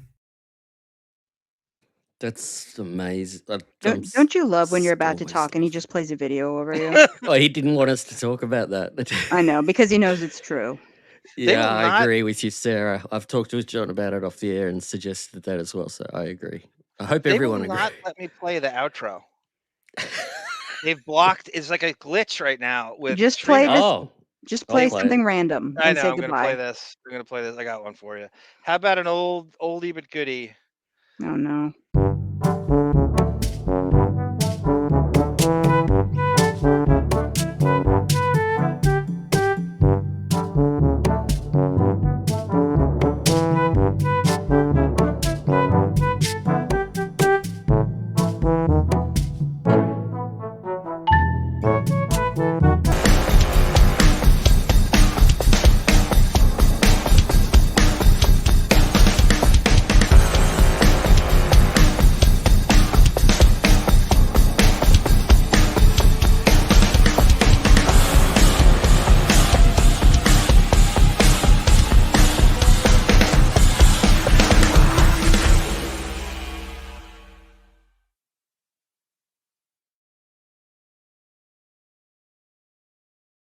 That's amazing. Don't you love when you're about to talk and he just plays a video over you? Oh, he didn't want us to talk about that. I know, because he knows it's true. Yeah, I agree with you, Sarah. I've talked to John about it off the air and suggested that as well, so I agree. I hope everyone They will agrees. not let me play the outro. They've blocked. It's like a glitch right now with Just play streaming. this. Just play something random I and know. say I'm gonna goodbye. play this. I'm gonna play this. I got one for you. How about an oldie but goodie? Oh no.